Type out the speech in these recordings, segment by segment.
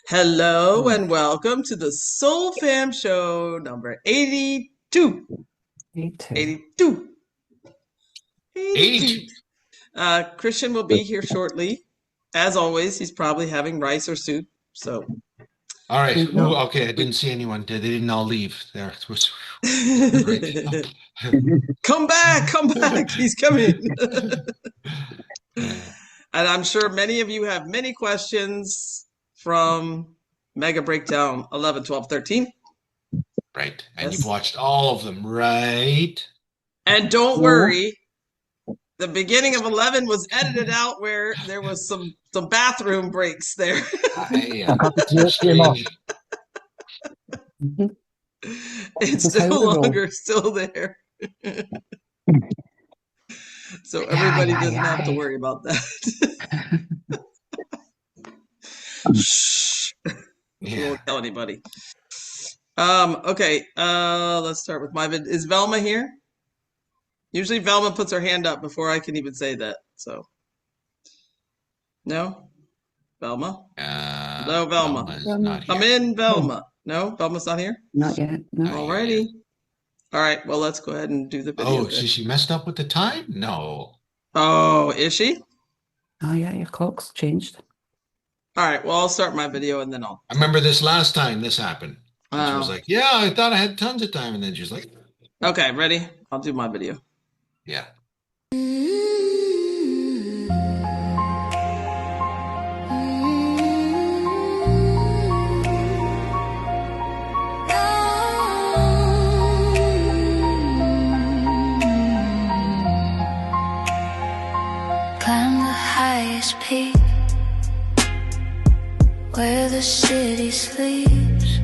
Hello Hmm. and welcome to the Soul Fam Show number 82. Me too. 82. 82. 82. Christian will be here shortly. As always, he's probably having rice or soup. So All right. Ooh, Mhm. okay. I didn't see anyone. They didn't all leave. There. It was great. come back, come back. He's coming. Yeah, And I'm sure many of you have many questions from Mega Breakdown 11, 12, 13. right. And you've Yes. watched all of them, right? And don't Yeah. worry, the beginning of 11 was edited out where there was some bathroom breaks there. I Yeah. got the They're tears came off. strange. Mhm. This It's is how no they roll. longer still there. So Yeah, everybody yeah, doesn't have to yeah. worry about that. Shh. We Yeah. won't tell anybody. Okay, let's start with my vid. Is Velma here? Usually Velma puts her hand up before I can even say that. So no? Velma? Hello, Velma. Velma's not Um, Come here. in, oh, Velma. No, Velma's not here? not yet. No. Not here yet. Alrighty. All right, well, let's go ahead and do the video Oh, then. she messed up with the time? No. Oh, is she? Oh, yeah, your clock's changed. All right, well, I'll start my video and then I'll I tell remember this last time this happened. you. And she was like, yeah, I thought I had tons of time. And then she was like, Okay, ready? I'll do my video. yeah. Climb the highest peak where the city sleeps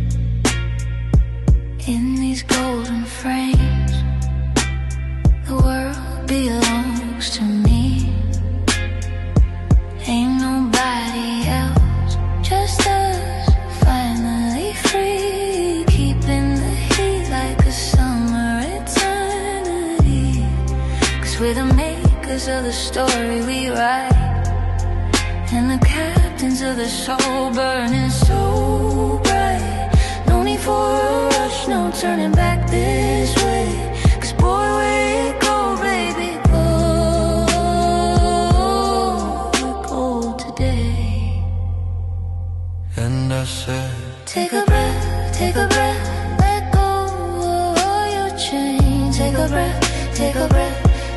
in these golden frames. The world belongs to me. Ain't nobody else, just us, finally free. Keeping the heat like a summer eternity. 'Cause we're the makers of the story we write, and the captains of the soul burning so bright. No need for a rush, no turning back this way. 'Cause boy, where it go, baby, go. We're gold today. And I said, Take a breath, let go of all your chains. Take a breath,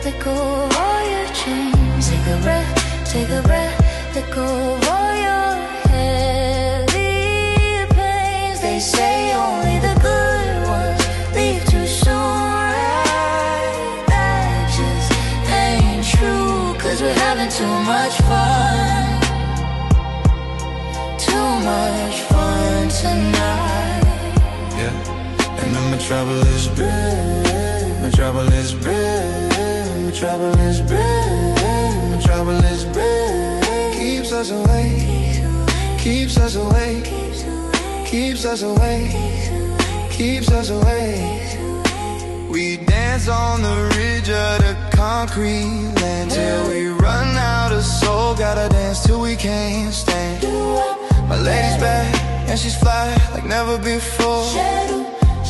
let go of all your chains. Take a breath, let go of all your heavy pains. They say only the good ones leave too soon, right? That just ain't true, 'cause we're having too much fun. Too much fun tonight. yeah. And the metropolis bread, metropolis bread, metropolis bread, metropolis bread. Keeps us awake, keeps us awake, keeps us awake, keeps us awake. We dance on the ridge of the concrete land till we run out of soul. Gotta dance till we can't stand. My lady's back and she's fly like never before.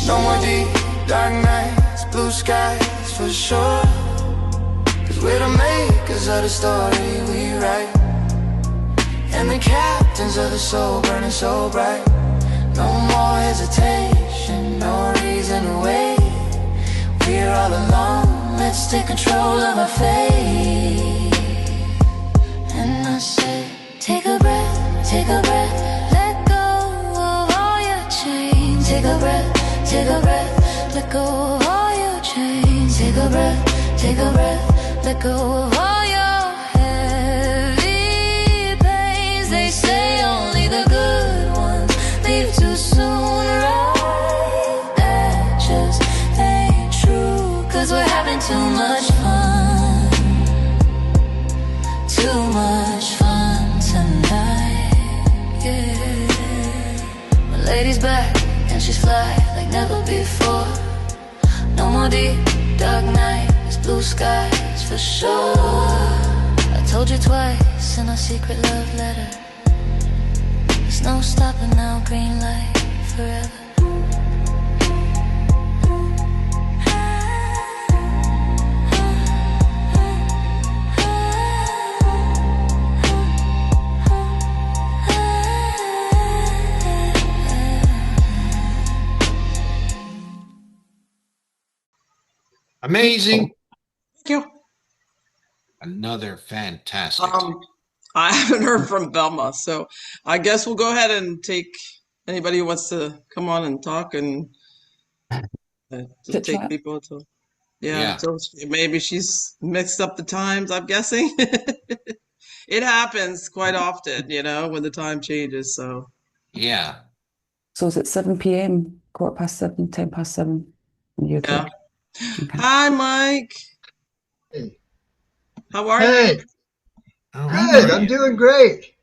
No more deep, dark nights, blue skies for sure. 'Cause we're the makers of the story we write, and the captains of the soul burning so bright. No more hesitation, no reason to wait. We're all alone, let's take control of our fate. And I said, take a breath, let go of all your chains. Take a breath, let go of all your chains. Take a breath, let go of all your heavy pains. They say only the good ones leave too soon, right? That just ain't true, 'cause we're having too much fun. Too much fun tonight, yeah. My lady's back and she's fly like never before. No more deep, dark nights, blue skies for sure. I told you twice in our secret love letter, it's There's no stopping now, green light forever. Amazing. Thank you. Another fantastic. I haven't heard from Velma, so I guess we'll go ahead and take anybody who wants to come on and talk and just Chit take chat. people to, Yeah. so maybe she's mixed up the times, I'm guessing. It happens quite often, when the time changes, so. Yeah. So is it 7 p.m., 7:15, 7:10 in the UK? Yeah. Okay. Hi, Mike. Hey. How are you? Hey, Oh, good. I'm doing great.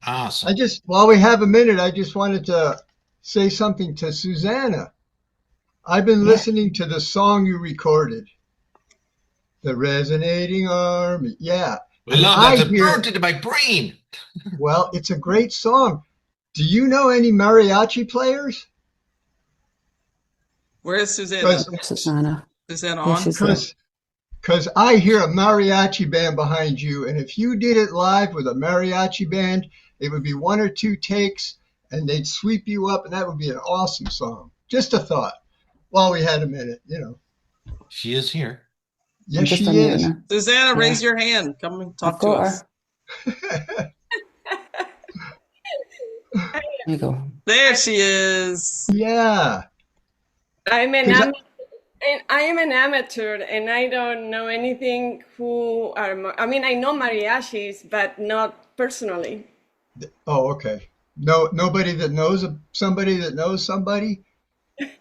awesome. While we have a minute, I just wanted to say something to Susanna. I've been Yeah. listening to the song you recorded, The Resonating Army. Yeah. We love I that. It hear- burned into my brain. Well, it's a great song. Do you know any mariachi players? Where's Susanna? Susanna. Susanna Yeah, on? she's there. Because I hear a mariachi band behind you, and if you did it live with a mariachi band, it would be 1 or 2 takes, and they'd sweep you up, and that would be an awesome song. Just a thought. While we had a minute, She is here. Yes, Just she unmuting is. her. Susanna, Yeah. raise your hand. Come and talk I've to got us. her. There you go. There she is. Yeah. I'm an 'Cause I- am- and I am an amateur, and I don't know anything who are. I mean, I know mariachis, but not personally. Oh, okay. No, nobody that knows somebody that knows somebody.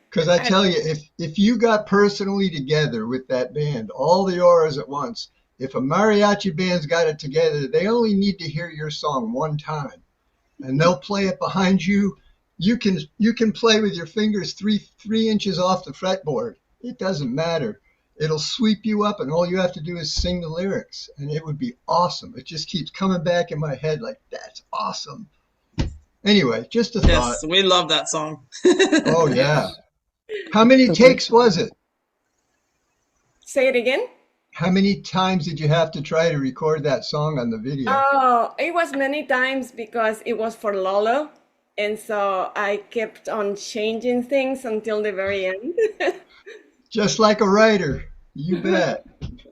Because I tell you, if you got personally together with that band, all the auras at once, if a mariachi band's got it together, they only need to hear your song one time, and they'll play it behind you. You can play with your fingers three inches off the fretboard. It doesn't matter. It'll sweep you up, and all you have to do is sing the lyrics, and it would be awesome. It just keeps coming back in my head like, that's awesome. Anyway, just a thought. Yes, we love that song. Oh, yeah. How many takes was it? Say it again. How many times did you have to try to record that song on the video? Oh, it was many times because it was for Lolo, and so I kept on changing things until the very end. Just like a writer. You bet.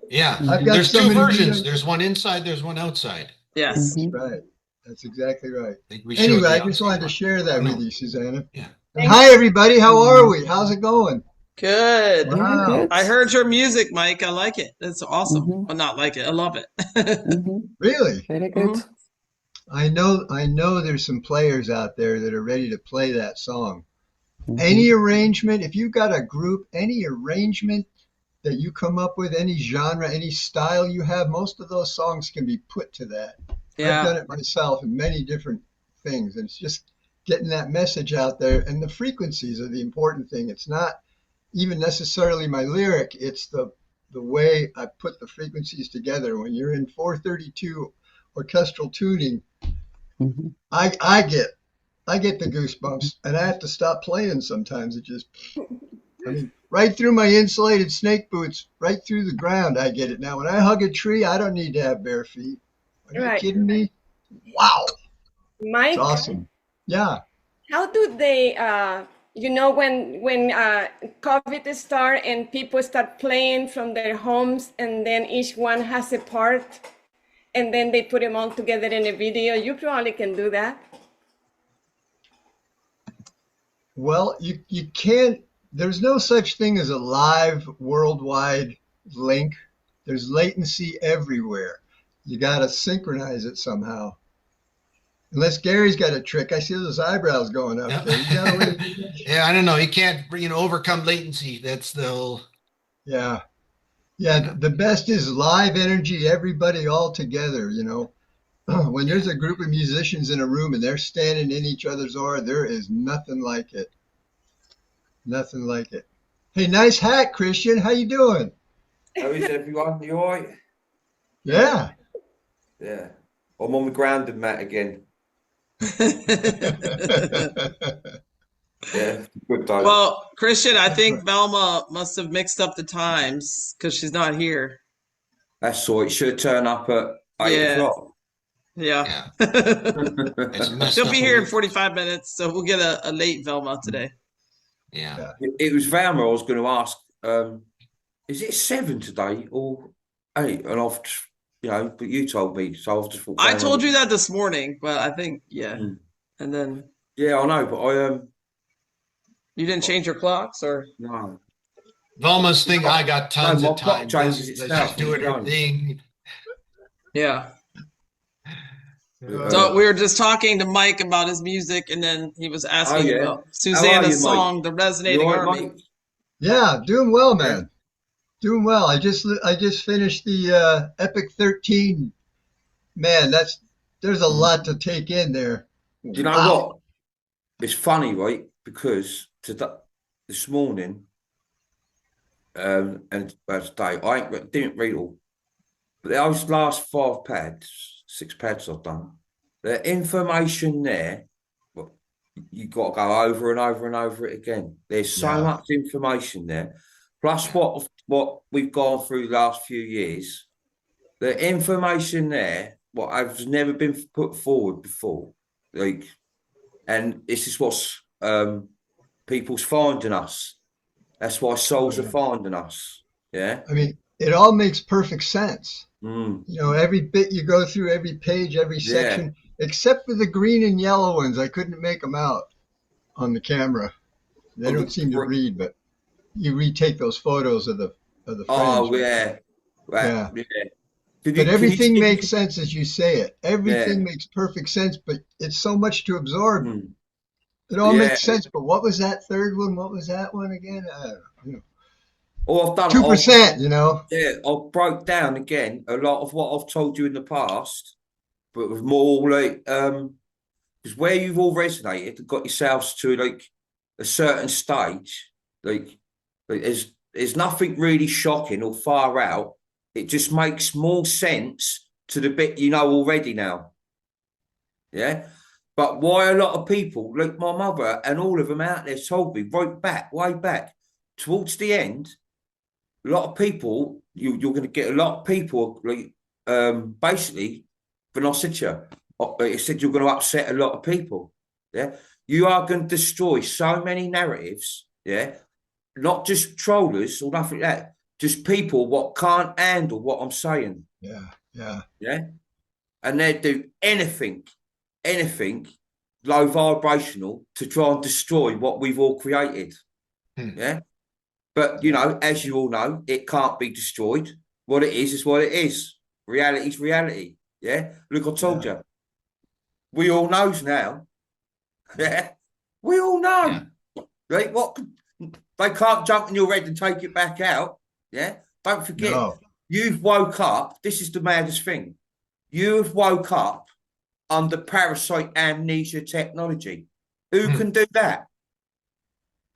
Yeah. I've got There's so two many versions. videos. There's one inside, there's one outside. Yes. Mhm. Right. That's exactly right. I think we showed Anyway, the I just outside wanted to one. share that No. with you, Susanna. Yeah. And hi, everybody. How are we? How's it going? Good. Yeah, Wow. good. I heard your music, Mike. I like it. It's awesome. Mhm. Well, not like it. I love it. Mhm. Really? Very good. Mhm. I know there's some players out there that are ready to play that song. Mhm. Any arrangement, if you've got a group, any arrangement that you come up with, any genre, any style you have, most of those songs can be put to that. I've done Yeah. it myself in many different things, and it's just getting that message out there. And the frequencies are the important thing. It's not even necessarily my lyric, it's the way I put the frequencies together. When you're in 432 orchestral tuning, Mhm. I get the goosebumps, and I have to stop playing sometimes. Right through my insulated snake boots, right through the ground, I get it now. When I hug a tree, I don't need to have bare feet. Are you Right. kidding me? Wow, Mike, it's awesome. Yeah. how do they, when COVID start and people start playing from their homes, and then each one has a part, and then they put them all together in a video? You probably can do that. Well, you can't, there's no such thing as a live worldwide link. There's latency everywhere. You got to synchronize it somehow. Unless Gary's got a trick. I see those eyebrows going up Yeah. there. You got a way to do that? Yeah, I don't know. You can't, overcome latency. That's the whole. Yeah. Yeah, the best is live energy, everybody all together, When there's a group of musicians in a room and they're standing in each other's aura, there is nothing like it. Nothing like it. Hey, nice hat, Christian. How you doing? How is everyone? You all right? Yeah. Yeah. I'm on the grounded mat again. Yeah, good day. Well, Christian, I think Velma must have mixed up the times because she's not here. That's all. It should turn up at 8 Yeah. o'clock. Yeah. It's messed She'll up be a here in week. 45 minutes, so we'll get a late Velma today. Yeah. It was Velma I was going to ask. Is it 7 today or 8? And I've, but you told me, so I've just thought. I told you that this morning, but I think, yeah. Mm. And then Yeah, I know, but you didn't change your clocks, or? no. Velma's thing, I got tons my of clock time. changes She's itself. doing her Done. thing. Yeah. Uh, So we were just talking to Mike about his music, and then he was asking yeah. about How are Susanna's you, Mike? song, "The Resonating You all right, Army." mate? Yeah, doing well, man. Doing well. I just finished the Epic 13. Man, there's a lot to take in there. Do you know Wow. what? It's funny, right? Because this morning, and today, didn't read all, but those last 6 pads I've done, the information there, but you got to go over and over and over it again. There's so Yeah. much information there. Plus what we've gone through the last few years, the information there, what has never been put forward before, like, and this is what's people's finding us. That's why souls are finding us. Yeah. I mean, it all makes perfect sense. Mm. You know, every bit you go through, every page, every section, except for the green and yellow ones. I couldn't make them out on the camera. They don't seem to read, but you retake those photos of the frames. Oh yeah. Right. Yeah. Yeah. But everything makes sense as you say it. Everything makes perfect sense, but it's so much to absorb. Mm. It all makes sense. But what was that third one? What was that one again? I've done 2%, you know. Yeah, I've broke down again a lot of what I've told you in the past, but with more like because where you've all resonated and got yourselves to like a certain stage, like there's nothing really shocking or far out. It just makes more sense to the bit you know already now. Yeah. But why a lot of people, like my mother and all of them out there told me way back, towards the end, a lot of people, you're going to get a lot of people, like, basically, when I said to you, it said you're going to upset a lot of people. Yeah. You are going to destroy so many narratives. Yeah. Not just trollers or nothing like that. Just people what can't handle what I'm saying. Yeah. Yeah. Yeah. And they do anything low vibrational to try and destroy what we've all created. Yeah. But, you know, as you all know, it can't be destroyed. What it is what it is. Reality's reality. Yeah. Look, I told you. We all knows now. Yeah. We all know. Right? What? They can't jump in your head and take it back out. Yeah. Don't forget. No. You've woke up. This is the maddest thing. You've woke up under parasite amnesia technology. Who can do that?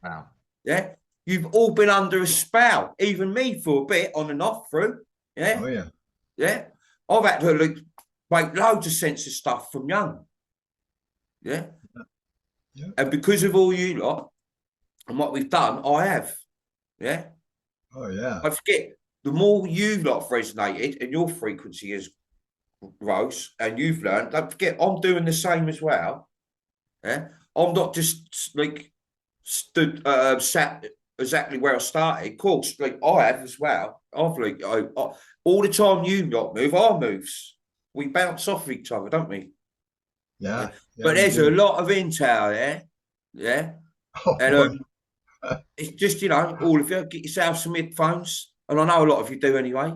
Wow. Yeah. You've all been under a spell, even me for a bit on and off through. Yeah. Oh, yeah. Yeah. I've had to make loads of sense of stuff from young. Yeah. Yeah. And because of all you lot and what we've done, I have. Yeah. Oh, yeah. I forget, the more you lot have resonated and your frequency has rose and you've learned, don't forget, I'm doing the same as well. Yeah. I'm not just like sat exactly where I started. Of course, like I have as well. I've like all the time you lot move, I moves. We bounce off each other, don't we? Yeah. But there's a lot of intel there. Yeah. Oh, And it's just, you know, all of you get yourself some headphones. And I know a lot of you do anyway.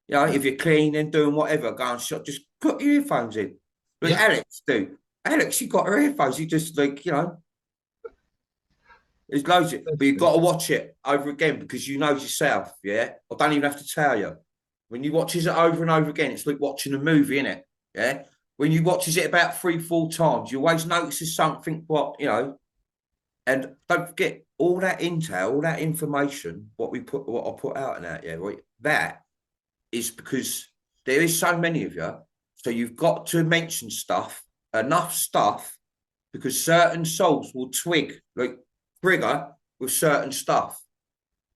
You know, if you're cleaning, doing whatever, go and shot, just put your earphones in. Like Alex do. Alex, she got her earphones. You just like, you know. There's loads of it, but you've got to watch it over again because you know yourself, yeah? I don't even have to tell you. When you watches it over and over again, it's like watching a movie, innit? Yeah? When you watches it about 3-4 times, you always notice something, what, you know, and don't forget, all that intel, all that information, what I put out and that, yeah, right? That is because there is so many of you, so you've got to mention stuff enough stuff because certain songs will trigger with certain stuff.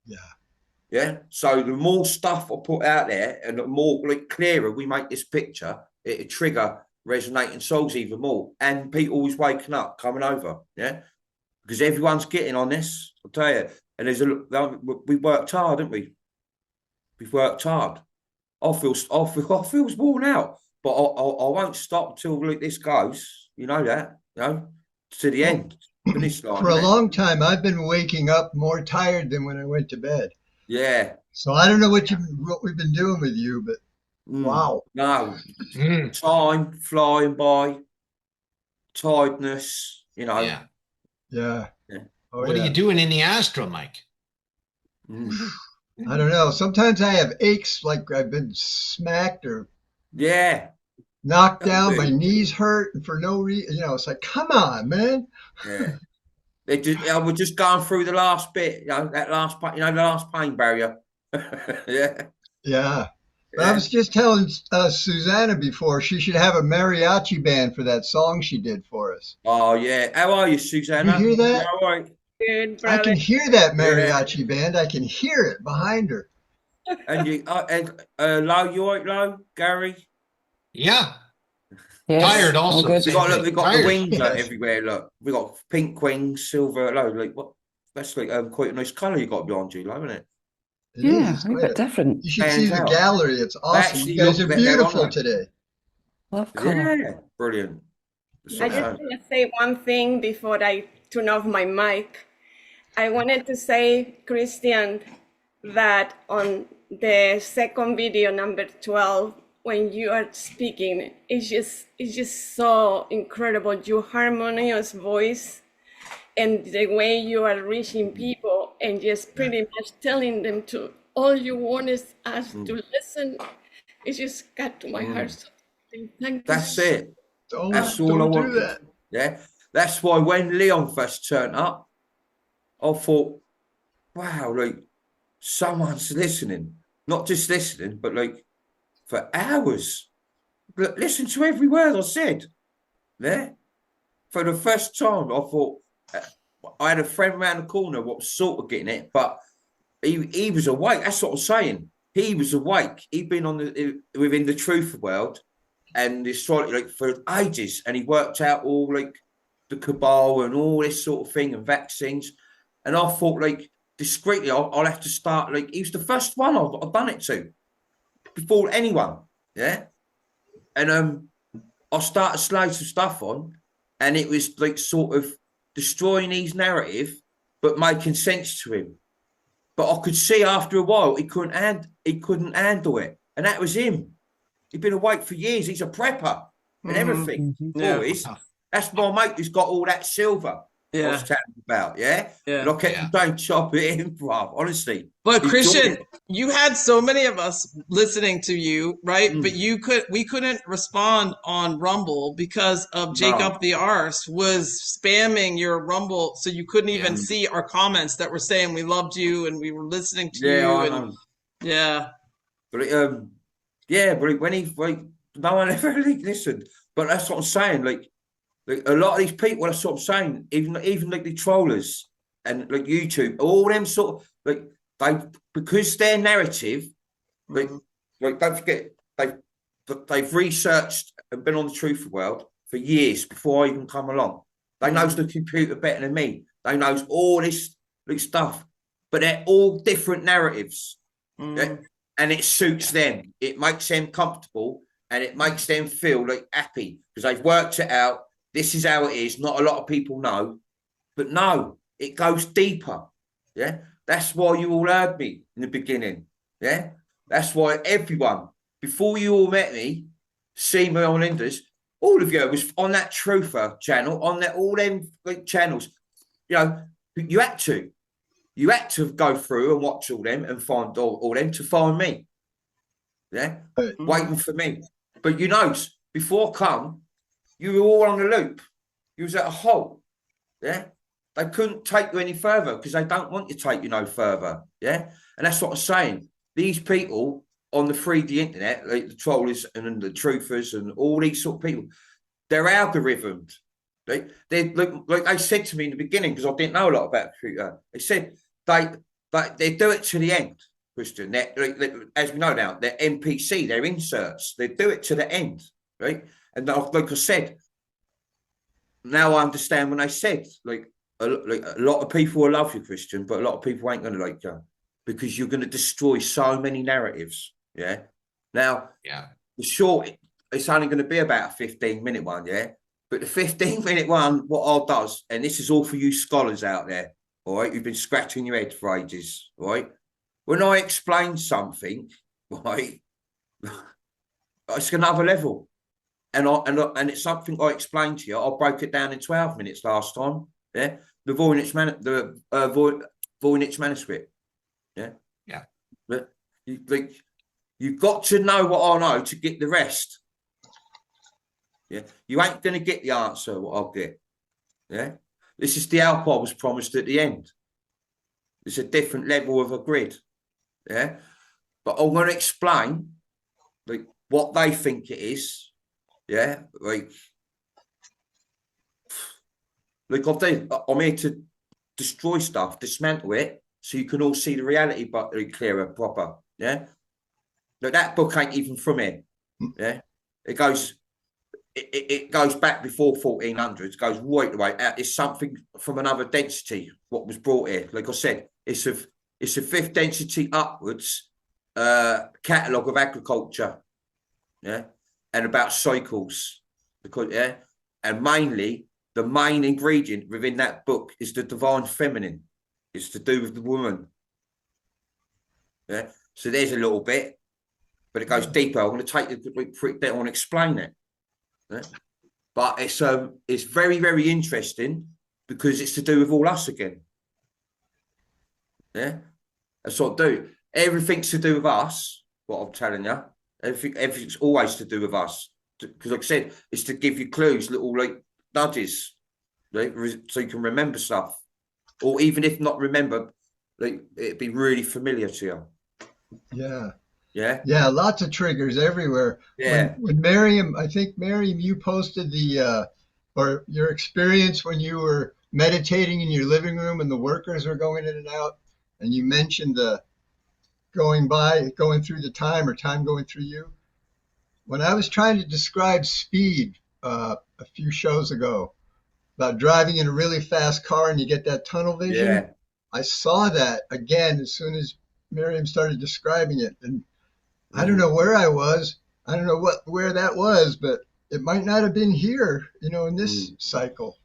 Yeah. Yeah. So the more stuff I put out there and the more clearer we make this picture, it'll trigger resonating songs even more. And people always waking up, coming over. Yeah. Because everyone's getting on this, I'll tell you. And we worked hard, didn't we? We've worked hard. I feel worn out, but I won't stop until this goes. You know that, to the end. Finish line. For a long time, I've been waking up more tired than when I went to bed. Yeah. So I don't know what we've been doing with you, but wow. No. Time flying by. Tiredness, Yeah. Yeah. Oh, What are you doing in the Astro, Mike? I don't know. Sometimes I have aches like I've been smacked or knocked down. My knees hurt and for no reason. It's like, come on, man. Yeah. We're just going through the last bit, that last, the last pain barrier. Yeah. Yeah. But I was just telling Susanna before she should have a mariachi band for that song she did for us. Oh, yeah. How are you, Susanna? You hear that? All right. Good, I brother. can hear that mariachi band. I can hear it behind her. And you, Lo, you all right, Lo? Gary? Yeah. Yes, Tired all also. good. We got the Tired. wings Yes. everywhere. Look, we got pink wings, silver. Lo, what? That's quite a nice colour you got behind you, Lo, isn't it? It Yeah, is. a bit different. You should see the Stands out. gallery. It's awesome. Actually You guys are look better, beautiful aren't they? today. Love colour. Yeah, brilliant. I just want to say one thing before I turn off my mic. I wanted to say, Christian, that on the second video, number 12, when you are speaking, it's just so incredible. Your harmonious voice and the way you are reaching people and just pretty much telling them to, all you want is us to listen. It just got to my heart. So thank you. That's it. That's all I Don't do wanted. that. Yeah. That's why when Leon first turned up, I thought, wow, someone's listening. Not just listening, but for hours. Listen to every word I said. Yeah. For the first time, I thought, I had a friend around the corner what was sort of getting it, but he was awake. That's what I'm saying. He was awake. He'd been within the truth world and astrology for ages, and he worked out all the cabal and all this sort of thing and vaccines. And I thought discreetly, I'll have to start. He was the first one I've done it to before anyone. Yeah, and I started slowing some stuff on, and it was sort of destroying his narrative, but making sense to him. But I could see after a while he couldn't handle it, and that was him. He'd been awake for years. He's a prepper and everything. Yeah. Boys, that's my mate who's got all that silver. I Yeah. was telling about, yeah. Yeah. And I kept saying, chop it in, bruv. Honestly. But He's Christian, doing it. you had so many of us listening to you, right? Mm. But we couldn't respond on Rumble because of Jacob the Arse was spamming your Rumble, so you couldn't even see our comments that were saying we loved you and we were listening to you. I And know. yeah. But when no one ever really listened. But that's what I'm saying. A lot of these people, that's what I'm saying. Even the trollers and YouTube, all them sort of they because their narrative, don't forget they've researched and been on the truth world for years before I even come along. They knows the computer better than me. They knows all this stuff, but they're all different narratives. Yeah? And it suits them. It makes them comfortable and it makes them feel happy because they've worked it out. This is how it is. Not a lot of people know, but no, it goes deeper. Yeah, that's why you all heard me in the beginning. Yeah, that's why everyone before you all met me, see me on Indus, all of you was on that Truther channel, on that all them channels. You had to go through and watch all them and find all them to find me. Yeah, waiting for me. But before I come, you were all on the loop. You was at a halt. Yeah. They couldn't take you any further because they don't want you to take you no further. Yeah. And that's what I'm saying. These people on the 3D internet, the trollers and the truthers and all these sort of people, they're algorithmed. They like I said to me in the beginning, because I didn't know a lot about computer. They said they do it to the end, Christian. As we know now, they're NPC, they're inserts. They do it to the end, right? And like I said, now I understand when I said like a lot of people will love you, Christian, but a lot of people ain't going to like you because you're going to destroy so many narratives. Yeah. Now, the short, it's only going to be about a 15-minute one. Yeah. But the 15-minute one, what I does, and this is all for you scholars out there, all right, you've been scratching your head for ages, right? When I explain something, right, it's another level. And it's something I explained to you. I broke it down in 12 minutes last time. Yeah, the Voynich manuscript. Yeah, yeah. But you've got to know what I know to get the rest. Yeah, you ain't gonna get the answer what I'll get. Yeah, this is the help I was promised at the end. It's a different level of a grid. Yeah, but I'm gonna explain like what they think it is. Yeah, like I'm here to destroy stuff, dismantle it, so you can all see the reality, but clearer, proper. Yeah, look, that book ain't even from here. Yeah, it goes back before 1400s. It goes right away. It's something from another density. What was brought here, like I said, it's a fifth density upwards catalogue of agriculture. Yeah, and about cycles, because and mainly. The main ingredient within that book is the divine feminine. It's to do with the woman. Yeah. So there's a little bit, but it goes deeper. I'm going to take it down and explain it. Yeah? But it's very, very interesting because it's to do with all us again. Yeah. That's what I do. Everything's to do with us, what I'm telling you. Everything's always to do with us. Because like I said, it's to give you clues, little like nudges, right? So you can remember stuff, or even if not remember, like it'd be really familiar to you. Yeah, lots of triggers everywhere. When Miriam, I think Miriam, you posted or your experience when you were meditating in your living room and the workers were going in and out, and you mentioned the going through the time, or time going through you. When I was trying to describe speed a few shows ago, about driving in a really fast car and you get that tunnel vision, I saw that again as soon as Miriam started describing it. And I don't know where I was. I don't know where that was, but it might not have been here, in this cycle.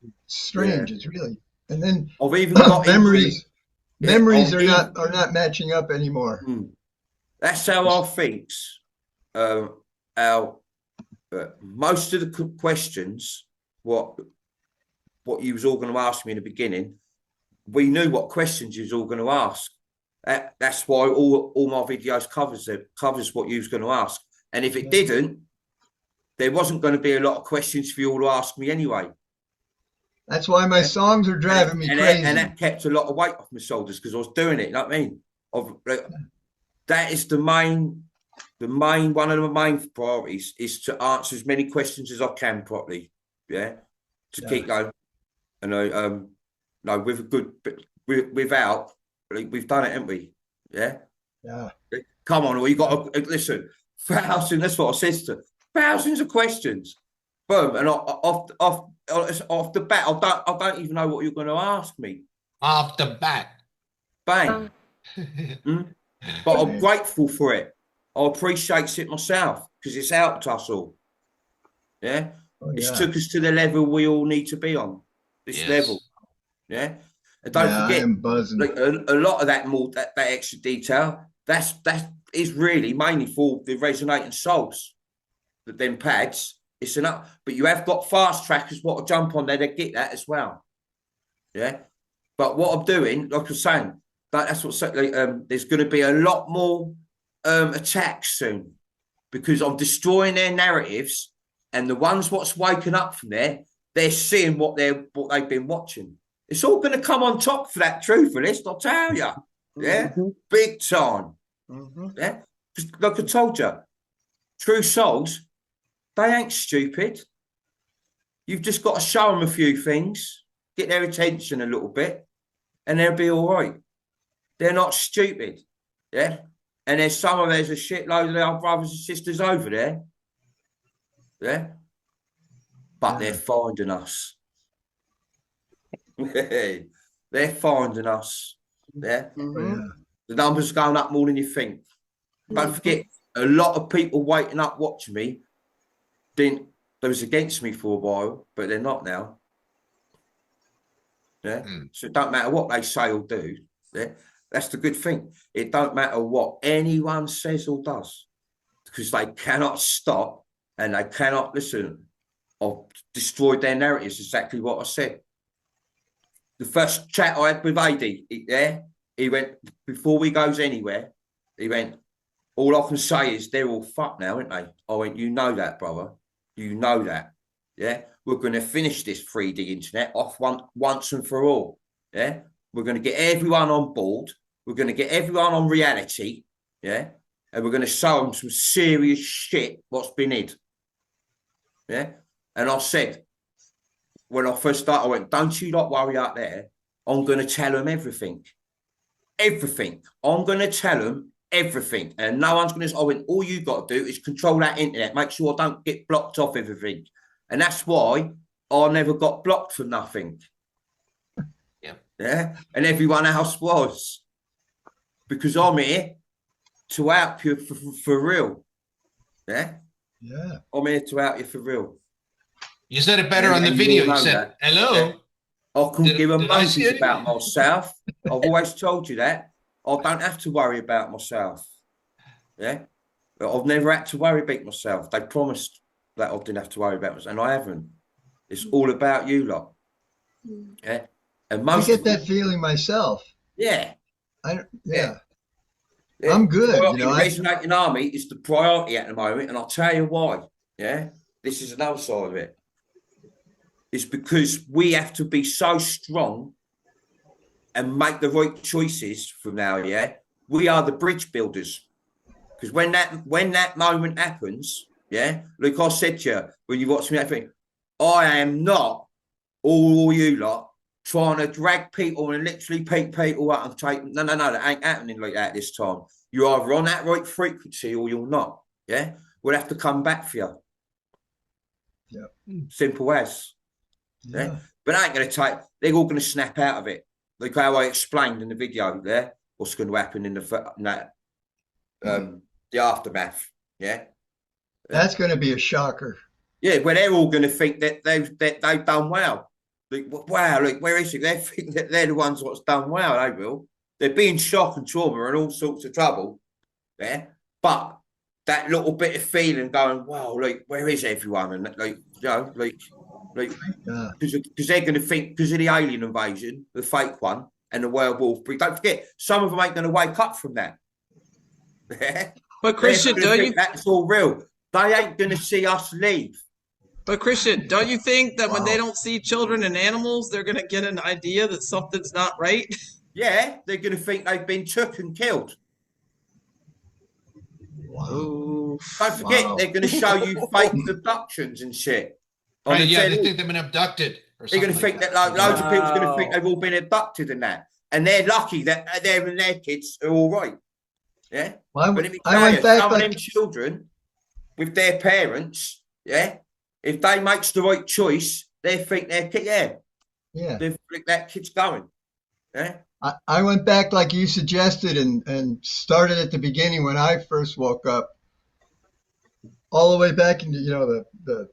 It's strange. It's really. And then I've even got memories are not matching up anymore. That's how I think. Most of the questions, what you was all going to ask me in the beginning, we knew what questions you was all going to ask. That's why all my videos covers what you was going to ask. And if it didn't, there wasn't going to be a lot of questions for you all to ask me anyway. That's why my songs are driving me crazy. And that kept a lot of weight off my shoulders because I was doing it. You know what I mean? That is one of the main priorities is to answer as many questions as I can properly. Yeah. Keep going. And with a good, without, we've done it, haven't we? Yeah. Yeah. Come on, you got to listen. Thousands. That's what I said to thousands of questions. Boom, and off the bat, I don't even know what you're going to ask me. Off the bat, bang. But I'm grateful for it. I appreciate it myself because it's helped us all. Yeah, it's took us to the level we all need to be on. This level. Yeah, and don't forget, I am buzzing. Like a lot of that extra detail. That is really mainly for the resonating souls. That them pads. It's enough, but you have got fast trackers. What to jump on there to get that as well. Yeah, but what I'm doing, like I was saying, that's what there's going to be a lot more attacks soon because I'm destroying their narratives, and the ones what's waking up from there, they're seeing what they've been watching. It's all going to come on top for that truthfulist, I'll tell you. Yeah, big time. Yeah, just like I told you, true souls. They ain't stupid. You've just got to show them a few things, get their attention a little bit, and they'll be all right. They're not stupid, yeah? And there's a shitload of our brothers and sisters over there, yeah? But they're finding us. They're finding us, yeah? Mhm. The numbers are going up more than you think. Don't forget, a lot of people waiting up watching me they was against me for a while, but they're not now. Yeah. So it don't matter what they say or do. Yeah. That's the good thing. It don't matter what anyone says or does, because they cannot stop and they cannot listen or destroy their narratives. Exactly what I said. The first chat I had with AD, he went, before we goes anywhere, he went, all I can say is they're all fucked now, aren't they? I went, you know that, brother. You know that. Yeah. We're going to finish this 3D internet off once and for all. Yeah. We're going to get everyone on board. We're going to get everyone on reality. Yeah. And we're going to show them some serious shit what's been hid. Yeah. And I said, when I first started, I went, don't you not worry out there. I'm going to tell them everything. Everything. I'm going to tell them everything. And no one's going to, I went, all you got to do is control that internet. Make sure I don't get blocked off everything. And that's why I never got blocked for nothing. Yeah. And everyone else was. Because I'm here to help you for real. Yeah. Yeah. I'm here to help you for real. You said it better on the video. You said, that. hello. Yeah. I couldn't give a did I see monkey's it? about myself. I've always told you that. I don't have to worry about myself. Yeah. I've never had to worry about myself. They promised that I didn't have to worry about myself, and I haven't. It's all about you lot. Yeah. And I most get that feeling myself. Yeah. Yeah. I'm good. You know, Resonating Army is the priority at the moment, and I'll tell you why. Yeah. This is another side of it. It's because we have to be so strong and make the right choices from now. Yeah. We are the bridge builders. Because when that moment happens, yeah, like I said to you, when you watch me that thing, I am not all you lot trying to drag people and literally pick people up and take them. No, that ain't happening like that this time. You're either on that right frequency or you're not. Yeah. We'll have to come back for you. Yeah. Simple as. Yeah. But I ain't going to take, they're all going to snap out of it. Like how I explained in the video there, what's going to happen in the aftermath. Yeah. That's going to be a shocker. Yeah, well, they're all going to think that they've done well. Like, wow, like, where is it? They think that they're the ones what's done well, they will. They're being shock and trauma and all sorts of trouble. Yeah. But that little bit of feeling going, wow, like, where is everyone? And like, you know, because they're going to think, because of the alien invasion, the fake one, and the werewolf breed. Don't forget, some of them ain't going to wake up from that. Yeah. But Christian, don't you? That's all real. They ain't going to see us leave. But Christian, don't you think that when they don't see children and animals, they're going to get an idea that something's not right? Yeah, they're going to think they've been took and killed. Wow. Don't forget, they're going to show you fake abductions and shit. Right, yeah, they think they've been abducted. They're going to think that like, loads of people's going to think they've all been abducted and that. And they're lucky that them and their kids are all right. Yeah? Well, but if you I went back some like... of them children with their parents, yeah, if they makes the right choice, they think their kid, they think that kid's going. Yeah. I went back like you suggested and started at the beginning when I first woke up, all the way back into, you know, the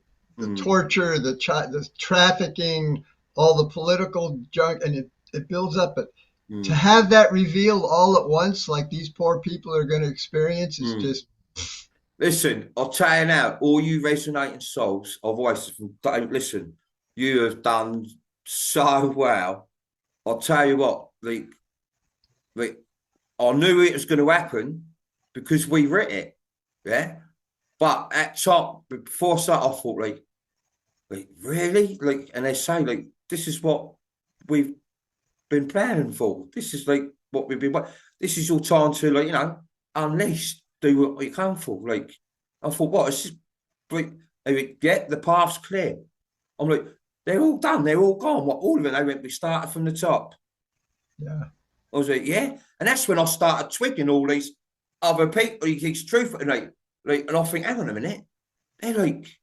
torture, the trafficking, all the political junk, and it builds up. But to have that revealed all at once, like these poor people are going to experience, is just... Listen, I'll tell you now, all you resonating souls, I've always listen, you have done so well. I'll tell you what, like I knew it was going to happen because we writ it, yeah. But at top, before I started, I thought, like really, like, and they say, like, this is what we've been planning for. This is like what we've been. This is your time to, like, you know, unleash. Do what you come for. Like, I thought, what? It's just, like, get the path's clear. I'm like, they're all done. They're all gone. What, all of them? They went, we started from the top. Yeah. I was like, yeah. And that's when I started twigging all these other people, these truth, and and I think, hang on a minute, they're like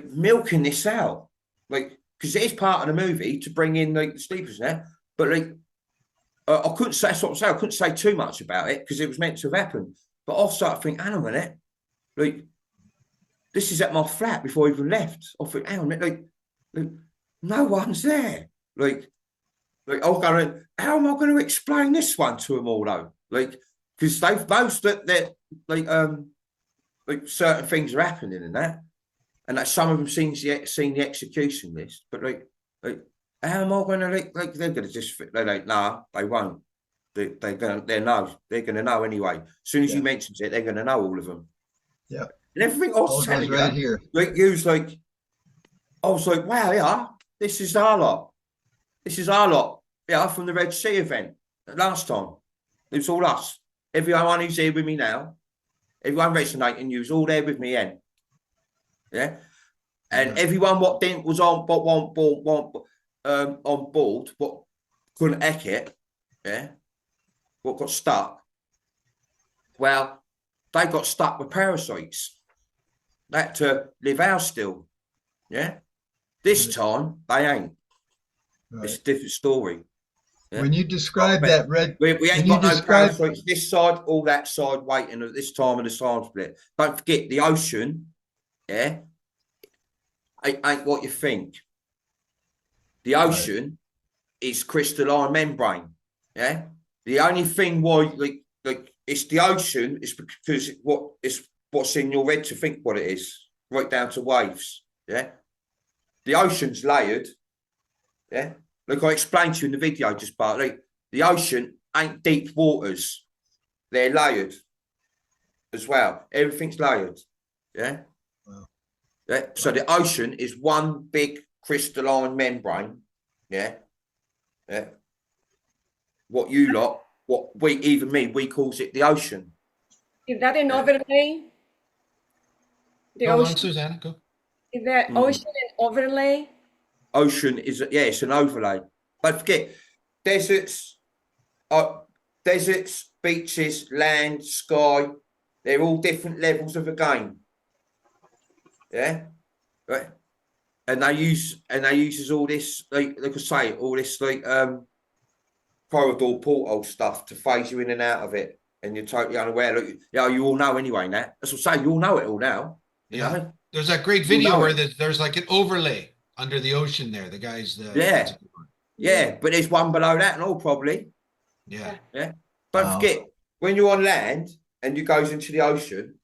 milking this out, like, because it is part of the movie to bring in like the sleepers now, but like, I couldn't say, that's what I'm saying, I couldn't say too much about it because it was meant to have happened. But I started thinking, hang on a minute, like, this is at my flat before I even left. I think, hang on a minute, like no one's there. Like I'm going, how am I going to explain this one to them all though? Like, because they've most that like certain things are happening in that, and that some of them seen the execution list, but like how am I going to like they're going to just they don't they won't. They're gonna know anyway. As soon as you mention it, they're gonna know all of them. Yeah. And everything I was telling right here. Like you was like, I was like, wow, yeah, this is our lot. This is our lot. Yeah, from the Red Sea event last time. It was all us. Everyone who's here with me now, everyone resonating, you was all there with me then. Yeah. And everyone what didn't was on board, what couldn't hack it, yeah, what got stuck. Well, they got stuck with parasites. They had to live out still. Yeah. This time they ain't. Right. It's a different story. Yeah? When you describe that red, we ain't got no parasites this side, all that side waiting at this time of the time split. Don't forget the ocean, yeah, ain't what you think. The ocean is crystalline membrane. Yeah. The only thing why like it's the ocean is because what's in your head to think what it is, right down to waves. Yeah. The ocean's layered. Yeah. Like I explained to you in the video just partly, the ocean ain't deep waters. They're layered as well. Everything's layered. Yeah. Wow. Yeah. So the ocean is one big crystalline membrane. Yeah. Yeah. What you lot, we calls it the ocean. Is that an overlay? The Go ocean. on, Susanna, go. Is the ocean an overlay? Ocean is, it's an overlay. Don't forget, deserts, beaches, land, sky, they're all different levels of a game. Yeah, right. And they uses all this, like I say, all this corridor portal stuff to phase you in and out of it, and you're totally unaware. Look, you all know anyway now. That's what I'm saying. You all know it all now. Yeah. You know? There's that great video where there's like an overlay under the ocean there. The guys. Yeah, but there's one below that and all probably. Yeah. Yeah. Don't forget, when you're on land and you goes into the ocean,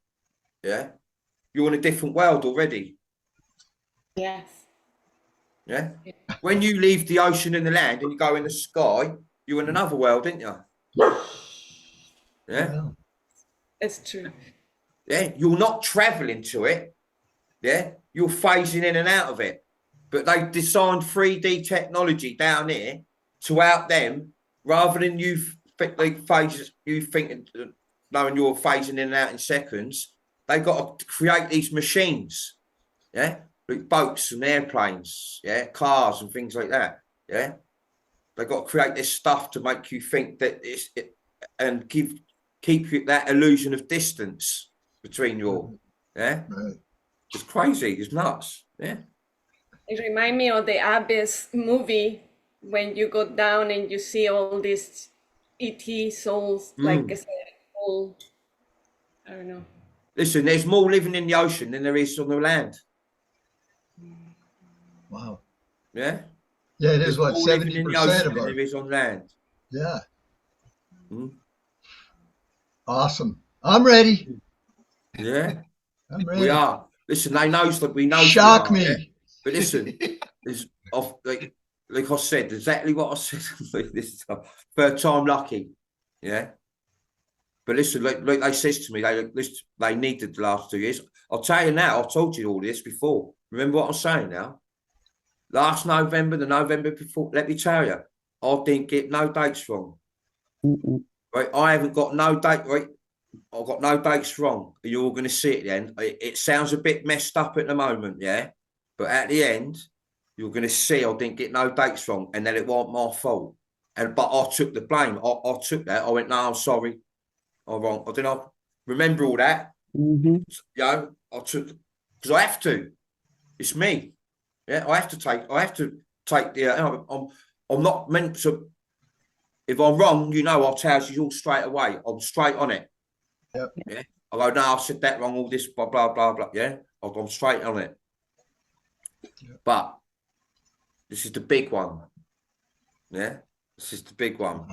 yeah, you're in a different world already. Yes. Yeah. When you leave the ocean and the land and you go in the sky, you're in another world, aren't you? Yeah. It's true. Yeah. You're not traveling to it. Yeah. You're phasing in and out of it. But they designed 3D technology down here to out them rather than you think knowing you're phasing in and out in seconds. They got to create these machines. Yeah. Like boats and airplanes, yeah, cars and things like that, yeah. They got to create this stuff to make you think that and keep you that illusion of distance between you all, yeah. Right. It's crazy, it's nuts, yeah. It reminds me of the Abyss movie when you go down and you see all these ET souls, like I said, all, I don't know. Listen, there's more living in the ocean than there is on the land. Wow. Yeah. Yeah, it is what 70% of it is on land. Yeah. Awesome. I'm ready. Yeah. I'm ready. We are. Listen, they know that we know. Shock me. Yeah? But listen, it's off like I said, exactly what I said. This is third time lucky. Yeah. But listen, like they says to me, they needed the last 2 years. I'll tell you now, I've told you all this before. Remember what I'm saying now? Last November, the November before, let me tell you, I didn't get no dates wrong. Right? I haven't got no date, right? I've got no dates wrong. You're all going to see it then. It sounds a bit messed up at the moment, yeah? But at the end, you're going to see I didn't get no dates wrong, and then it wasn't my fault. But I took the blame. I took that. I went, no, I'm sorry. I'm wrong. I didn't remember all that. Mhm. You know, I took, because I have to. It's me. Yeah, I have to take the. I'm not meant to. If I'm wrong, you know, I'll tell you all straight away. I'm straight on it. Yep. Yeah. I go, no, I said that wrong. All this, blah blah blah blah. Yeah, I'm straight on it. Yep. But this is the big one. Yeah, this is the big one.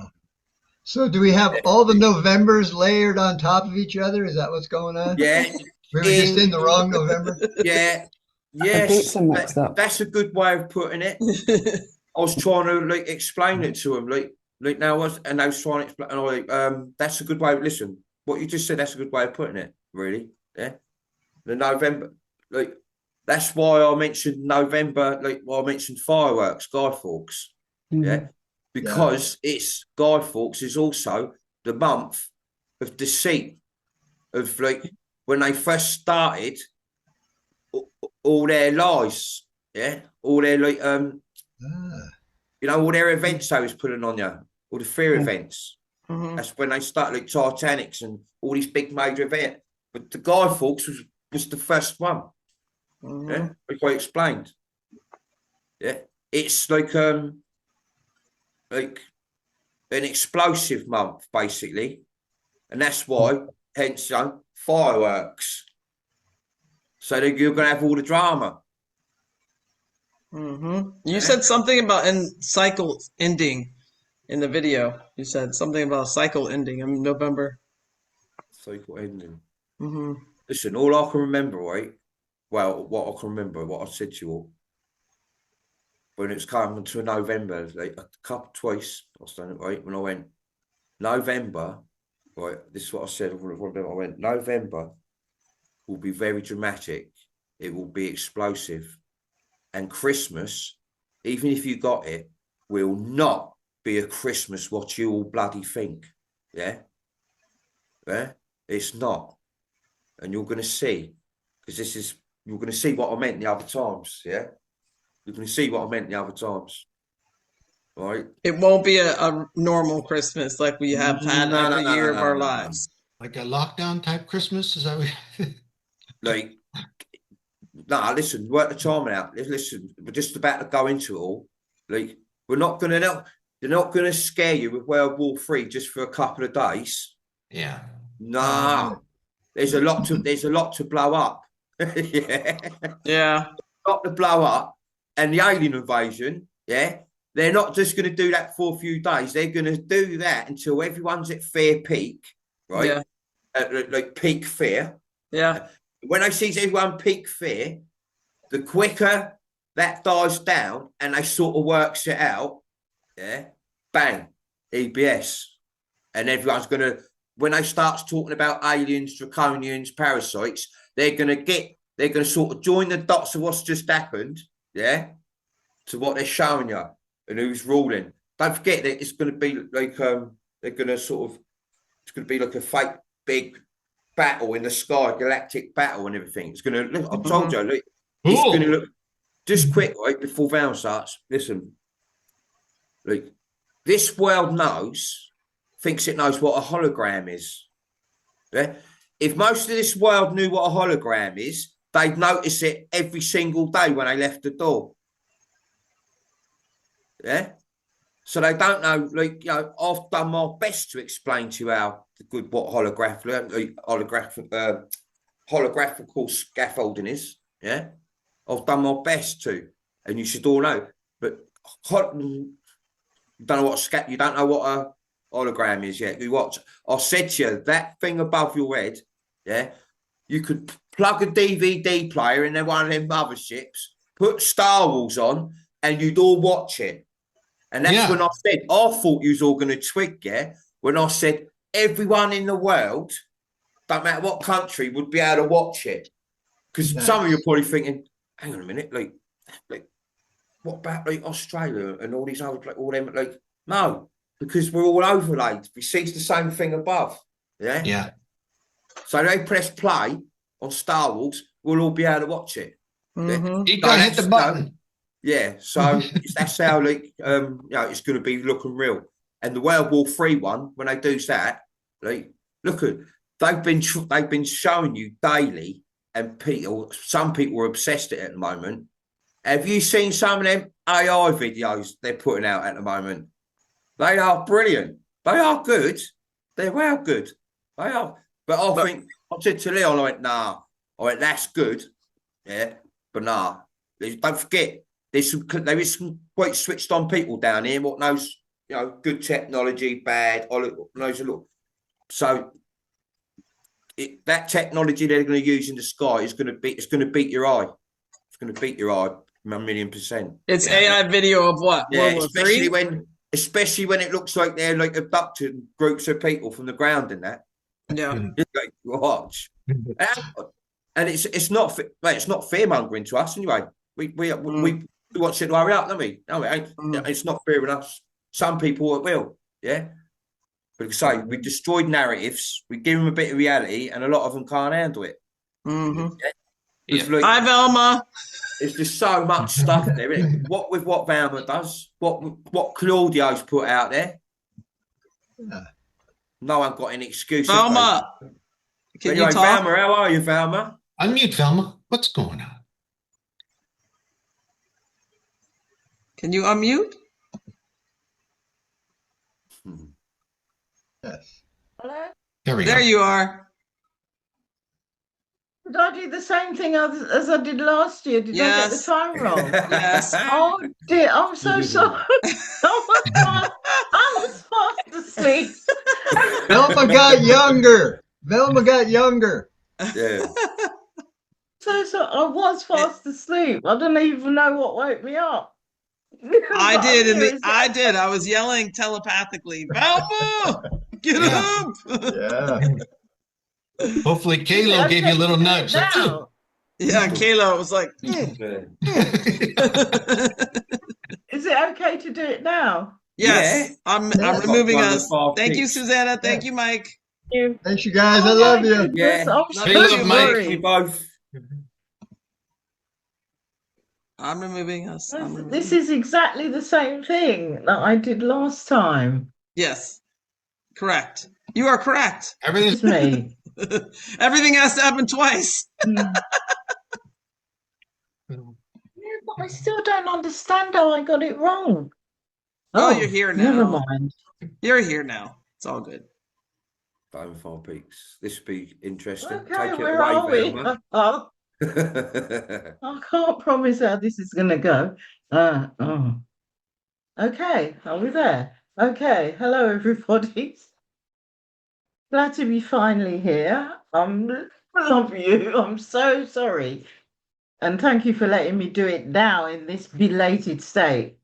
So do we have all the Novembers layered on top of each other? Is that what's going on? Yeah. We were just in the wrong November. Yeah. The dates Yes. are mixed up. That's a good way of putting it. I was trying to like explain it to him, like now was, and I was trying to explain. And I was like, that's a good way. Listen, what you just said, that's a good way of putting it. Really, yeah. The November, like that's why I mentioned November. Like, why I mentioned fireworks, Guy Fawkes. Mhm. Yeah, because it's Guy Fawkes is also the month of deceit, of like when they first started all their lies, yeah, all their like you know, all their events they was putting on you, all the fear events. Mhm. That's when they started like Titanics and all these big major events. But the Guy Fawkes was the first one. Mhm. Yeah, like I explained. Yeah, it's like an explosive month basically, and that's why, hence, you know, fireworks. So that you're gonna have all the drama. Mhm. You said something about cycle ending in the video. You said something about a cycle ending in November. Cycle ending. Hmm. Listen, all I can remember, right? Well, what I can remember, what I said to you all, when it was coming to November, like a couple twice, I was done it right. When I went November, right? This is what I said. I went November will be very dramatic. It will be explosive, and Christmas, even if you got it, will not be a Christmas what you all bloody think. Yeah, yeah, it's not, and you're gonna see, because you're gonna see what I meant the other times. Yeah, you're gonna see what I meant the other times. Right? It won't be a normal Christmas like we have had No, every no, no, year no, of no, our no, no. lives. Like a lockdown type Christmas? Is that what? Like, no, listen, work the timing out. Listen, we're just about to go into it all. Like, we're not gonna they're not gonna scare you with World War III just for a couple of days. Yeah. No, there's a lot to blow up. Yeah, Yeah. a lot to blow up, and the alien invasion. Yeah, they're not just gonna do that for a few days. They're gonna do that until everyone's at fear peak, right? Yeah. At like peak fear. Yeah. When I see everyone peak fear, the quicker that dies down and they sort of works it out, yeah, bang, EBS. And everyone's going to, when they start talking about aliens, draconians, parasites, they're going to sort of join the dots of what's just happened, yeah, to what they're showing you and who's ruling. Don't forget that it's going to be like, they're going to sort of, it's going to be like a fake big battle in the sky, galactic battle and everything. It's going to look, I told you, look, it's going to look, just quick, right, before Val starts, listen, like, this world thinks it knows what a hologram is. Yeah? If most of this world knew what a hologram is, they'd notice it every single day when they left the door. Yeah? So they don't know, like, you know, I've done my best to explain to you what holographical scaffolding is. Yeah, I've done my best to, and you should all know. But you don't know you don't know what a hologram is yet. You watch. I said to you that thing above your head. Yeah, you could plug a DVD player in one of them motherships, put Star Wars on, and you'd all watch it. And that's when I said, I thought you was all going to twig, yeah? When I said everyone in the world, don't matter what country, would be able to watch it. Because some of you are probably thinking, hang on a minute, like what about like Australia and all these other, like all them, like, no, because we're all overlaid. We see the same thing above, yeah? Yeah. So they press play on Star Wars, we'll all be able to watch it. Mhm. You gotta hit the button. Yeah, so that's how like it's going to be looking real. And the World War III one, when they do that, like look at they've been showing you daily, and some people are obsessed at it at the moment. Have you seen some of them AI videos they're putting out at the moment? They are brilliant. They are good. They're well good. They are. But I think I said to Leon, I went, nah. I went, that's good. Yeah, but nah. Don't forget. There is some quite switched on people down here. What knows, good technology, bad, knows a lot. So that technology they're going to use in the sky is going to beat your eye. It's going to beat your eye 1,000,000%. It's AI video of what? Yeah, World War III? especially when it looks like they're like abducting groups of people from the ground and that. Yeah. Like, watch. And it's not fear mongering to us anyway. We want shit to hurry up, don't we? No, it ain't. It's not fear in us. Some people it will, yeah. But say we destroyed narratives, we give them a bit of reality, and a lot of them can't handle it. Mm-hmm. Yeah. Like, hi, Velma. There's just so much stuff there. What Velma does, what Claudio's put out there. Yeah. No one got any excuses. Velma, can you talk? Velma, how are you, Velma? Unmute, Velma. What's going on? Can you unmute? Yes. Hello? There you are. Did I do the same thing as I did last year? Did I get the time wrong? Yes. Oh dear, I'm so sorry. I was fast asleep. Velma got younger. Velma got younger. Yeah. So I was fast asleep. I don't even know what woke me up. I did. I was yelling telepathically, Velma, get up. Yeah. Hopefully Kayla gave you a little nudge. Like, yeah, Kayla was like, Is it okay to do it now? Yes. Yeah. I'm removing us. Thank you, Susanna. Thank you, Mike. Thanks, you guys. I love you. Yeah. Love Mike. You both. I'm removing us. This is exactly the same thing that I did last time. Yes. Correct. You are correct. Everything's me. Everything has to happen twice. Yeah, but I still don't understand how I got it wrong. Oh, you're here now. Never mind. You're here now. It's all good. Dome 4 Peaks. This would be interesting. Okay, take it where away, are we? I can't promise how this is going to go. Okay, are we there? Okay, hello everybody. Glad to be finally here. I love you. I'm so sorry. And thank you for letting me do it now in this belated state.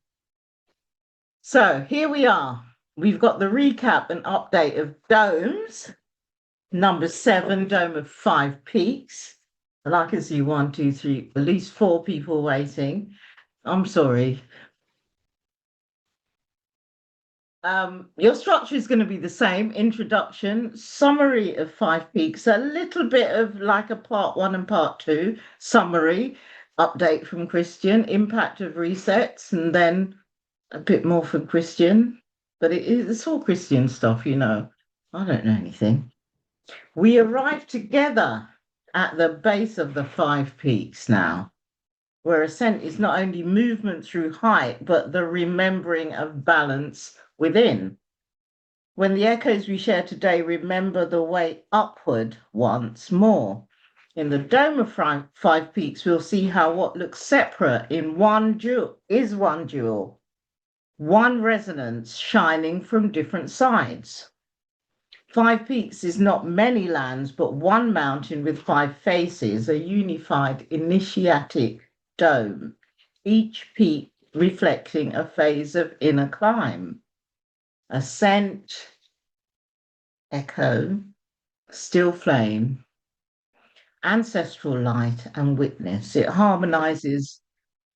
So here we are. We've got the recap and update of domes. Number 7, Dome of 5 Peaks. And I can see 1, 2, 3, at least 4 people waiting. I'm sorry. Your structure is going to be the same. Introduction, summary of 5 Peaks, a little bit of like a part 1 and part 2 summary, update from Christian, impact of resets, and then a bit more from Christian. But it's all Christian stuff, you know. I don't know anything. We arrive together at the base of the 5 Peaks now, where ascent is not only movement through height, but the remembering of balance within. When the echoes we share today remember the way upward once more. In the Dome of 5 Peaks, we'll see how what looks separate in one jewel is one jewel, one resonance shining from different sides. 5 Peaks is not many lands, but one mountain with 5 faces, a unified initiatic dome, each peak reflecting a phase of inner climb. Ascent, echo, still flame, ancestral light and witness. It harmonizes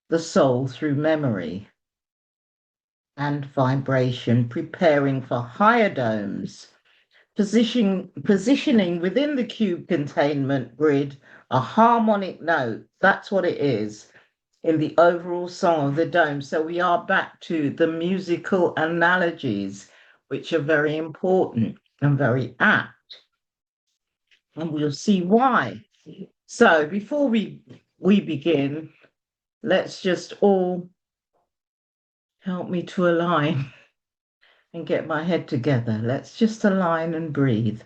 the soul through memory and vibration, preparing for higher domes, positioning within the cube containment grid a harmonic note. That's what it is in the overall song of the dome. So we are back to the musical analogies, which are very important and very apt. And we'll see why. So before we begin, let's just all help me to align and get my head together. Let's just align and breathe.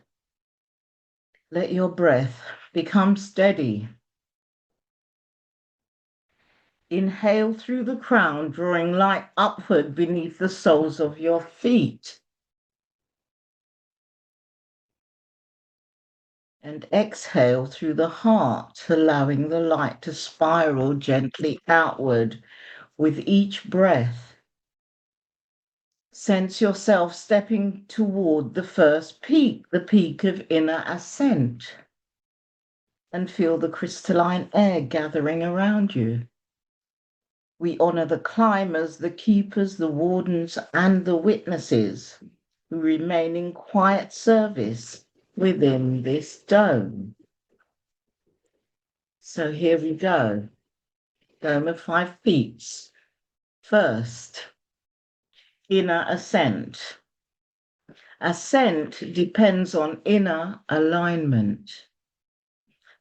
Let your breath become steady. Inhale through the crown, drawing light upward beneath the soles of your feet. And exhale through the heart, allowing the light to spiral gently outward with each breath. Sense yourself stepping toward the first peak, the peak of inner ascent, and feel the crystalline air gathering around you. We honor the climbers, the keepers, the wardens, and the witnesses who remain in quiet service within this dome. So here we go. Dome of 5 peaks. First, inner ascent. Ascent depends on inner alignment.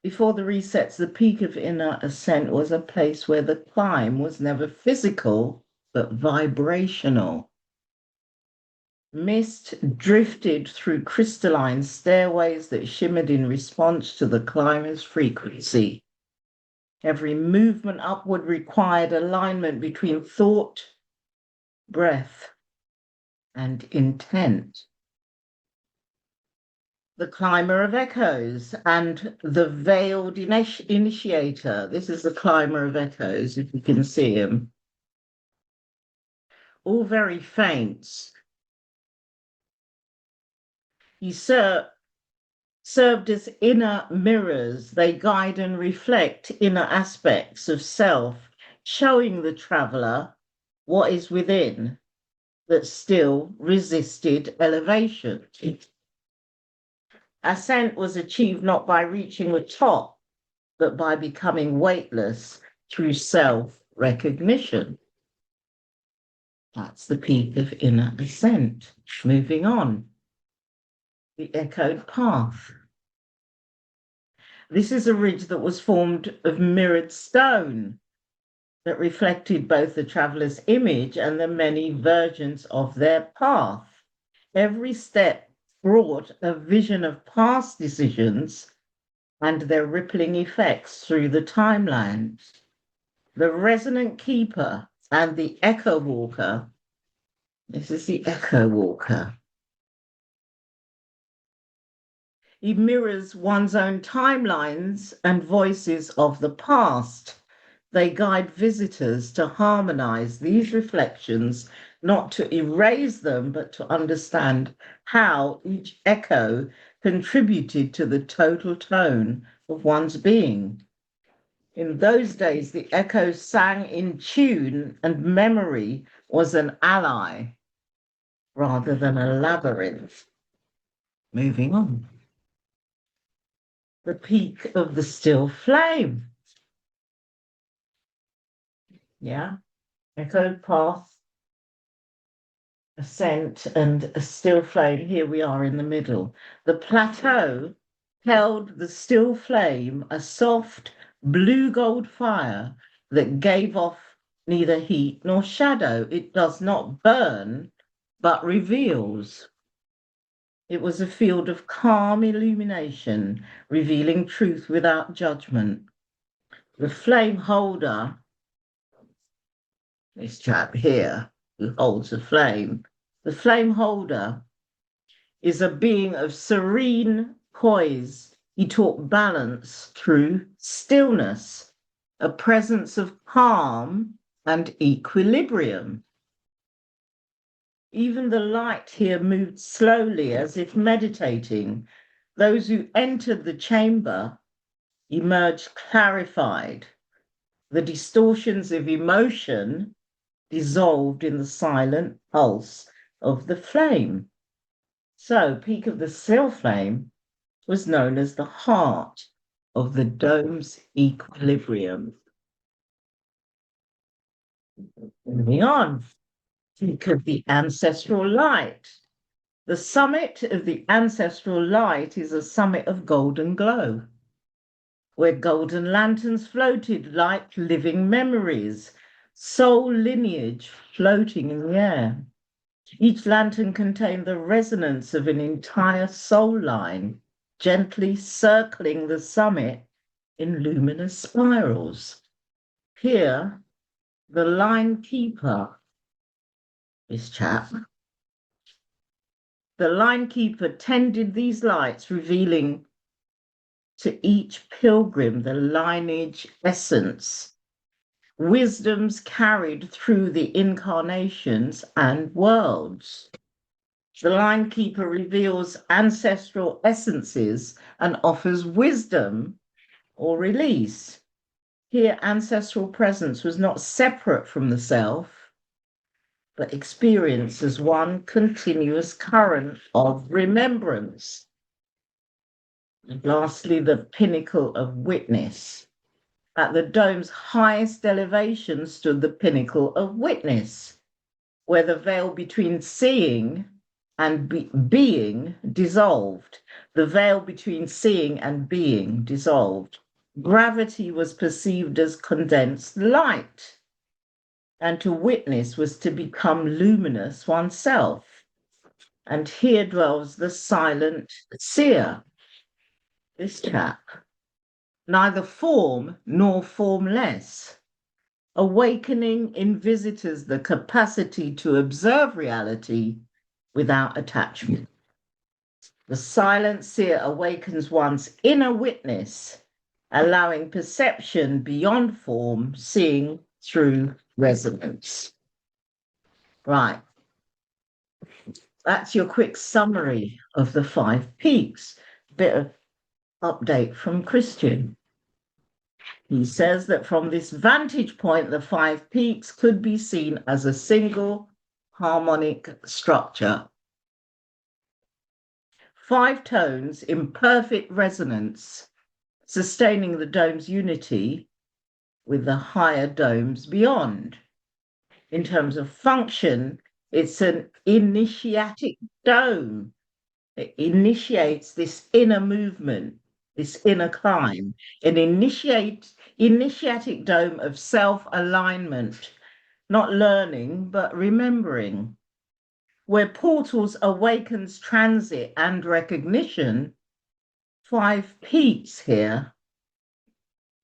Before the resets, the peak of inner ascent was a place where the climb was never physical, but vibrational. Mist drifted through crystalline stairways that shimmered in response to the climber's frequency. Every movement upward required alignment between thought, breath, and intent. The climber of echoes and the veiled initiator. This is the climber of echoes, if you can see him. All very faint. He served as inner mirrors. They guide and reflect inner aspects of self, showing the traveler what is within that still resisted elevation. Ascent was achieved not by reaching the top, but by becoming weightless through self-recognition. That's the peak of inner ascent. Moving on. The echoed path. This is a ridge that was formed of mirrored stone that reflected both the traveler's image and the many versions of their path. Every step brought a vision of past decisions and their rippling effects through the timeline. The resonant keeper and the echo walker. This is the echo walker. He mirrors one's own timelines and voices of the past. They guide visitors to harmonize these reflections, not to erase them, but to understand how each echo contributed to the total tone of one's being. In those days, the echoes sang in tune, and memory was an ally rather than a labyrinth. Moving on. The peak of the still flame. Yeah, echoed path, ascent, and a still flame. Here we are in the middle. The plateau held the still flame, a soft blue gold fire that gave off neither heat nor shadow. It does not burn, but reveals. It was a field of calm illumination, revealing truth without judgment. The flame holder, this chap here who holds a flame, the flame holder is a being of serene poise. He taught balance through stillness, a presence of calm and equilibrium. Even the light here moved slowly as if meditating. Those who entered the chamber emerged clarified. The distortions of emotion dissolved in the silent pulse of the flame. So Peak of the Still Flame was known as the heart of the dome's equilibrium. Moving on, Peak of the Ancestral Light. The summit of the Ancestral Light is a summit of golden glow, where golden lanterns floated like living memories, soul lineage floating in the air. Each lantern contained the resonance of an entire soul line, gently circling the summit in luminous spirals. Here, the line keeper, this chap, the line keeper tended these lights, revealing to each pilgrim the lineage essence, wisdoms carried through the incarnations and worlds. The line keeper reveals ancestral essences and offers wisdom or release. Here, ancestral presence was not separate from the self, but experienced as one continuous current of remembrance. And lastly, the pinnacle of witness. At the dome's highest elevation stood the pinnacle of witness, where the veil between seeing and being dissolved. The veil between seeing and being dissolved. Gravity was perceived as condensed light, and to witness was to become luminous oneself. And here dwells the silent seer, this chap, neither form nor formless, awakening in visitors the capacity to observe reality without attachment. The silent seer awakens one's inner witness, allowing perception beyond form, seeing through resonance. Right. That's your quick summary of the 5 peaks. Bit of update from Christian. He says that from this vantage point, the 5 peaks could be seen as a single harmonic structure. 5 tones in perfect resonance, sustaining the dome's unity with the higher domes beyond. In terms of function, it's an initiatic dome. It initiates this inner movement, this inner climb, an initiatic dome of self-alignment, not learning, but remembering, where portals awakens transit and recognition. 5 peaks here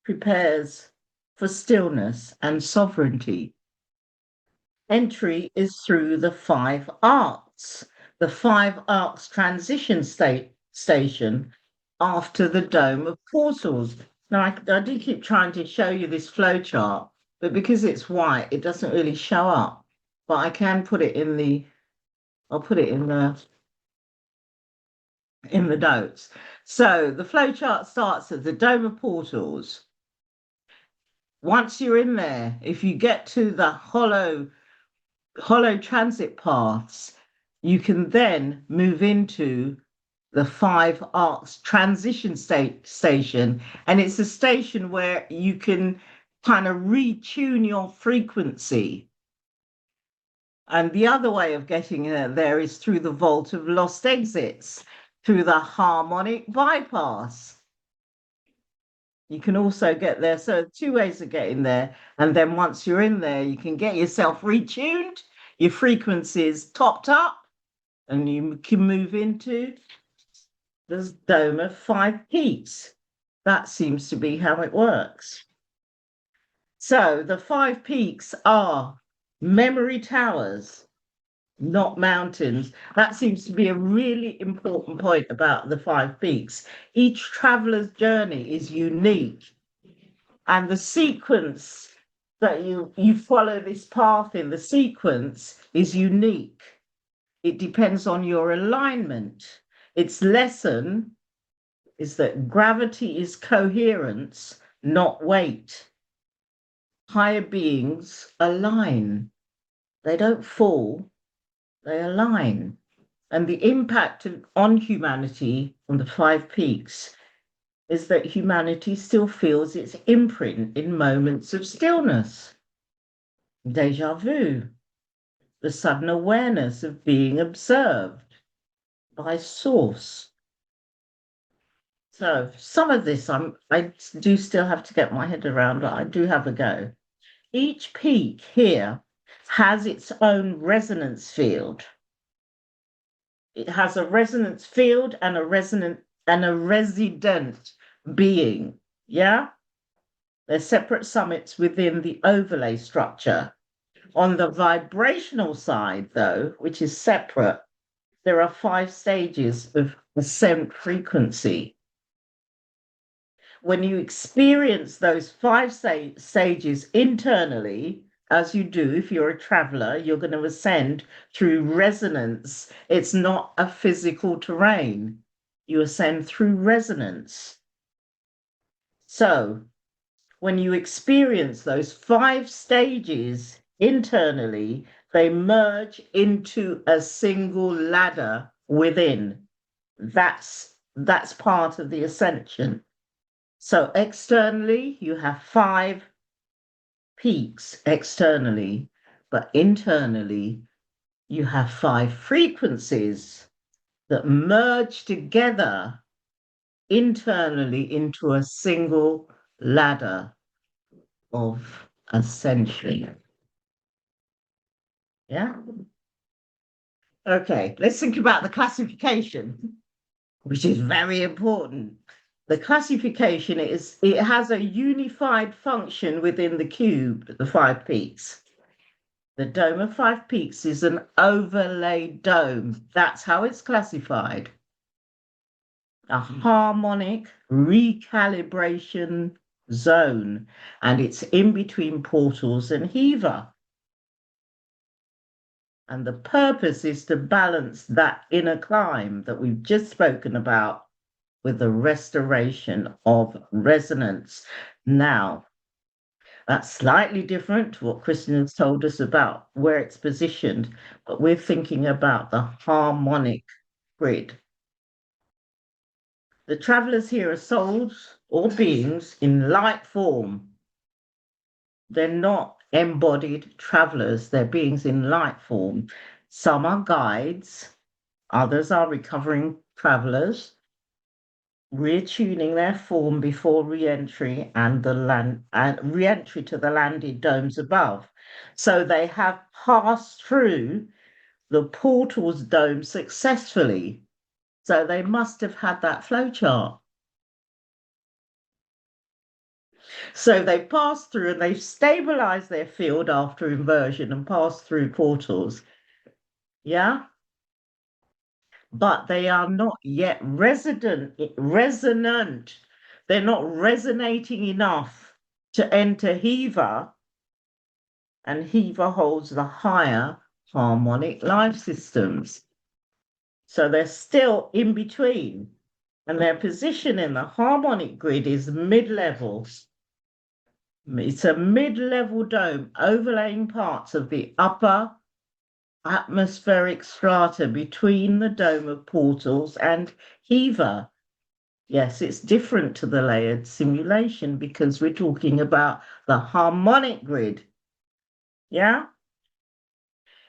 prepares for stillness and sovereignty. Entry is through the 5 arcs, the 5 arcs transition station after the dome of portals. Now, I do keep trying to show you this flow chart, but because it's white, it doesn't really show up. But I can put it in the, I'll put it in the notes. So the flow chart starts at the dome of portals. Once you're in there, if you get to the hollow transit paths, you can then move into the 5 arcs transition station. And it's a station where you can kind of retune your frequency. And the other way of getting there is through the vault of lost exits, through the harmonic bypass. You can also get there. So 2 ways of getting there. And then once you're in there, you can get yourself retuned, your frequencies topped up, and you can move into the dome of 5 peaks. That seems to be how it works. So the 5 peaks are memory towers, not mountains. That seems to be a really important point about the 5 peaks. Each traveler's journey is unique, and the sequence that you follow this path in, the sequence is unique. It depends on your alignment. Its lesson is that gravity is coherence, not weight. Higher beings align. They don't fall, they align. And the impact on humanity on the 5 peaks is that humanity still feels its imprint in moments of stillness, deja vu, the sudden awareness of being observed by source. So some of this I do still have to get my head around, but I do have a go. Each peak here has its own resonance field. It has a resonance field and a resident being. Yeah? They're separate summits within the overlay structure. On the vibrational side, though, which is separate, there are 5 stages of ascent frequency. When you experience those 5 stages internally, as you do if you're a traveler, you're going to ascend through resonance. It's not a physical terrain. You ascend through resonance. So when you experience those 5 stages internally, they merge into a single ladder within. That's part of the ascension. So externally, you have 5 peaks externally, but internally, you have 5 frequencies that merge together internally into a single ladder of ascension. Yeah? Okay, let's think about the classification, which is very important. The classification it has a unified function within the cube, the 5 peaks. The dome of 5 peaks is an overlay dome. That's how it's classified. A harmonic recalibration zone, and it's in between portals and Hiva. And the purpose is to balance that inner climb that we've just spoken about with the restoration of resonance. Now, that's slightly different to what Kristen has told us about where it's positioned, but we're thinking about the harmonic grid. The travelers here are souls or beings in light form. They're not embodied travelers, they're beings in light form. Some are guides, others are recovering travelers, retuning their form before re-entry and re-entry to the landed domes above. So they have passed through the portal's dome successfully. So they must have had that flowchart. So they've passed through and they've stabilized their field after inversion and passed through portals. Yeah? But they are not yet resonant. They're not resonating enough to enter Hiva. And Hiva holds the higher harmonic life systems. So they're still in between. And their position in the harmonic grid is mid-level. It's a mid-level dome overlaying parts of the upper atmospheric strata between the dome of portals and Hiva. Yes, it's different to the layered simulation because we're talking about the harmonic grid. Yeah?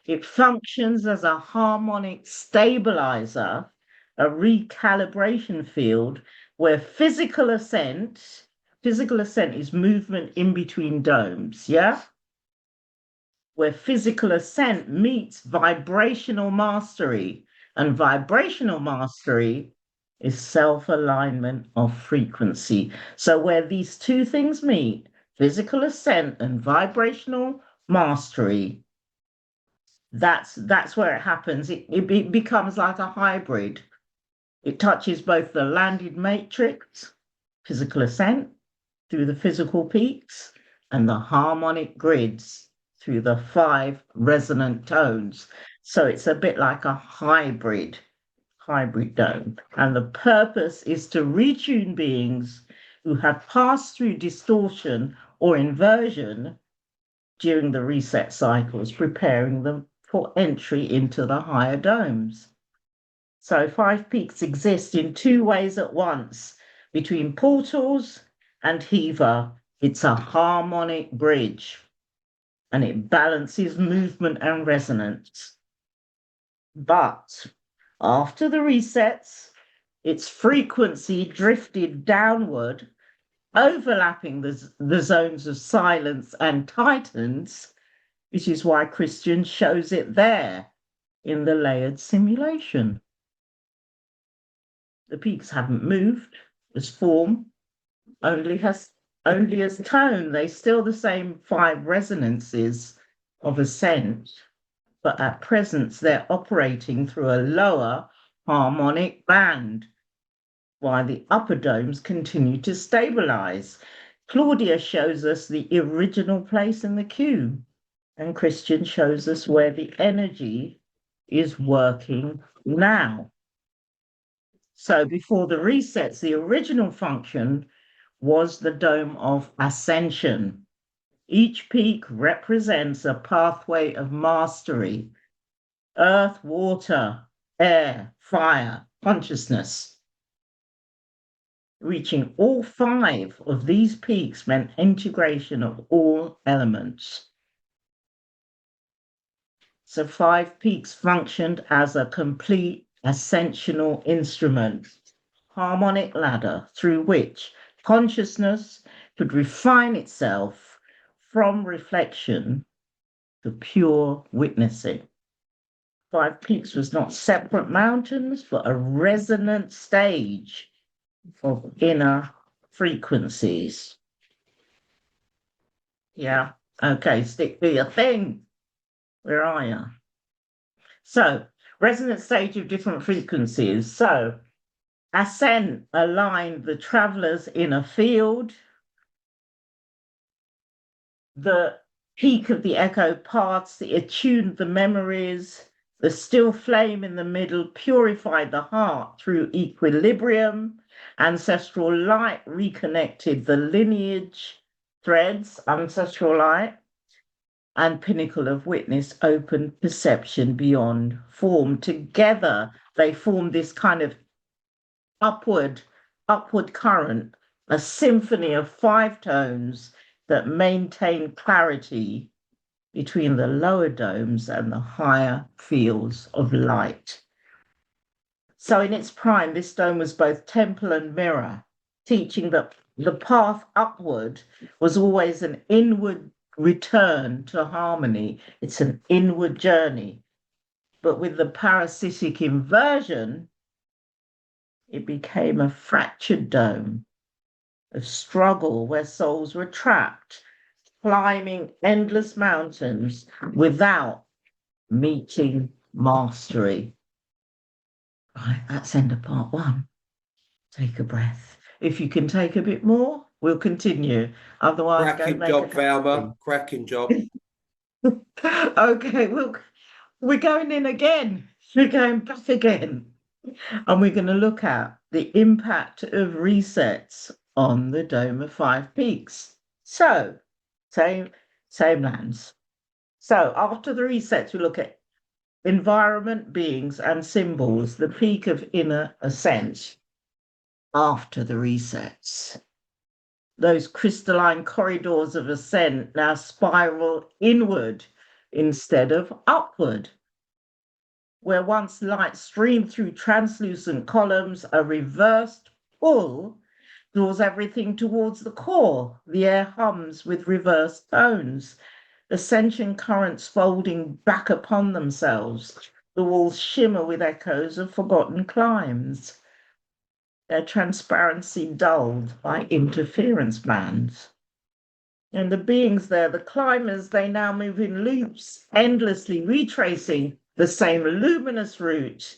It functions as a harmonic stabilizer, a recalibration field where physical ascent is movement in between domes, yeah? Where physical ascent meets vibrational mastery, and vibrational mastery is self-alignment of frequency. So where these 2 things meet, physical ascent and vibrational mastery, that's where it happens. It becomes like a hybrid. It touches both the landed matrix, physical ascent, through the physical peaks, and the harmonic grids through the 5 resonant tones. So it's a bit like a hybrid dome. And the purpose is to retune beings who have passed through distortion or inversion during the reset cycles, preparing them for entry into the higher domes. So 5 Peaks exist in 2 ways at once, between portals and Hiva. It's a harmonic bridge, and it balances movement and resonance. But after the resets, its frequency drifted downward, overlapping the zones of silence and titans, which is why Christian shows it there in the layered simulation. The peaks haven't moved as form, only as tone. They're still the same 5 resonances of ascent, but at present they're operating through a lower harmonic band, while the upper domes continue to stabilize. Claudia shows us the original place in the cube, and Christian shows us where the energy is working now. So before the resets, the original function was the dome of ascension. Each peak represents a pathway of mastery: earth, water, air, fire, consciousness. Reaching all 5 of these peaks meant integration of all elements. So 5 peaks functioned as a complete ascensional instrument, harmonic ladder through which consciousness could refine itself from reflection to pure witnessing. 5 Peaks was not separate mountains, but a resonant stage of inner frequencies. Yeah, okay, stick to your thing. Where are you? So, resonant stage of different frequencies. So, ascent aligned the traveler's inner field. The peak of the echo paths, it attuned the memories. The still flame in the middle purified the heart through equilibrium. Ancestral light reconnected the lineage threads, ancestral light. And pinnacle of witness opened perception beyond form. Together, they formed this kind of upward current, a symphony of 5 tones that maintain clarity between the lower domes and the higher fields of light. So in its prime, this dome was both temple and mirror, teaching that the path upward was always an inward return to harmony. It's an inward journey. But with the parasitic inversion, it became a fractured dome of struggle where souls were trapped, climbing endless mountains without meeting mastery. Right, that's end of part 1. Take a breath. If you can take a bit more, we'll continue. Otherwise, cracking job, Valma. Cracking job. Okay, we're going in again. We're going back again. And we're going to look at the impact of resets on the Dome of 5 Peaks. So, same lands. So, after the resets, we look at environment, beings, and symbols, the peak of inner ascent. After the resets, those crystalline corridors of ascent now spiral inward instead of upward. Where once light streamed through translucent columns, a reversed pull draws everything towards the core. The air hums with reversed tones, ascension currents folding back upon themselves. The walls shimmer with echoes of forgotten climbs, their transparency dulled by interference bands. And the beings there, the climbers, they now move in loops, endlessly retracing the same luminous route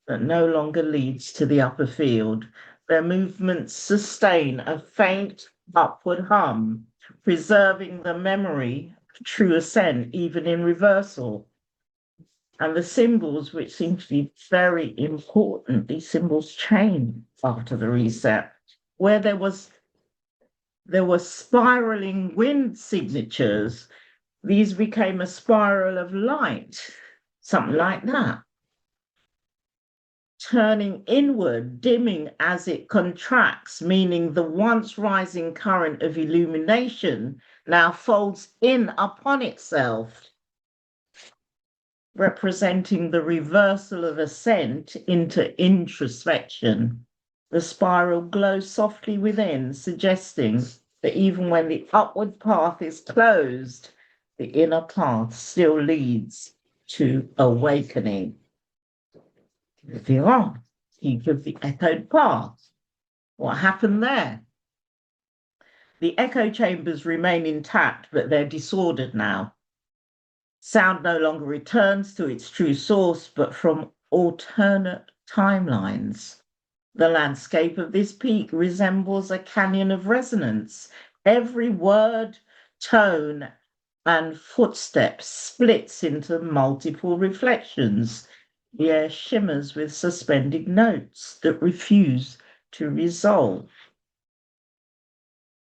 that no longer leads to the upper field. Their movements sustain a faint upward hum, preserving the memory of true ascent even in reversal. And the symbols, which seem to be very important, these symbols change after the reset. Where there were spiraling wind signatures, these became a spiral of light, something like that. turning inward, dimming as it contracts, meaning the once rising current of illumination now folds in upon itself, representing the reversal of ascent into introspection. The spiral glows softly within, suggesting that even when the upward path is closed, the inner path still leads to awakening. Moving on, think of the echoed path. What happened there? The echo chambers remain intact, but they're disordered now. Sound no longer returns to its true source, but from alternate timelines. The landscape of this peak resembles a canyon of resonance. Every word, tone, and footstep splits into multiple reflections. The air shimmers with suspended notes that refuse to resolve.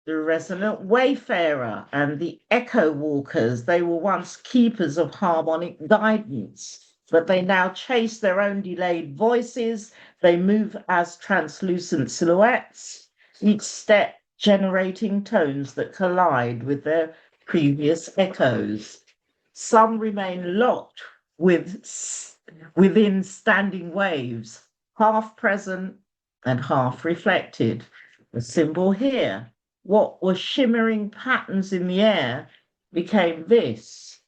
The resonant wayfarer and the echo walkers, they were once keepers of harmonic guidance, but they now chase their own delayed voices. They move as translucent silhouettes, each step generating tones that collide with their previous echoes. Some remain locked within standing waves, half present and half reflected. The symbol here, what were shimmering patterns in the air, became this,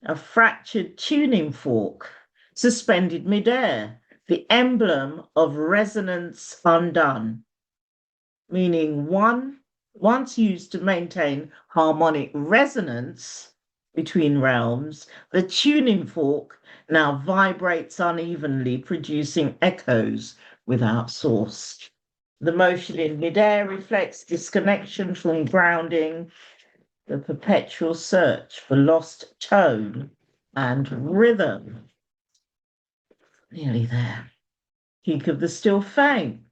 a fractured tuning fork suspended midair, the emblem of resonance undone, meaning once used to maintain harmonic resonance between realms, the tuning fork now vibrates unevenly, producing echoes without source. The motion in midair reflects disconnection from grounding, the perpetual search for lost tone and rhythm. Nearly there. Peak of the still flame.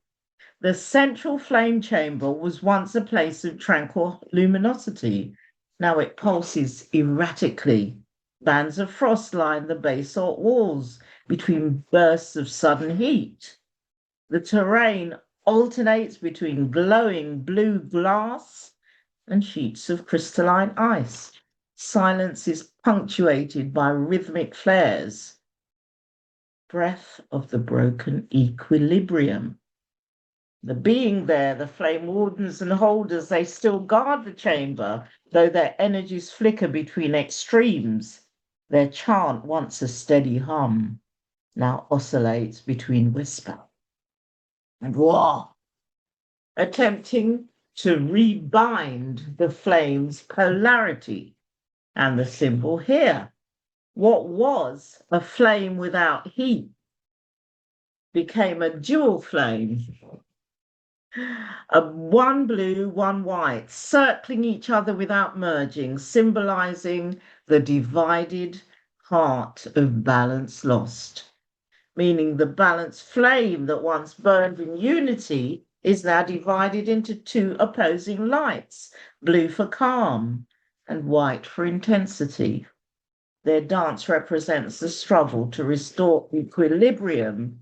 The central flame chamber was once a place of tranquil luminosity. Now it pulses erratically. Bands of frost line the basalt walls between bursts of sudden heat. The terrain alternates between glowing blue glass and sheets of crystalline ice. Silence is punctuated by rhythmic flares. Breath of the broken equilibrium. The being there, the flame wardens and holders, they still guard the chamber, though their energies flicker between extremes. Their chant, once a steady hum, now oscillates between whisper and roar, attempting to rebind the flame's polarity. And the symbol here, what was a flame without heat became a dual flame. One blue, one white, circling each other without merging, symbolizing the divided heart of balance lost. Meaning the balanced flame that once burned in unity is now divided into two opposing lights, blue for calm and white for intensity. Their dance represents the struggle to restore equilibrium,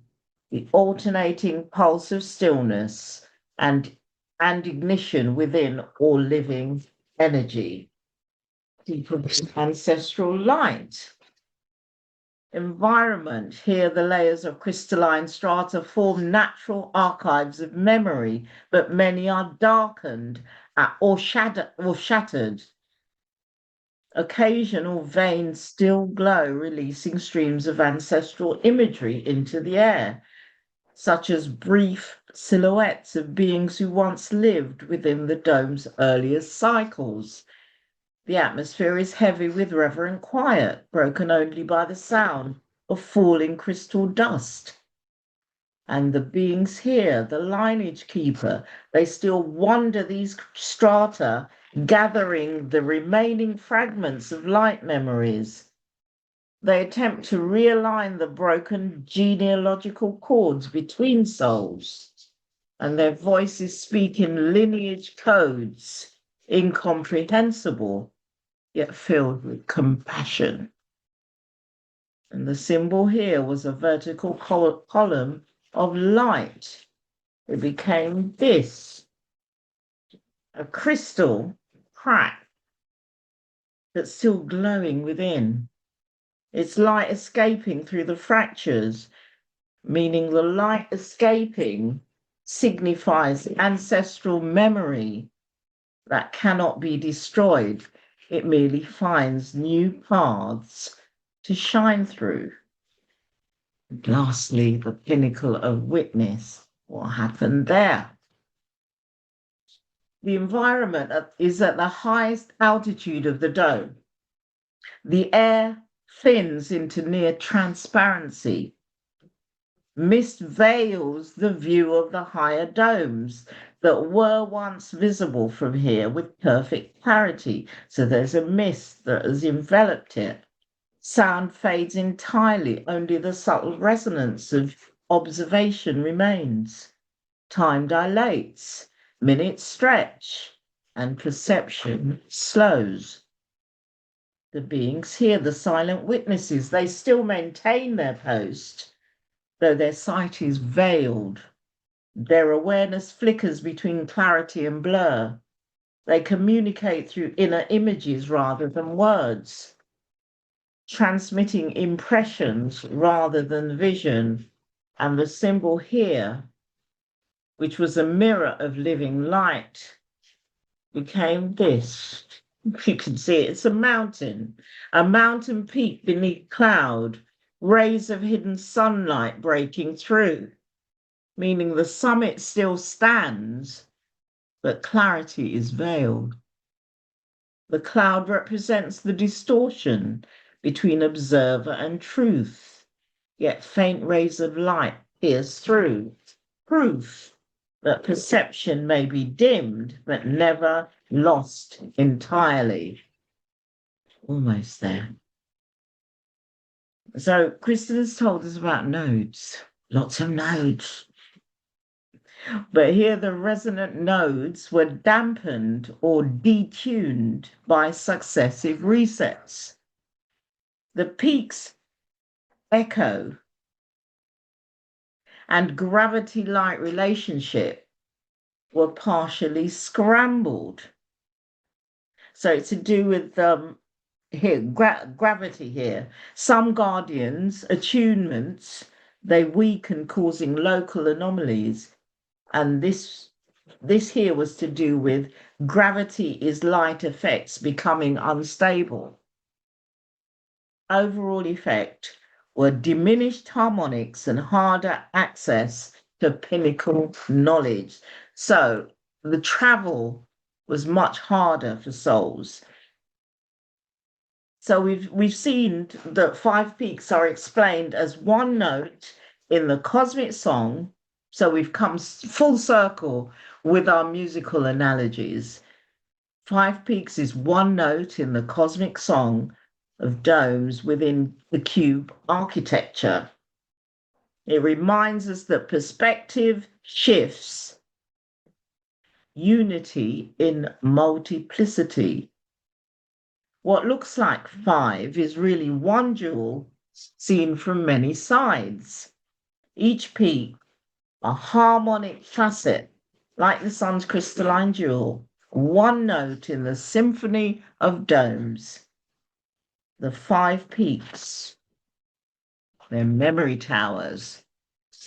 the alternating pulse of stillness and ignition within all living energy. Ancestral light. Environment. Here the layers of crystalline strata form natural archives of memory, but many are darkened or shattered. Occasional veins still glow, releasing streams of ancestral imagery into the air, such as brief silhouettes of beings who once lived within the dome's earliest cycles. The atmosphere is heavy with reverent quiet, broken only by the sound of falling crystal dust. And the beings here, the lineage keeper, they still wander these strata, gathering the remaining fragments of light memories. They attempt to realign the broken genealogical cords between souls, and their voices speak in lineage codes, incomprehensible, yet filled with compassion. And the symbol here was a vertical column of light. It became this, a crystal crack that's still glowing within. It's light escaping through the fractures, meaning the light escaping signifies ancestral memory that cannot be destroyed. It merely finds new paths to shine through. And lastly, the pinnacle of witness. What happened there? The environment is at the highest altitude of the dome. The air thins into near transparency. Mist veils the view of the higher domes that were once visible from here with perfect clarity. So there's a mist that has enveloped it. Sound fades entirely, only the subtle resonance of observation remains. Time dilates, minutes stretch, and perception slows. The beings here, the silent witnesses, they still maintain their post, though their sight is veiled. Their awareness flickers between clarity and blur. They communicate through inner images rather than words, transmitting impressions rather than vision. And the symbol here, which was a mirror of living light, became this. You can see it. It's a mountain peak beneath cloud, rays of hidden sunlight breaking through, meaning the summit still stands, but clarity is veiled. The cloud represents the distortion between observer and truth, yet faint rays of light pierce through, proof that perception may be dimmed, but never lost entirely. Almost there. So Kristen has told us about nodes, lots of nodes. But here the resonant nodes were dampened or detuned by successive resets. The peaks echo and gravity-light relationship were partially scrambled. So it's to do with here gravity here. Some guardians, attunements, they weaken, causing local anomalies. And this here was to do with gravity is light effects becoming unstable. Overall effect were diminished harmonics and harder access to pinnacle knowledge. So the travel was much harder for souls. So we've seen that 5 peaks are explained as one note in the cosmic song. So we've come full circle with our musical analogies. 5 peaks is one note in the cosmic song of domes within the cube architecture. It reminds us that perspective shifts, unity in multiplicity. What looks like 5 is really one jewel seen from many sides. Each peak a harmonic facet, like the sun's crystalline jewel, one note in the symphony of domes. The 5 peaks, they're memory towers,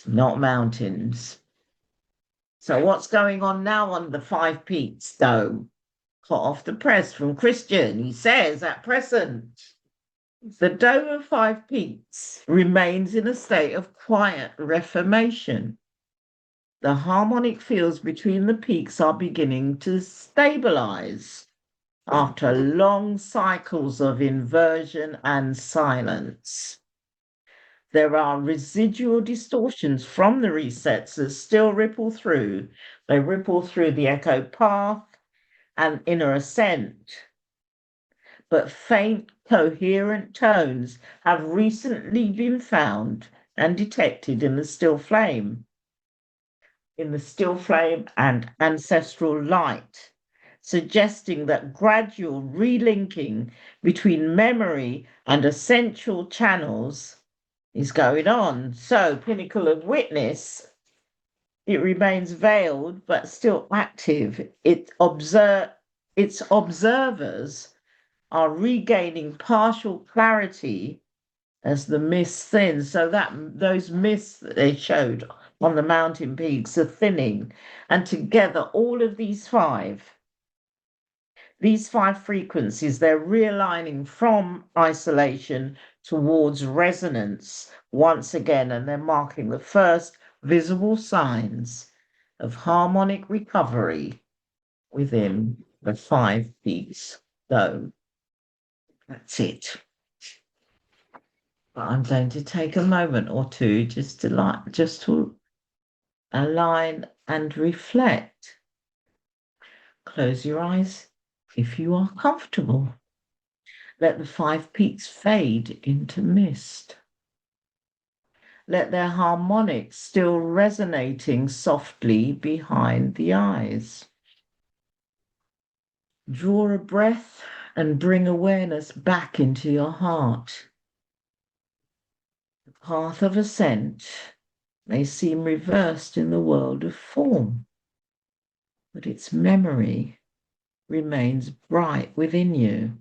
not mountains. So what's going on now on the 5 peaks dome? Hot off the press from Christian. He says at present, the dome of 5 peaks remains in a state of quiet reformation. The harmonic fields between the peaks are beginning to stabilize after long cycles of inversion and silence. There are residual distortions from the resets that still ripple through. They ripple through the echo path and inner ascent. But faint, coherent tones have recently been found and detected in the still flame. In the still flame and ancestral light, suggesting that gradual relinking between memory and essential channels is going on. So, pinnacle of witness, it remains veiled but still active. Its observers are regaining partial clarity as the mist thins, so that those mists that they showed on the mountain peaks are thinning, and together all of these five frequencies, they're realigning from isolation towards resonance once again, and they're marking the first visible signs of harmonic recovery within the 5 peaks zone. That's it. But I'm going to take a moment or two just to align and reflect. Close your eyes if you are comfortable. Let the 5 peaks fade into mist. Let their harmonics still resonating softly behind the eyes. Draw a breath and bring awareness back into your heart. The path of ascent may seem reversed in the world of form, but its memory remains bright within you.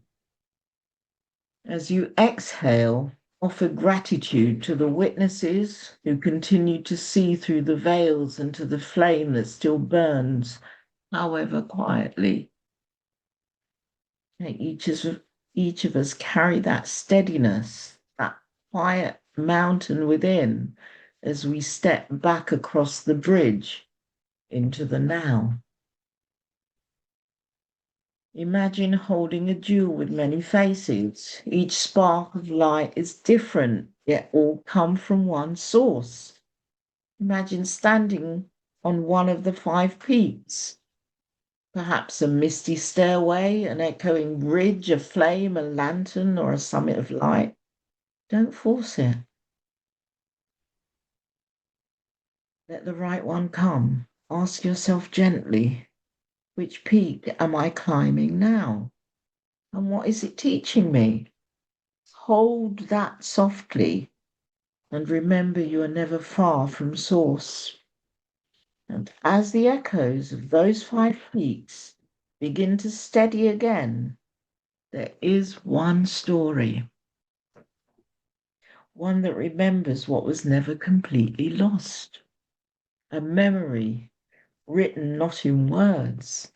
As you exhale, offer gratitude to the witnesses who continue to see through the veils and to the flame that still burns, however quietly. May each of us carry that steadiness, that quiet mountain within, as we step back across the bridge into the now. Imagine holding a jewel with many faces. Each spark of light is different, yet all come from one source. Imagine standing on one of the 5 peaks, perhaps a misty stairway, an echoing ridge, a flame, a lantern, or a summit of light. Don't force it. Let the right one come. Ask yourself gently, which peak am I climbing now? And what is it teaching me? Hold that softly and remember you are never far from source. And as the echoes of those 5 peaks begin to steady again, there is one story, one that remembers what was never completely lost, a memory written not in words,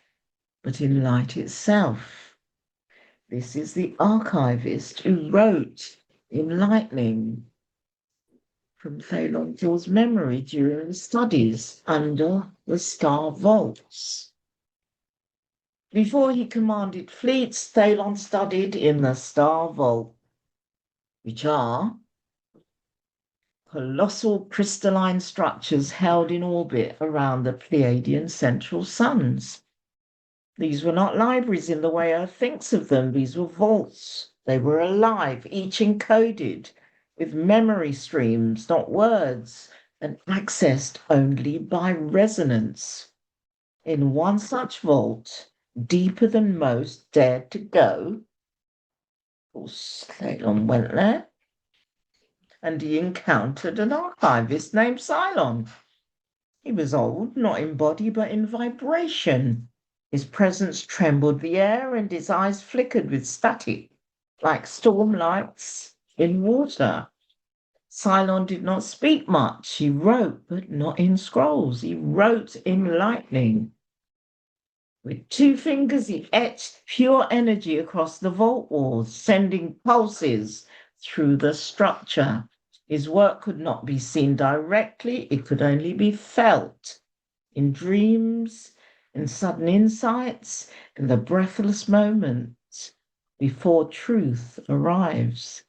but in light itself. This is the archivist who wrote Enlightening from Thalon Till's memory during studies under the Star Vaults. Before he commanded fleets, Thalon studied in the Star Vault, which are colossal crystalline structures held in orbit around the Pleiadian central suns. These were not libraries in the way Earth thinks of them. These were vaults. They were alive, each encoded with memory streams, not words, and accessed only by resonance. In one such vault, deeper than most dared to go, of course, Thalon went there, and he encountered an archivist named Cylon. He was old, not in body, but in vibration. His presence trembled the air, and his eyes flickered with static, like storm lights in water. Cylon did not speak much. He wrote, but not in scrolls. He wrote in lightning. With 2 fingers, he etched pure energy across the vault walls, sending pulses through the structure. His work could not be seen directly. It could only be felt in dreams, in sudden insights, in the breathless moments before truth arrives.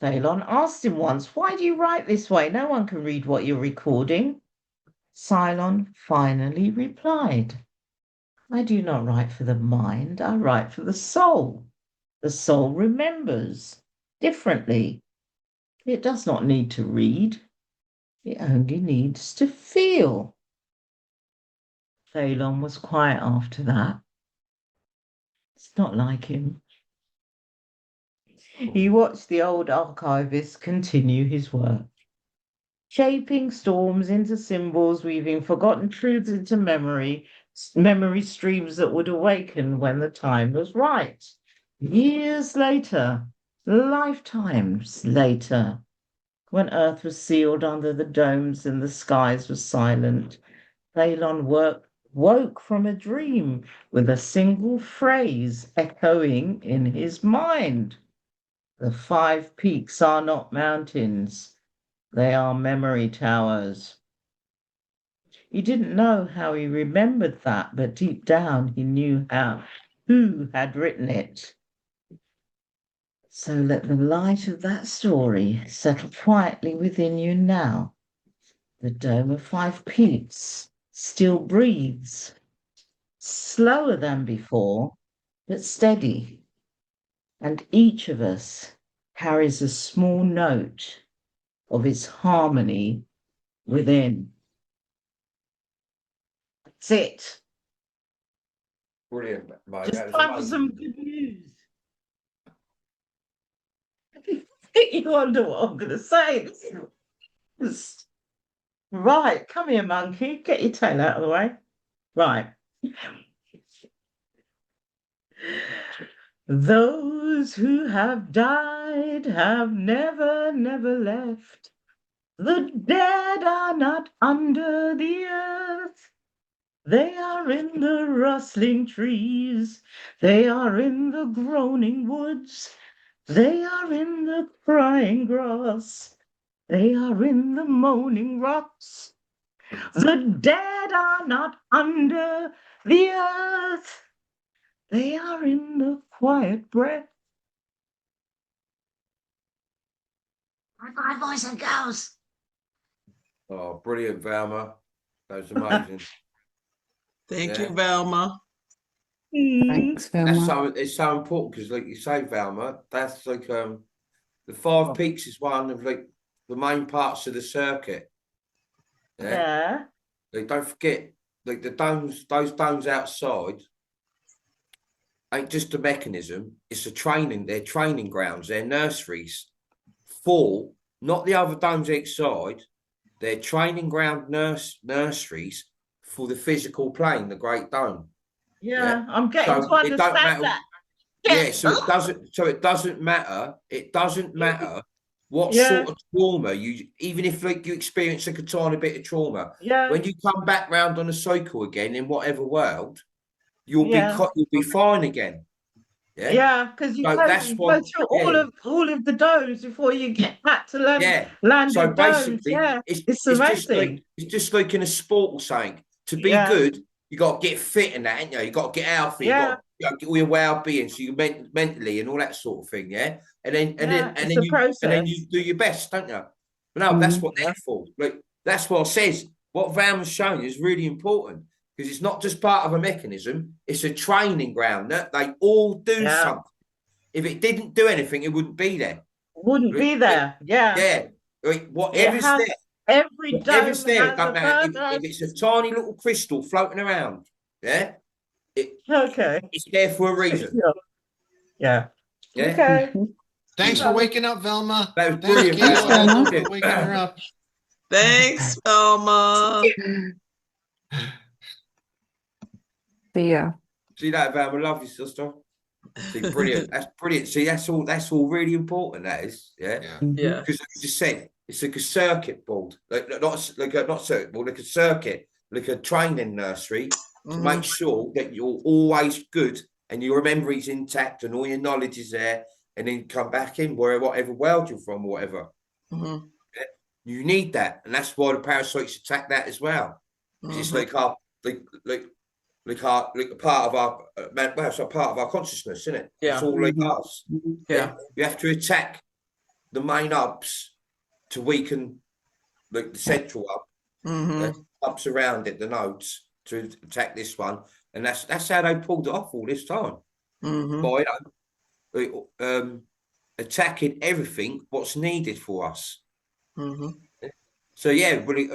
Thalon asked him once, "Why do you write this way? No one can read what you're recording." Cylon finally replied, "I do not write for the mind, I write for the soul. The soul remembers differently. It does not need to read. It only needs to feel." Thalon was quiet after that. It's not like him. He watched the old archivist continue his work, shaping storms into symbols, weaving forgotten truths into memory streams that would awaken when the time was right. Years later, lifetimes later, when Earth was sealed under the domes and the skies were silent, Phelan woke from a dream with a single phrase echoing in his mind. The 5 peaks are not mountains, they are memory towers. He didn't know how he remembered that, but deep down he knew who had written it. So let the light of that story settle quietly within you now. The Dome of 5 Peaks still breathes, slower than before, but steady. And each of us carries a small note of its harmony within. That's it. Brilliant, mate. Just That was time for amazing. some good news. You wonder what I'm going to say. Right, come here, monkey. Get your tail out of the way. Right. Those who have died have never, never left. The dead are not under the earth. They are in the rustling trees. They are in the groaning woods. They are in the crying grass. They are in the moaning rocks. The dead are not under the earth. They are in the quiet breath. My boys and girls. Oh, brilliant, Velma. That was amazing. Thank Yeah. you, Velma. Thanks, That's Velma. it's so important because, like you say, Velma, that's like the 5 peaks is one of like the main parts of the circuit. Yeah. Like, don't forget, like those domes outside ain't just a mechanism. It's a training. They're training grounds. They're nurseries for not the other domes outside. They're training ground nurseries for the physical plane, the Great Dome. Yeah, I'm getting So to it don't understand matter. that. Yeah, so it doesn't matter. It doesn't matter what Yeah. sort of trauma even if like you experience like a tiny bit of trauma, Yeah. when you come back round on a cycle again in whatever world, you'll Yeah. be fine again. Yeah. Yeah, because you So go, that's you what. go through all of the domes before you get back to land Yeah. landing So domes. basically, Yeah, it's it's just amazing. like in a sport or something. To be Yeah. good, you got to get fit and that, ain't you? You got to get healthy. Yeah. You got to get all your well-being, so you mentally and all that sort of thing. Yeah, and then It's a you process. do your best, don't you? But no, that's what they're for. Like that's what it says. What Val's shown is really important because it's not just part of a mechanism; it's a training ground that they all do Yeah. something. If it didn't do anything, it wouldn't be there. Wouldn't be there. Yeah. Yeah. Like, It whatever's has there. every Whatever's dome there, it has don't a matter. If purpose. it's a tiny little crystal floating around, yeah, Okay. it's there for a reason. Yeah. Yeah. Okay. Thanks for waking up, Velma. That was Thank brilliant, you Thanks, Velma. for waking her up. Thanks, Velma. See ya. See that, Val? I love you, sister. See, brilliant. That's brilliant. See, that's all really important. That is, yeah. Yeah. Because like you just said, it's like a circuit board, like not circuit board, like a circuit, like a training nursery to make sure that you're always good and your memory's intact and all your knowledge is there, and then come back in whatever world you're from or whatever. Mhm. Yeah? You need that, and that's why the parasites attack that as well. It's like our like a part of our it's a part of our consciousness, isn't it? Yeah. It's all like us. Yeah. You have to attack the main hubs to weaken like the central hub. Mhm. Hubs around it, the nodes, to attack this one, and that's how they pulled it off all this time. Mhm. By attacking everything what's needed for us. Mhm. So yeah, really,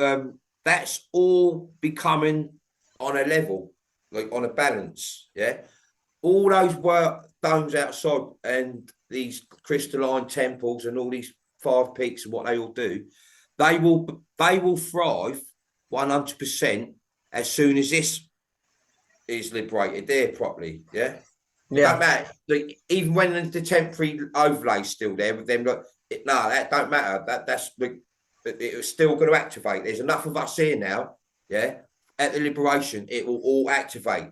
that's all becoming on a level, like on a balance. Yeah, all those domes outside and these crystalline temples and all these 5 peaks and what they all do, they will thrive 100% as soon as this is liberated there properly. Yeah. Yeah. Don't matter. Like, even when the temporary overlay's still there, with them, no, that don't matter. That's like, it's still going to activate. There's enough of us here now. Yeah. At the liberation, it will all activate.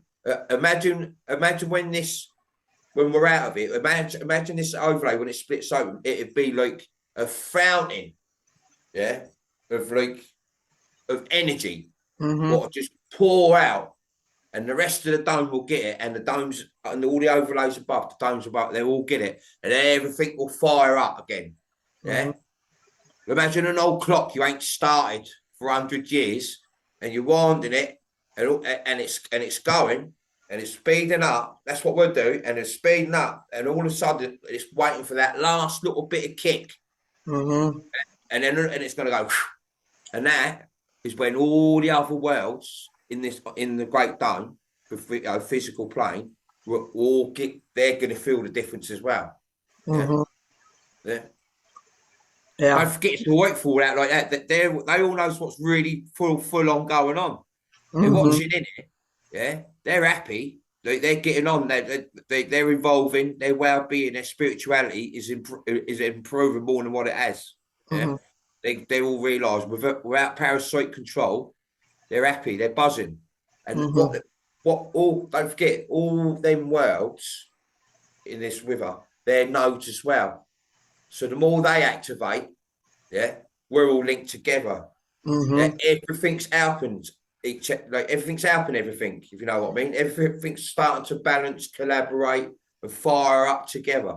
Imagine when we're out of it. Imagine this overlay when it splits open. It'd be like a fountain. Yeah. Of energy. What just pour out. And the rest of the dome will get it, and the domes and all the overlays above, the domes above, they'll all get it, and everything will fire up again. Yeah. Imagine an old clock you ain't started for 100 years, and you're winding it, and it's going, and it's speeding up. That's what we're doing, and it's speeding up, and all of a sudden it's waiting for that last little bit of kick, and then it's going to go, and that is when all the other worlds in the Great Dome, the physical plane, they're going to feel the difference as well. Yeah. Don't forget to work for that like that. They all know what's really full on going on. They're watching in it. Yeah, they're happy. They're getting on. They're evolving. Their well-being, their spirituality is improving more than what it has. Yeah, they all realise without parasite control, they're happy, they're buzzing. And don't forget, all them worlds in this river, they're nodes as well. So the more they activate, yeah, we're all linked together. Yeah, everything's happened. Everything's helping everything, if you know what I mean. Everything's starting to balance, collaborate, and fire up together.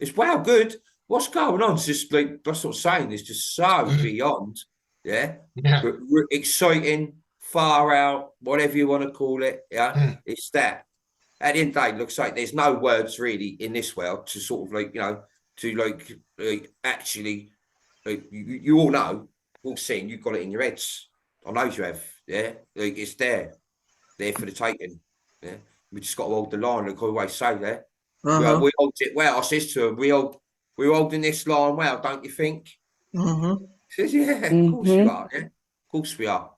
It's wow good. What's going on? It's just like that's what I'm saying. It's just so beyond. Yeah. Exciting, far out, whatever you want to call it. Yeah. It's that. At the end of the day, it looks like there's no words really in this world to sort of actually, you all know, all seen, you've got it in your heads. I know you have. Yeah. It's there for the taking. Yeah. We just got to hold the line, like I always say there. We hold it well. I says to him, we're holding this line well, don't you think? Says, yeah, of course we are. Yeah, of course we are.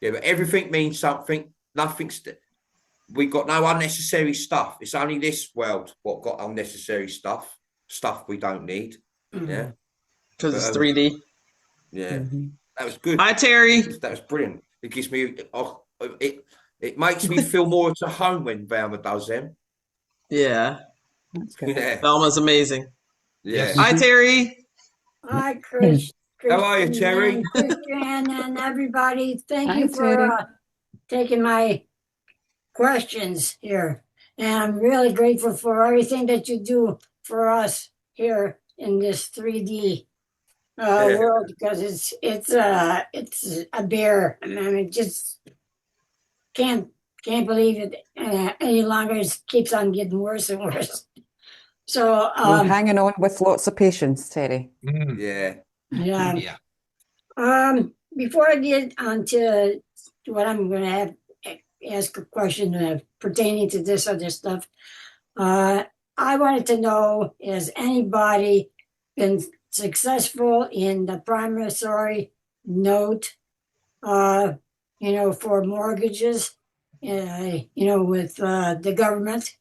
Yeah, but everything means something. We got no unnecessary stuff. It's only this world what got unnecessary stuff we don't need. Yeah, because it's 3D. Yeah, that was good. Hi, Terry. That was brilliant. It gives me it makes me feel more at home when Velma does them. Yeah, yeah. Velma's amazing. Yeah. Hi, Terry. Hi, Chris. How are you, Terry? And Christian and everybody. Thank you Terry. for taking my questions here. And I'm really grateful for everything that you do for us here in this 3D world, because it's a bear. I mean, I just can't believe it any longer. It keeps on getting worse and worse. So we're hanging on with lots of patience, Terry. Yeah. Yeah. Before I get on to what I'm going to have ask a question pertaining to this other stuff, I wanted to know, has anybody been successful in the promissory note, for mortgages, with the government?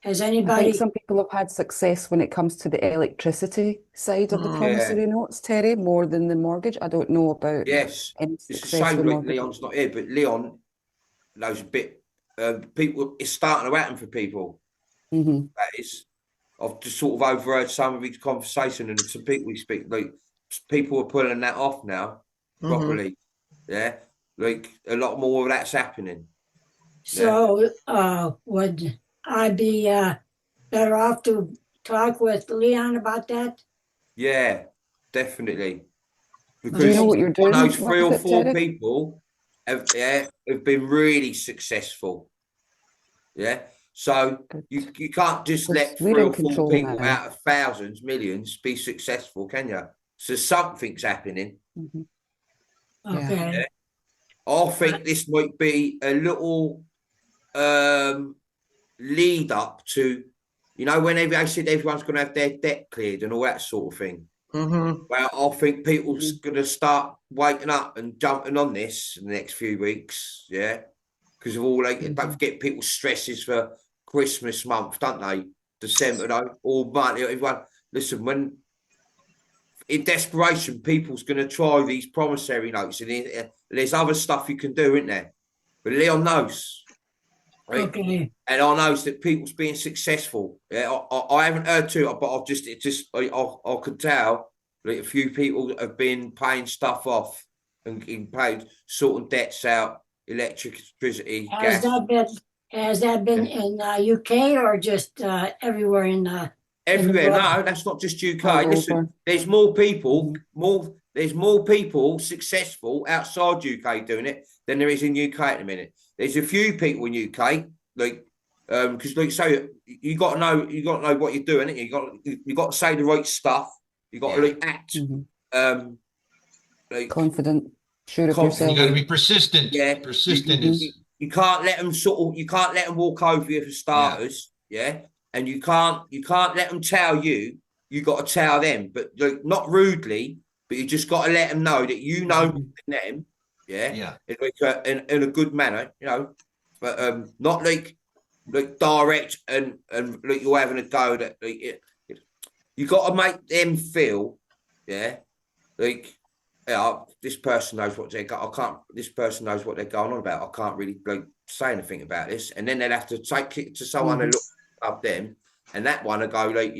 Has I anybody? think some people have had success when it comes to the electricity side of the promissory notes, Terry, more than the mortgage. I don't know about any It's a success shame with like mortgage. Leon's not here, but Leon knows a bit. People, it's starting to happen for people. That is, I've just sort of overheard some of his conversation, and some people we speak, like people are pulling that off now properly. Yeah, like a lot more of that's happening. So, would I be better off to talk with Leon about that? Yeah, definitely. Because Do you know what you're doing those 3 or with it, 4 Terry? people have been really successful. Yeah. So you can't just let We're 3 in or 4 control people now. out of thousands, millions be successful, can you? So something's happening. Okay. Yeah. I think this might be a little lead up to, you know, when they said everyone's going to have their debt cleared and all that sort of thing. Mm-hmm. Well, I think people's going to start waking up and jumping on this in the next few weeks, yeah, because of all don't forget people's stresses for Christmas month, don't they? December, though, all money. Everyone, listen, when in desperation, people's going to try these promissory notes, and there's other stuff you can do, isn't there? But Leon knows. Right? Okay. And I know that people's being successful. Yeah, I haven't heard too, but I could tell that a few people have been paying stuff off and paid sorting debts out, electricity, gas. Has that been in UK or just everywhere in Everywhere? world? No, that's not just UK. Listen, there's more people, there's more people successful outside UK doing it than there is in UK at the minute. There's a few people in UK, like, because like so you got to know what you're doing. You got to say the right stuff. You got to like act, like confident, sure of yourself. You got to be persistent. Yeah, persistent you can't let them you can't let them walk over you for starters. Yeah, and you can't let them tell you. You got to tell them, but like, not rudely. But you just got to let them know that you know them. Yeah. In a good manner, you know, but not like direct and like you're having a go that like you got to make them feel, like this person knows what they got. This person knows what they're going on about. I can't really like say anything about this, and then they'll have to take it to someone who looks up them, and that one will go like,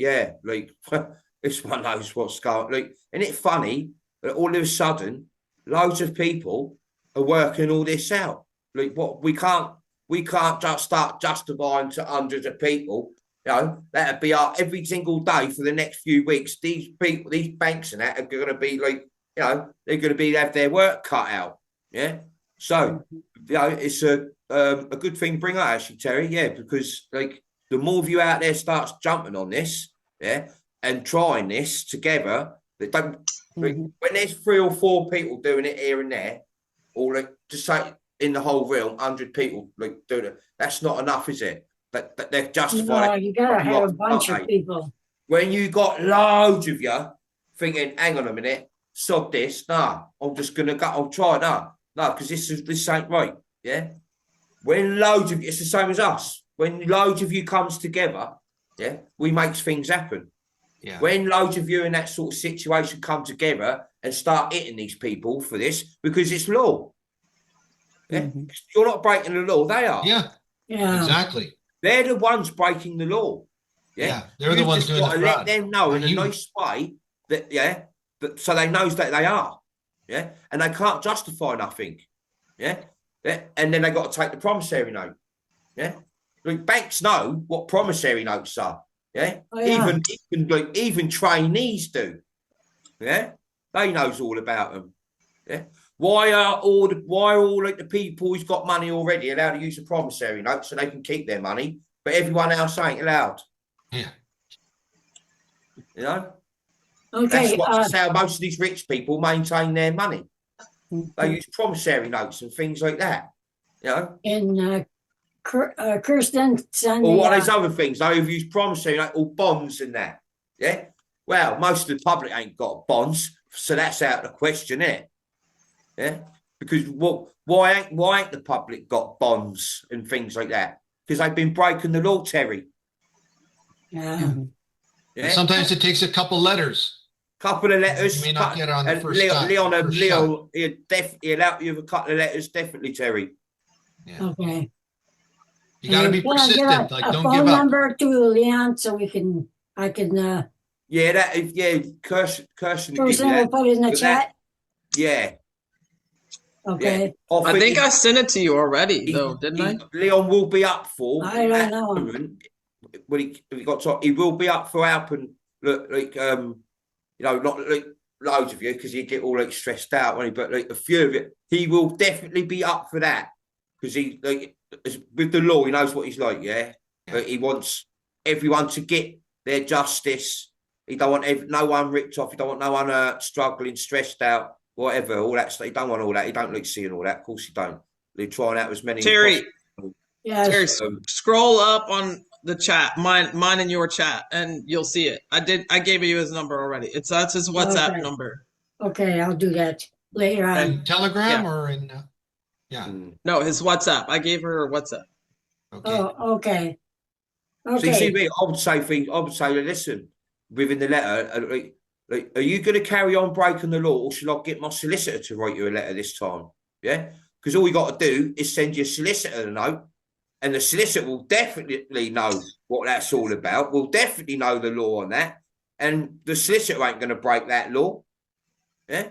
this one knows what's going. Like, isn't it funny that all of a sudden loads of people are working all this out? Like, what we can't just start justifying to hundreds of people. You know, that'd be every single day for the next few weeks. These people, these banks and that are going to be like, you know, they're going to have their work cut out. Yeah. So, you know, it's a good thing to bring up, actually, Terry. Yeah, because like the more of you out there starts jumping on this, and trying this together, that don't. Like, when there's 3 or 4 people doing it here and there, or like just say in the whole realm, 100 people like doing it, that's not enough, is it? That they're justified. No, you gotta have a bunch of people. When you got loads of you thinking, hang on a minute, sod this, nah, I'm just gonna go, I'll try no, because this ain't right. Yeah. When loads of you, it's the same as us. When loads of you comes together, we makes things happen. Yeah. When loads of you in that sort of situation come together and start hitting these people for this, because it's law. Yeah? You're not breaking the law, they are. Yeah. Exactly. They're the ones breaking the law. Yeah. They're the ones doing the fraud. Let them know in a nice way that, so they knows that they are. Yeah. And they can't justify nothing. Yeah. And then they got to take the promissory note. Yeah. Like banks know what promissory notes are. Yeah, even trainees do. Yeah, they knows all about them. Yeah, why are all like the people who's got money already allowed to use a promissory note so they can keep their money, but everyone else ain't allowed? Yeah, you know. Okay, that's how most of these rich people maintain their money. They use promissory notes and things like that. You know. In Kirsten, or what are those other things? They use promissory note or bonds and that. Yeah. Well, most of the public ain't got bonds, so that's out of the question, isn't it? Yeah. Because why ain't the public got bonds and things like that? Because they've been breaking the law, Terry. Yeah. Sometimes it takes a couple letters. Couple of letters. You may not get it on the first Leon, he'll help you with a couple of letters, definitely, Terry. Yeah. Okay. You got to be persistent. Like, don't give up. Phone number to Leon so I can. Kirsten will put it in the chat. Yeah. Okay. Yeah. I think I sent it to you already, though, didn't I? Leon will be up for. I don't know. When he will be up for helping. Look, like you know, not like loads of you because you get all like stressed out, won't he? But like a few of it, he will definitely be up for that because he like. With the law, he knows what he's like, But he wants everyone to get their justice. He don't want no one ripped off. He don't want no one struggling, stressed out, whatever, all that stuff. He don't want all that. He don't like seeing all that. Of course he don't. They're trying out as many. Terry, Yes. Terry, scroll up on the chat, mine and your chat, and you'll see it. I gave you his number already. That's his WhatsApp Okay. number. Okay, I'll do that later on. In Telegram Yeah. or in, yeah. No, his WhatsApp. I gave her WhatsApp. Okay. Oh, okay. So you see Okay. me, I would say, listen, within the letter, like, are you going to carry on breaking the law, or should I get my solicitor to write you a letter this time? Yeah, because all you got to do is send your solicitor a note, and the solicitor will definitely know what that's all about. Will definitely know the law on that, and the solicitor ain't going to break that law. Yeah,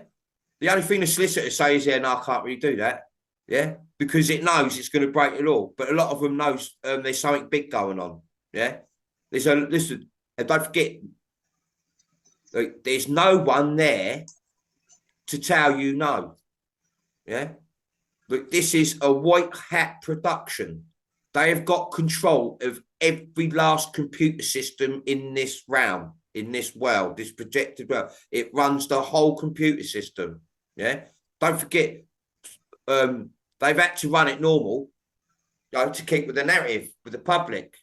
the only thing the solicitor says is, "Yeah, no, I can't really do that." Yeah, because it knows it's going to break the law, but a lot of them knows there's something big going on. Yeah, listen, and don't forget, like, there's no one there to tell you no. Yeah, but this is a white hat production. They have got control of every last computer system in this realm, in this world, this projected world. It runs the whole computer system. Yeah, don't forget, they've had to run it normal, you know, to keep with the narrative with the public,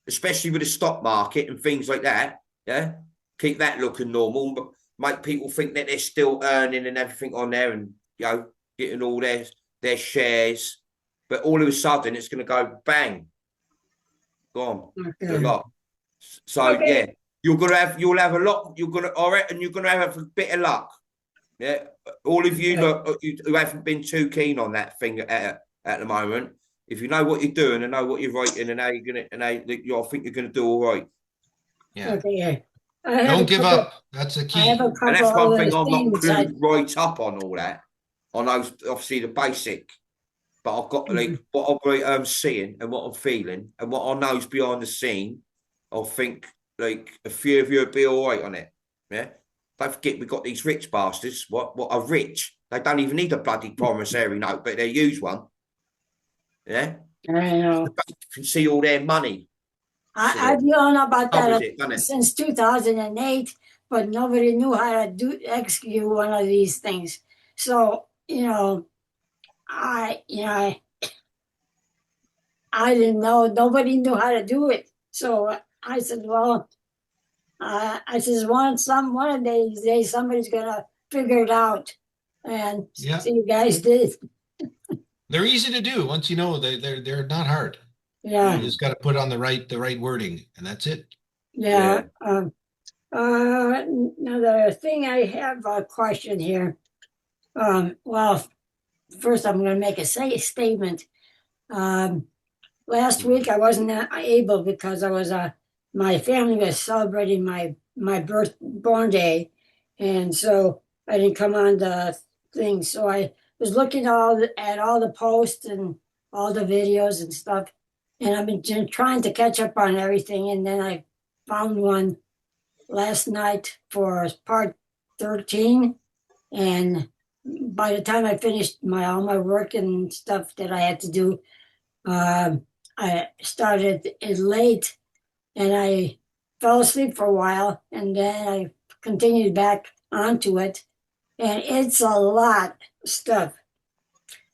especially with the stock market and things like that. Yeah, keep that looking normal, but make people think that they're still earning and everything on there, and you know, getting all their shares. But all of a sudden, it's going to go bang, gone, a lot. So yeah, you'll have a lot. I reckon you're going to have a bit of luck. Yeah, all of you who haven't been too keen on that thing at the moment, if you know what you're doing and know what you're writing and how you're gonna, and I think you're gonna do all right. Yeah. Okay. Don't give up. That's the key. I have a And couple that's one other thing I'm not things I- clued right up on all that. I know obviously the basic, but I've got like what I'm seeing and what I'm feeling and what I know's behind the scene. I think like a few of you will be all right on it. Yeah. Don't forget we've got these rich bastards. What are rich? They don't even need a bloody promissory note, but they use one. Yeah. I know. You can see all their money. I've known about Covers that it, doesn't it? since 2008, but nobody knew how to execute one of these things. So, I didn't know. Nobody knew how to do it. So I said, well, one of these days somebody's gonna figure it out. And Yeah. so you guys did. They're easy to do. Once you know, they're not hard. Yeah. You just got to put on the right wording, and that's it. Yeah. Another thing, I have a question here. Well, first I'm going to make a statement. Last week I wasn't able because I was my family was celebrating my born day, and so I didn't come on the thing. So I was looking at all the posts and all the videos and stuff, and I've been trying to catch up on everything. And then I found one last night for part 13, and by the time I finished all my work and stuff that I had to do, I started it late, and I fell asleep for a while, and then I continued back onto it, and it's a lot of stuff.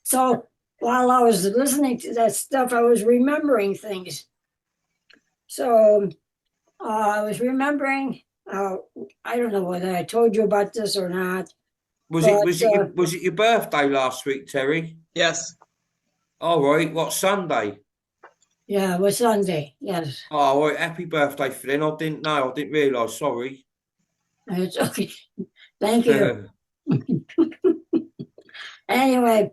So while I was listening to that stuff, I was remembering things. So I was remembering, I don't know whether I told you about this or not. Was it your birthday last week, Terry? Yes. All right. What, Sunday? Yeah, it was Sunday. Yes. Oh, all right. Happy birthday, Flynn. I didn't know. I didn't realise. Sorry. It's okay. Thank you. Anyway,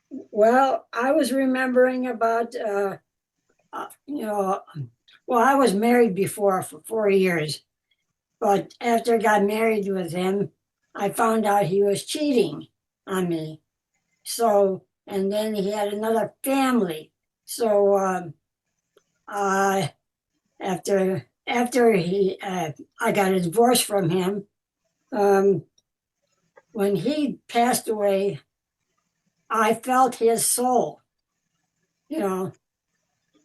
well, I was remembering about, well, I was married before for 4 years, but after I got married with him, I found out he was cheating on me. So, and then he had another family. So, after I got a divorce from him, when he passed away, I felt his soul,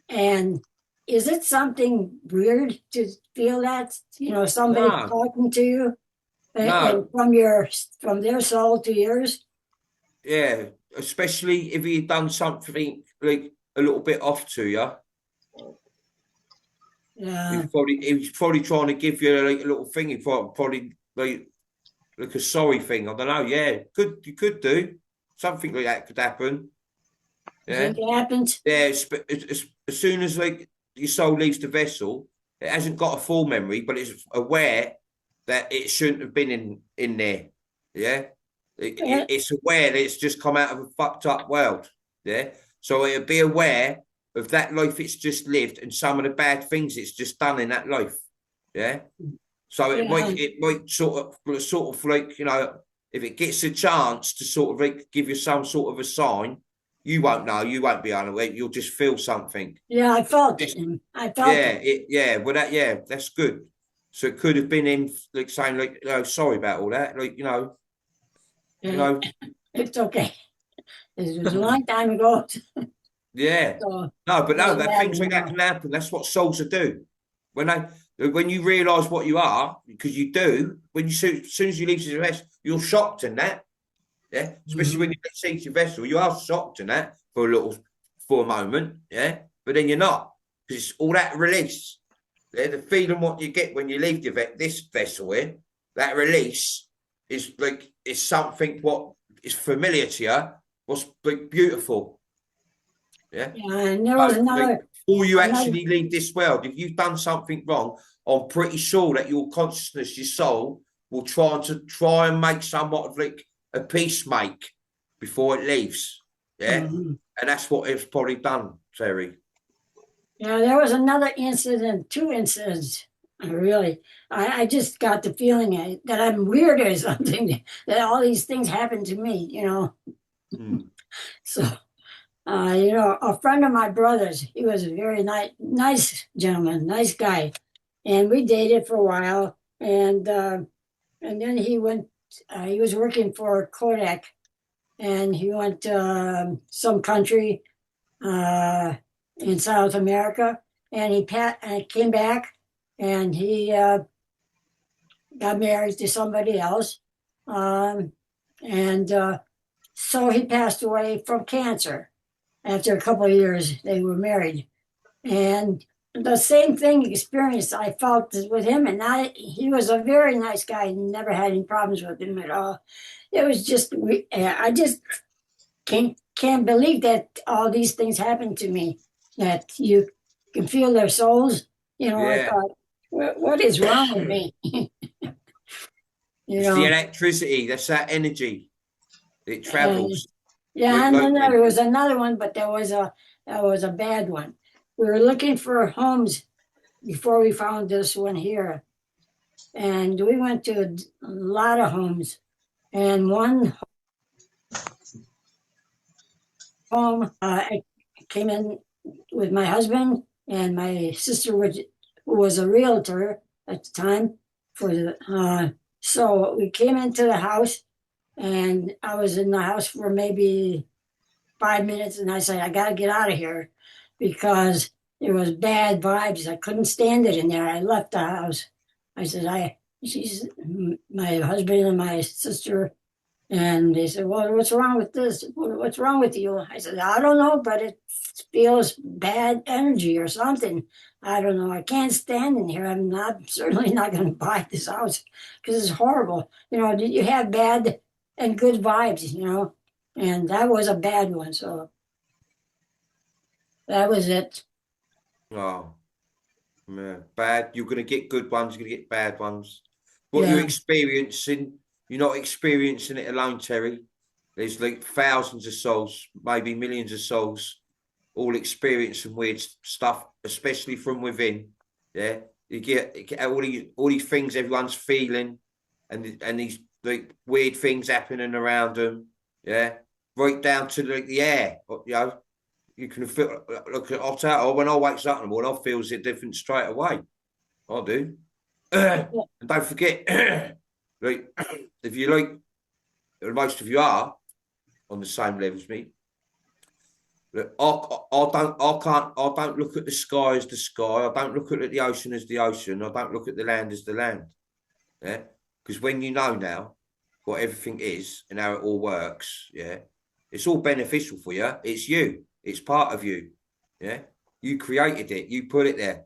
and is it something weird to feel that, somebody No. talking to you No. and from their soul to yours? Yeah, especially if you've done something like a little bit off to you. Yeah. He was probably trying to give you like a little thing. He probably like a sorry thing. I don't know. Yeah, you could do something like that could happen. You Yeah, think it happens? yeah. As soon as like your soul leaves the vessel, it hasn't got a full memory, but it's aware that it shouldn't have been in there. Yeah, it's aware that it's just come out of a fucked up world. Yeah, so it'll be aware of that life it's just lived and some of the bad things it's just done in that life. Yeah. So it might sort of like, you know, if it gets a chance to sort of like give you some sort of a sign, you won't know, you won't be unaware, you'll just feel something. Yeah, I felt it. I felt it. Well, that's good. So it could have been him like saying like, oh, sorry about all that, like, you know. It's okay. It was a long time ago. Yeah. So, that things like that can happen. That's what souls do. When you realise what you are, because you do, as soon as you leave your vessel, you're shocked in that. Yeah. Especially when you leave your vessel, you are shocked in that for a moment. Yeah. But then you're not, because it's all that release. Yeah. The feeling what you get when you leave this vessel here, that release is like, it's something what is familiar to you, what's like beautiful. Yeah. And there was another. Before you actually leave this world, if you've done something wrong, I'm pretty sure that your consciousness, your soul, will try and make somewhat of like a peace make before it leaves. Yeah. And that's what it's probably done, Terry. Yeah, there was another incident, 2 incidents. Really, I just got the feeling that I'm weird or something, that all these things happen to me, you know. So. You know, a friend of my brother's, he was a very nice gentleman, nice guy. And we dated for a while. And then he went, he was working for Kodak. And he went to some country in South America. And he came back and he got married to somebody else. So he passed away from cancer. After a couple of years, they were married. And the same thing experience I felt with him. And he was a very nice guy. Never had any problems with him at all. It was just, I just can't believe that all these things happened to me, that you can feel their souls. You know, I thought, what is wrong with me? It's the electricity, that's that energy. It travels. And then there was another one, but that was a bad one. We were looking for homes before we found this one here. And we went to a lot of homes. And one home, I came in with my husband and my sister, who was a realtor at the time. So we came into the house. And I was in the house for maybe 5 minutes, and I said, I got to get out of here because there was bad vibes. I couldn't stand it in there. I left the house. I said, she's my husband and my sister, and they said, well, what's wrong with this? What's wrong with you? I said, I don't know, but it feels bad energy or something. I don't know. I can't stand in here. I'm certainly not going to buy this house because it's horrible. You know, you have bad and good vibes, you know, and that was a bad one. So that was it. Oh, man. Bad. You're going to get good ones. You're going to get bad ones. What you're experiencing, you're not experiencing it alone, Terry. There's like thousands of souls, maybe millions of souls, all experiencing weird stuff, especially from within. Yeah, you get all these things everyone's feeling, and these like weird things happening around them. Yeah, right down to like the air. You know, you can feel. Look, I'll tell you, when I wake up in the morning, I feel it different straight away. I do. And don't forget, like if you like, most of you are on the same level as me. Look, I don't look at the sky as the sky. I don't look at the ocean as the ocean. I don't look at the land as the land. Yeah, because when you know now what everything is and how it all works, yeah, it's all beneficial for you. It's you. It's part of you. Yeah, you created it. You put it there.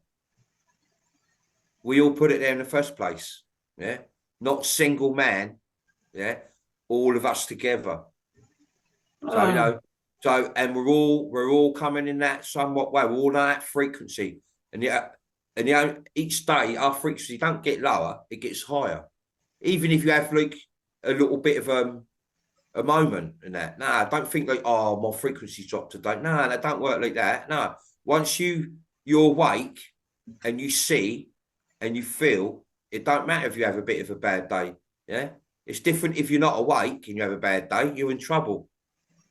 We all put it there in the first place. Yeah, not single man. Yeah, all of us together. So you know, and we're all coming in that somewhat way. We're all on that frequency, and yeah, and you know, each day our frequency don't get lower; it gets higher. Even if you have like a little bit of a moment in that. Nah, don't think like, oh, my frequency's dropped today. Nah, that don't work like that. No, once you're awake and you see and you feel, it don't matter if you have a bit of a bad day. Yeah, it's different if you're not awake and you have a bad day. You're in trouble.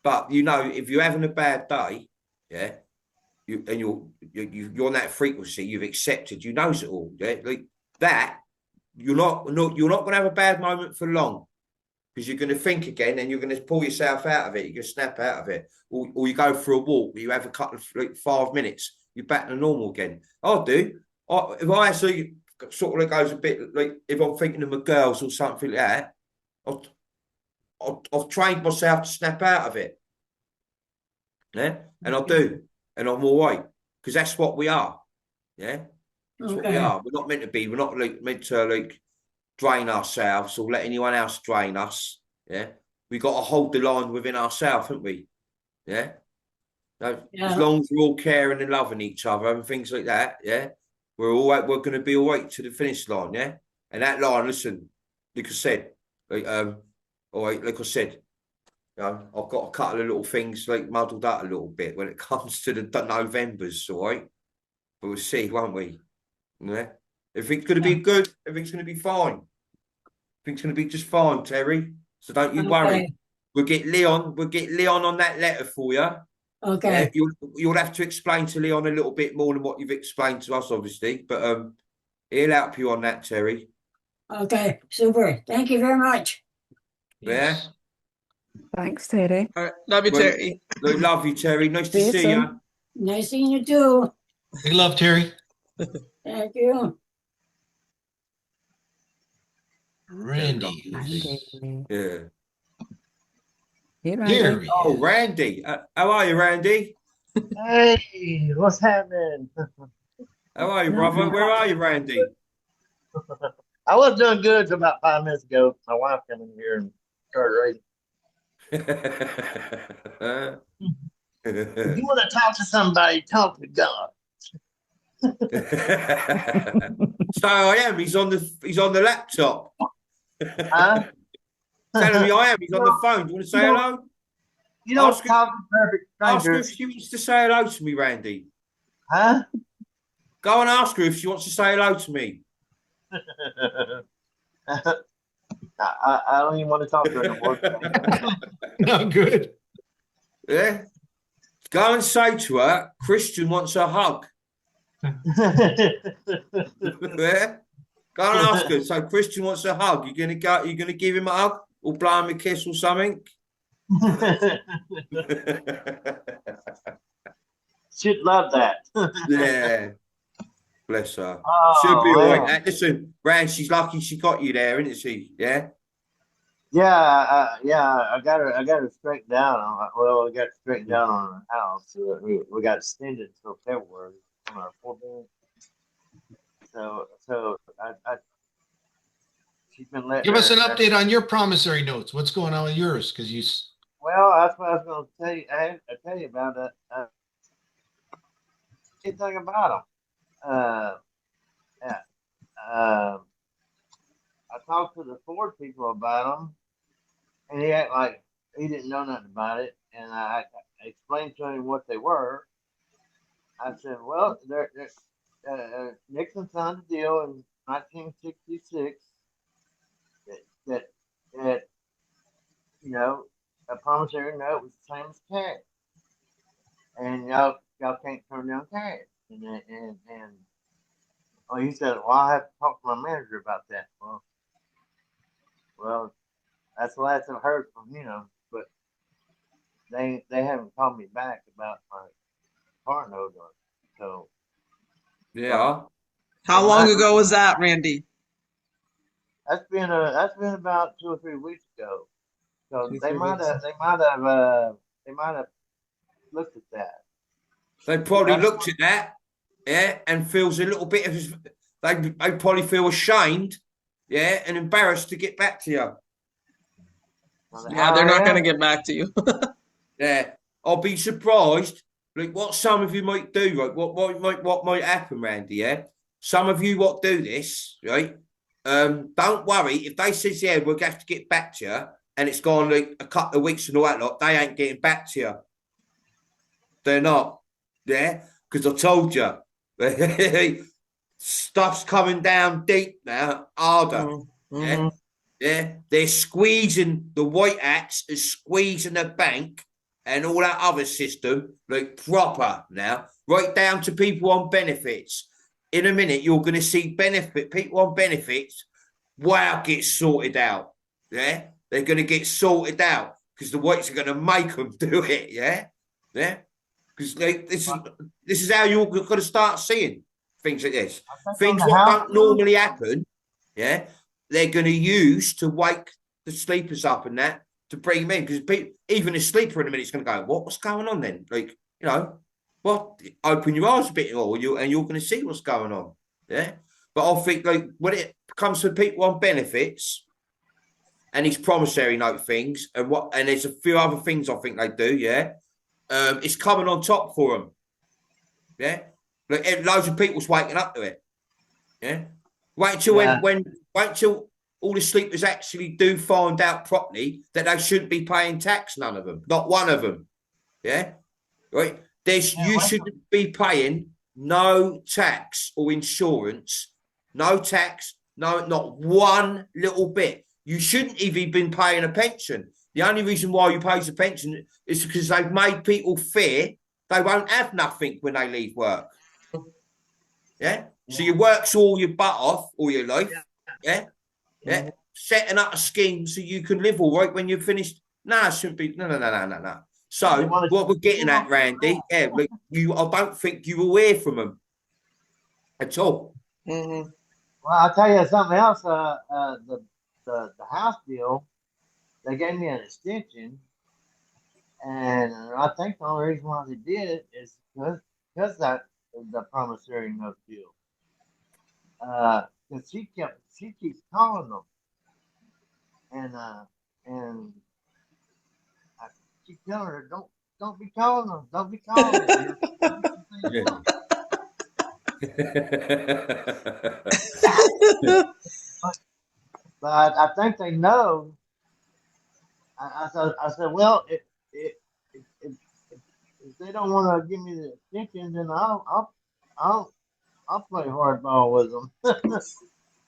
But you know, if you're having a bad day, yeah, you're on that frequency, you've accepted, you knows it all. Yeah, like that, you're not gonna have a bad moment for long. Because you're going to think again and you're going to pull yourself out of it. You're going to snap out of it. Or you go for a walk where you have a couple of like 5 minutes, you're back to normal again. I'll do. If I actually sort of like goes a bit like if I'm thinking of my girls or something like that, I've trained myself to snap out of it. Yeah. And I do. And I'm all right. Because that's what we are. Yeah. That's what we are. We're not meant to be. We're not like meant to like drain ourselves or let anyone else drain us. Yeah, we got to hold the line within ourselves, haven't we? Yeah. No, as long as we're all caring and loving each other and things like that, yeah, we're all right. We're going to be all right to the finish line, yeah. And that line, listen, like I said, like all right, like I said, I've got a couple of little things like muddled up a little bit when it comes to the Novembers, all right. But we'll see, won't we? Yeah. Everything's going to be good. Everything's going to be fine. Everything's going to be just fine, Terry. So don't you worry. We'll get Leon on that letter for you. Okay. You'll have to explain to Leon a little bit more than what you've explained to us, obviously. But he'll help you on that, Terry. Okay, super. Thank you very much. Yeah. Thanks, Terry. All right. Love you, Terry. Love you, Terry. Nice to see you. Nice seeing you too. Big love, Terry. Thank you. Randy. Yeah. Hey, Randy. Here. Oh, Randy. How are you, Randy? Hey, what's happening? How are you, brother? Where are you, Randy? I was doing good until about 5 minutes ago. My wife came in here and started raising. If you want to talk to somebody, talk to God. So I am. He's on the laptop. Huh? Telling me I am. He's on the phone. Do you want to say hello? You don't talk to perfect Ask her strangers. if she wants to say hello to me, Randy. Huh? Go and ask her if she wants to say hello to me. I don't even want to talk to her no more. No good. Yeah. Go and say to her, Christian wants a hug. Yeah. Go and ask her. So Christian wants a hug. You're gonna give him a hug or blow him a kiss or something? She'd love that. Yeah. Bless her. Oh, She'll be all right. man. Listen, Rand, she's lucky she got you there, isn't she? Yeah. Yeah, I got her straightened down. Well, we got straightened down on our house. We got extended until February on our 4 So I she's been letting. Give us an her- update on your promissory notes. What's going on with yours? Because you. Well, that's what I was going to tell you. I tell you about that. Anything about them? Yeah. I talked to the Ford people about them, and he acted like he didn't know nothing about it. And I explained to him what they were. I said, "Well, Nixon signed a deal in 1966 that you know, a promissory note was the same as cash, and y'all can't turn down cash." And oh, he said, "Well, I have to talk to my manager about that." Well, that's the last I've heard from but they haven't called me back about my car note. So Yeah. How long ago was that, Randy? that's been about 2 or 3 weeks ago. So 2, they 3 might weeks. have looked at that. They probably looked at that, yeah, and feels a little bit of, they probably feel ashamed, yeah, and embarrassed to get back to you. Yeah, they're not going to get back to you. Yeah, I'll be surprised. Like what some of you might do, right? What might happen, Randy? Yeah, some of you what do this, right? Don't worry if they says yeah we'll have to get back to you, and it's gone like a couple of weeks and all that lot. They ain't getting back to you. They're not, yeah, because I told you, stuff's coming down deep now, harder. Yeah, yeah. They're squeezing the White Hats is squeezing the bank and all that other system like proper now, right down to people on benefits. In a minute, you're going to see people on benefits. Wow, get sorted out. Yeah, they're going to get sorted out because the Whites are going to make them do it. Yeah, yeah. Because this is how you're going to start seeing things like this. Things what don't normally happen. Yeah, they're going to use to wake the sleepers up and that to bring them in because even a sleeper in a minute is going to go, what's going on then? Like, you know. Well, open your eyes a bit more, and you're going to see what's going on. Yeah, but I think like when it comes to people on benefits and these promissory note things, and there's a few other things I think they do. Yeah, it's coming on top for them. Yeah, like loads of people's waking up to it. Yeah, wait until wait until all the sleepers actually do find out properly that they shouldn't be paying tax. None of them, not one of them. Yeah, right. You shouldn't be paying no tax or insurance, no tax, not one little bit. You shouldn't even been paying a pension. The only reason why you pay a pension is because they've made people fear they won't have nothing when they leave work. Yeah? So you work's all your butt off all your life. Yeah? Yeah? Setting up a scheme so you can live all right when you're finished. No, it shouldn't be. No. So what we're getting at, Randy, I don't think you will hear from them at all. Well, I'll tell you something else. The House bill, they gave me an extension, and I think the only reason why they did it is because that the promissory note deal. Because she keeps calling them, and I keep telling her, don't be calling them, don't be calling them. But I think they know. I said, well, if they don't want to give me the extension, then I'll play hardball with them.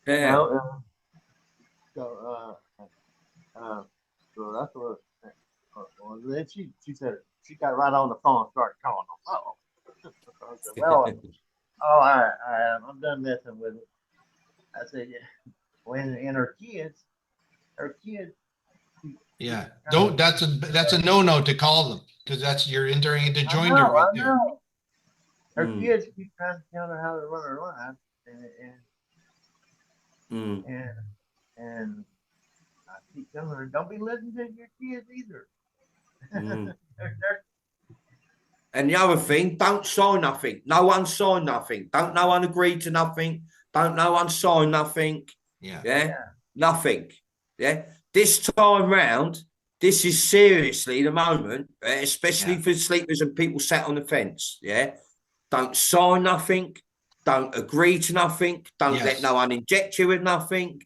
Yeah. So that's what. Well, then she said she got right on the phone and started calling them. I said, well, all right, I'm done messing with it. I said, yeah. When and her kids. Yeah, don't. That's a no to call them because you're entering into joinder right there. Her kids keep trying to tell her how to run her life, and I keep telling her, don't be listening to your kids either. And the other thing, don't sign nothing. No one signed nothing. Don't no one agree to nothing. Don't no one sign nothing. Yeah. Nothing. Yeah. This time round, this is seriously the moment, especially for sleepers and people sat on the fence. Yeah. Don't sign nothing. Don't agree to nothing. Don't let no one inject you with nothing.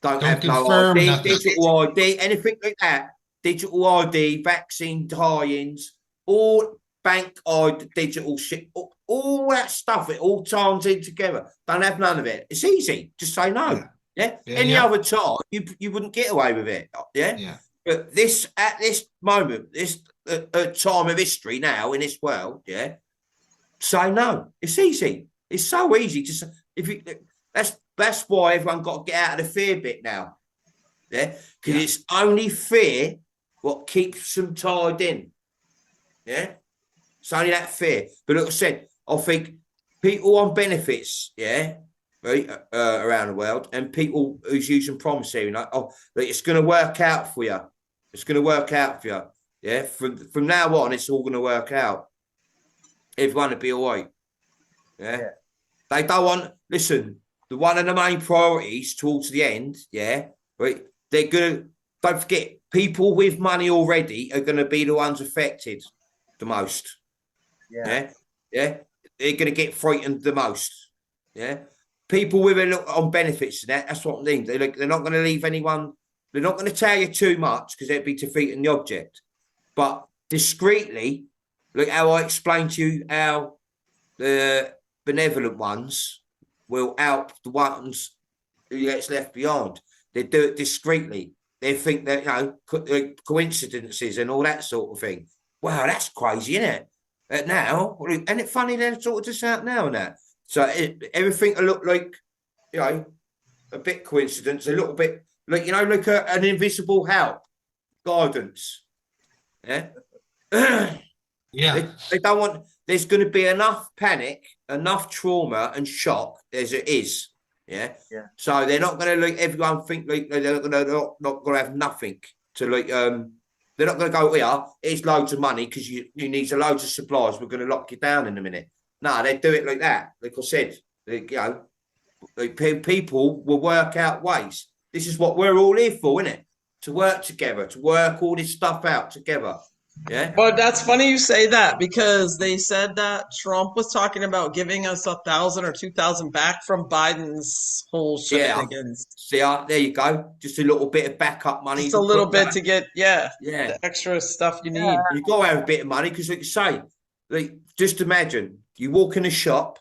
Don't have no ID, nothing. Digital ID, anything like that. Digital ID, vaccine tie-ins, all bank ID, digital shit, all that stuff. It all ties in together. Don't have none of it. It's easy. Just say no. Yeah. Any other time, you wouldn't get away with it. Yeah. But at this moment, this time of history now in this world, say no. It's easy. It's so easy to. That's why everyone got to get out of the fear bit now. Yeah, because it's only fear what keeps them tied in. Yeah, it's only that fear. But like I said, I think people on benefits, right, around the world, and people who's using promissory, like, it's going to work out for you. It's going to work out for you. Yeah, from now on, it's all going to work out. everyone will be all right. Yeah. Yeah. They don't want, listen, one of the main priorities towards the end, right? They're going to, don't forget, people with money already are going to be the ones affected the most. Yeah. Yeah. They're going to get frightened the most. Yeah. People with a look on benefits and that's what I mean. They're not going to leave anyone, they're not going to tell you too much because they'd be defeating the object. But discreetly, look how I explained to you how the benevolent ones will help the ones who gets left behind. They do it discreetly. They think that, coincidences and all that sort of thing. Wow, that's crazy, isn't it? Now, and it's funny they're sort of just out now and that. So everything will look like, a bit coincidence, a little bit like, like an invisible help, guidance. Yeah. Yeah. They don't want, there's going to be enough panic, enough trauma and shock as it is. Yeah. Yeah. So they're not going to let everyone think like they're going to not going to have nothing to they're not going to go, here's loads of money because you need loads of supplies. We're going to lock you down in a minute. No, they do it like that. Like I said, people will work out ways. This is what we're all here for, isn't it? To work together, to work all this stuff out together. Yeah. But that's funny you say that because they said that Trump was talking about giving us 1,000 or 2,000 back from Biden's whole shenanigans. See, there you go. Just a little bit of backup money. Just a little bit to get, the extra stuff you need. You got to have a bit of money because, like you say, just imagine you walk in a shop,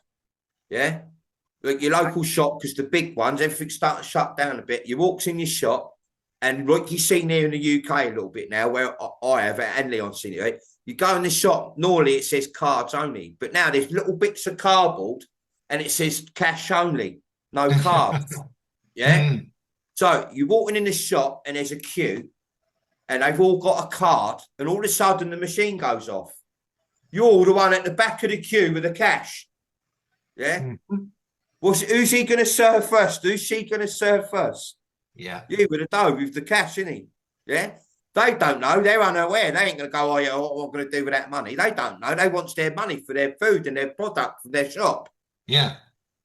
like your local shop, because the big ones, everything's starting to shut down a bit. You walk in your shop. And like you see here in the UK a little bit now, where I have it and Leon's seen it, right? You go in the shop, normally it says cards only, but now there's little bits of cardboard and it says cash only, no cards. So you're walking in the shop and there's a queue and they've all got a card and all of a sudden the machine goes off. You're the one at the back of the queue with the cash. Yeah? Who's he going to serve first? Who's she going to serve first? Yeah. You would have done with the cash, isn't he? Yeah. They don't know. They're unaware. They ain't going to go, what am I going to do with that money? They don't know. They want their money for their food and their product from their shop. Yeah.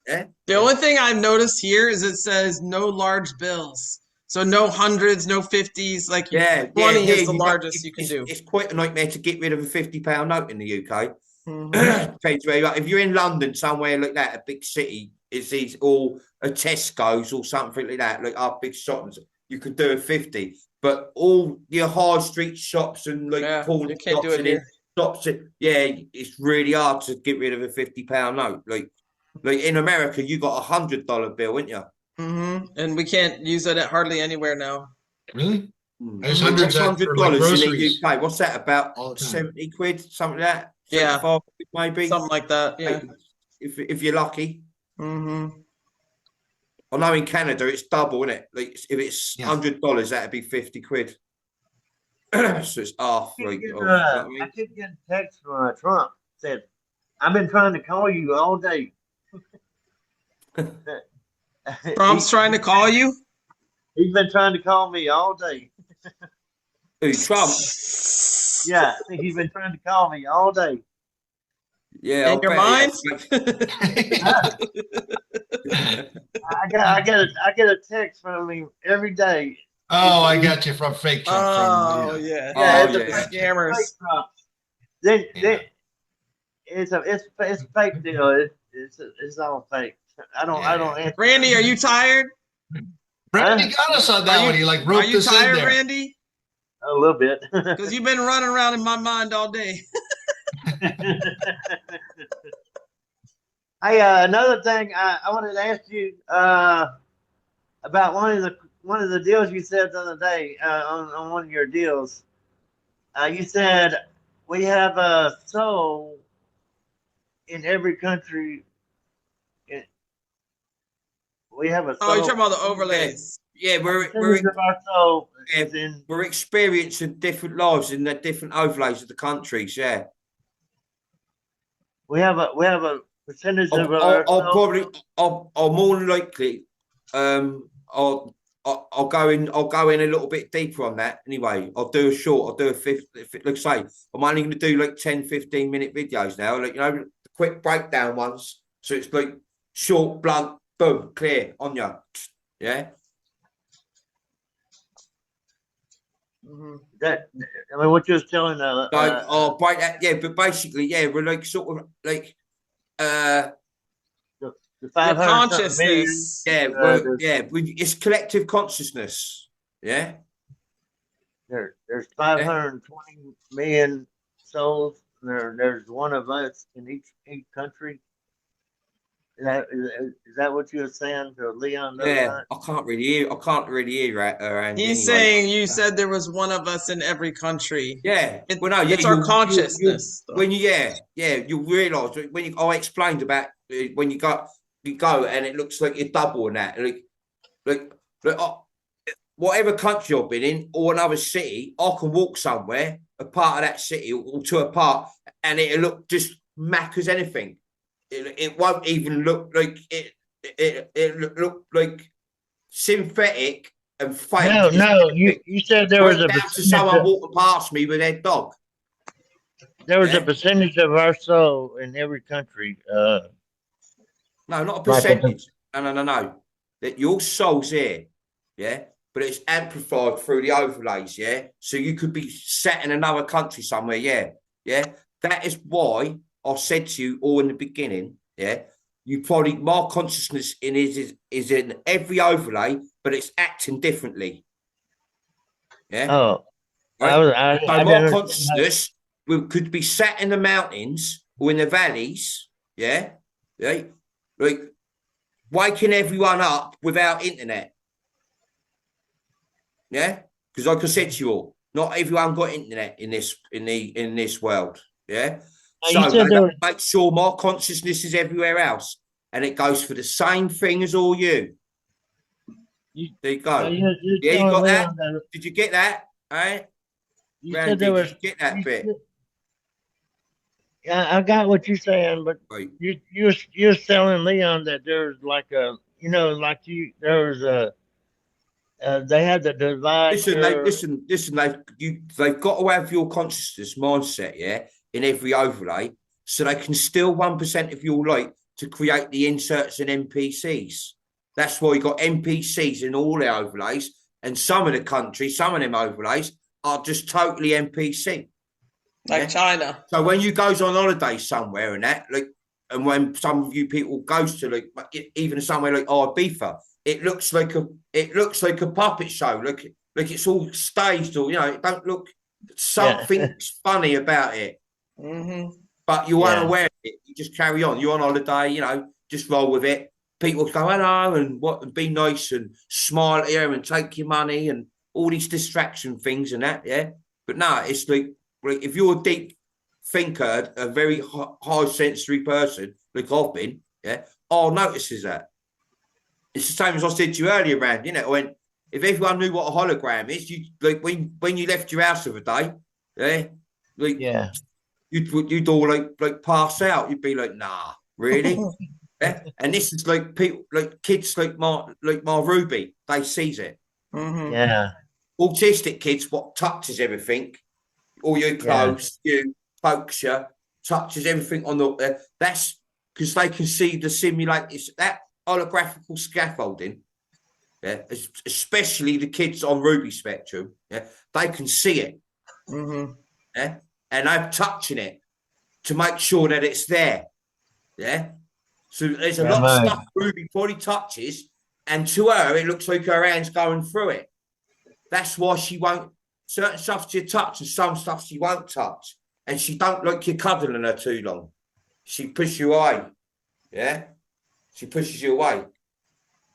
Yeah. The only thing I've noticed here is it says no large bills. So no hundreds, no 50s. Like 20 is the largest you can do. It's quite a nightmare to get rid of a £50 note in the UK. Depends where you are. If you're in London, somewhere like that, a big city, it's these all a Tesco's or something like that, like our big shops, you could do a 50. But all your high street shops and like corner shops and shops, it's really hard to get rid of a £50 note. Like in America, you got $100 bill, ain't you? And we can't use it at hardly anywhere now. Really? There's $100 groceries. in the UK. What's that about? 70 quid, something like that. Yeah, 75 quid maybe something like that. Yeah, if you're lucky. I know in Canada it's double, isn't it? Like if it's $100, that'd be 50 quid. So it's half. I keep getting texts from Trump said, "I've been trying to call you all day." Trump's trying to call you? He's been trying to call me all day. Who, Trump? Yeah, he's been trying to call me all day. Yeah, in your mind? I get a text from him every day. Oh, I got you from fake Trump. Scammers. Then it's a fake deal. It's all fake. I don't answer. Randy, are you tired? Randy got us on that one. He wrote this in there. Are you tired, Randy? A little bit. Because you've been running around in my mind all day. Hey, another thing I wanted to ask you about one of the deals you said the other day on one of your deals. You said we have a soul in every country. We have a soul. Oh, you're talking about the overlays. Yeah, we're experiencing different lives in the different overlays of the countries. Yeah, we have a percentage of our I'll more than likely, I'll I'll go in a little bit deeper on that anyway. I'll do a fifth, like say, I'm only going to do like 10, 15-minute videos now, like, you know, the quick breakdown ones. So it's like short, blunt, boom, clear, on you. Yeah. That, I mean, what you're telling I'll break that, yeah, but basically, yeah, we're like sort of like the The 500 million, consciousness. yeah, it's collective consciousness. Yeah. there's 520 million souls. There's one of us in each country. Is that what you're saying to Leon? Yeah, I can't really hear Andy, He's anyway. saying you said there was one of us in every country. Yeah, It- well, no, yeah, it's our consciousness. when you you realise when I explained about when you go and it looks like you're double and that, like whatever country I've been in or another city, I can walk somewhere, a part of that city or to a part, and it'll look just mac as anything. It won't even look like it look like synthetic and fake. No. You said there was a down to someone walking past me with their dog. there was Yeah. a percentage of our soul in every country. No, not a Like percentage. No. That your soul's here, yeah, but it's amplified through the overlays, yeah. So you could be sat in another country somewhere, yeah. That is why I said to you all in the beginning, yeah. You probably my consciousness is in every overlay, but it's acting differently. Yeah. Oh, Right? So I my didn't- consciousness could be sat in the mountains or in the valleys, yeah, like waking everyone up without internet, yeah, because like I said to you all, not everyone got internet in this world, yeah. You So said there was- make sure my consciousness is everywhere else, and it goes for the same thing as all you. There you go. you're Yeah, you telling got that? Leon that Did you get that? Right? you Randy, said there was. did you get that bit? Yeah, I got what you're saying, but Right. you're telling Leon that there's like a there was a they had to divide. Listen. They've got to have your consciousness mindset, yeah, in every overlay, so they can steal 1% of your light to create the inserts and NPCs. That's why you got NPCs in all the overlays, and some of the countries, some of them overlays are just totally NPC. Like China. So when you goes on holiday somewhere and that, like, and when some of you people goes to like even somewhere like Ibiza, it looks like a puppet show. Like it's all staged, or it don't look. Something's funny about it. Mm-hmm. But you're unaware of it. You just carry on. You're on holiday, just roll with it. People go hello and be nice and smile here and take your money and all these distraction things and that, yeah. But no, it's like if you're a deep thinker, a very high sensory person, like I've been, yeah, I'll notice that. It's the same as I said to you earlier, Randy, when if everyone knew what a hologram is, you like when you left your house of a day, you'd all like pass out. You'd be like, nah, really? Yeah? And this is like people, like kids, like my Ruby, they sees it. Mm-hmm. Yeah. Autistic kids, what touches everything, all your clothes, you pokes you, touches everything on the. That's because they can see the simulate that holographical scaffolding. Yeah, especially the kids on Ruby spectrum. Yeah, they can see it. Mm-hmm. Yeah, and they're touching it to make sure that it's there. Yeah. So there's a lot of stuff Ruby probably touches, and to her it looks like her hand's going through it. That's why she won't certain stuff she touch and some stuff she won't touch, and she don't like you cuddling her too long. She pushes you away. Yeah, she pushes you away.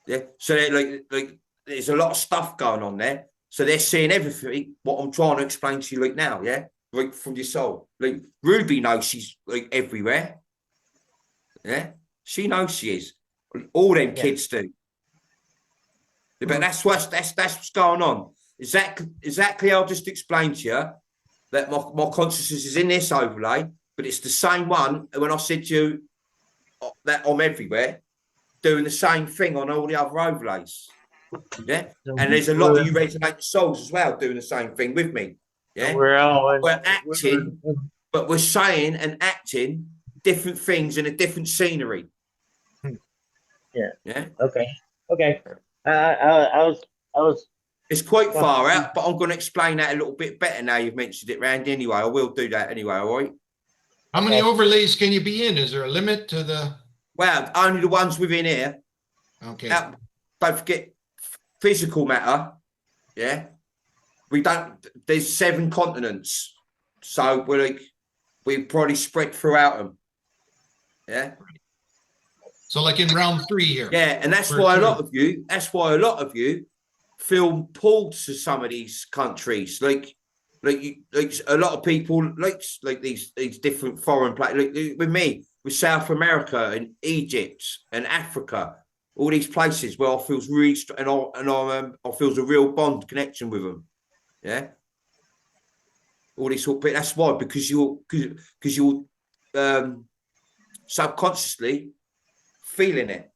Yeah, so like there's a lot of stuff going on there. So they're seeing everything. What I'm trying to explain to you like now, yeah, like from your soul. Like Ruby knows she's like everywhere. Yeah, she knows she is. All them kids do. But that's what's going on. Exactly. I'll just explain to you that my consciousness is in this overlay, but it's the same one. And when I said to you that I'm everywhere, doing the same thing on all the other overlays. Yeah, and there's a lot of you Resonate Souls as well doing the same thing with me. Yeah, we're acting, but we're saying and acting different things in a different scenery. Yeah. Yeah. Okay. I was. It's quite far out, but I'm going to explain that a little bit better now you've mentioned it, Randy. Anyway, I will do that anyway. All right. How many overlays can you be in? Is there a limit to the? Well, only the ones within here. Okay. Don't forget physical matter. Yeah. We don't. There's 7 continents, so we're probably spread throughout them. Yeah. So like in round 3 here. Yeah, and that's why a lot of you feel pulled to some of these countries, like a lot of people like these different foreign places. Like with me, with South America and Egypt and Africa, all these places where I feels really I feels a real bond connection with them. Yeah, all these sort of. That's why, because you're subconsciously feeling it.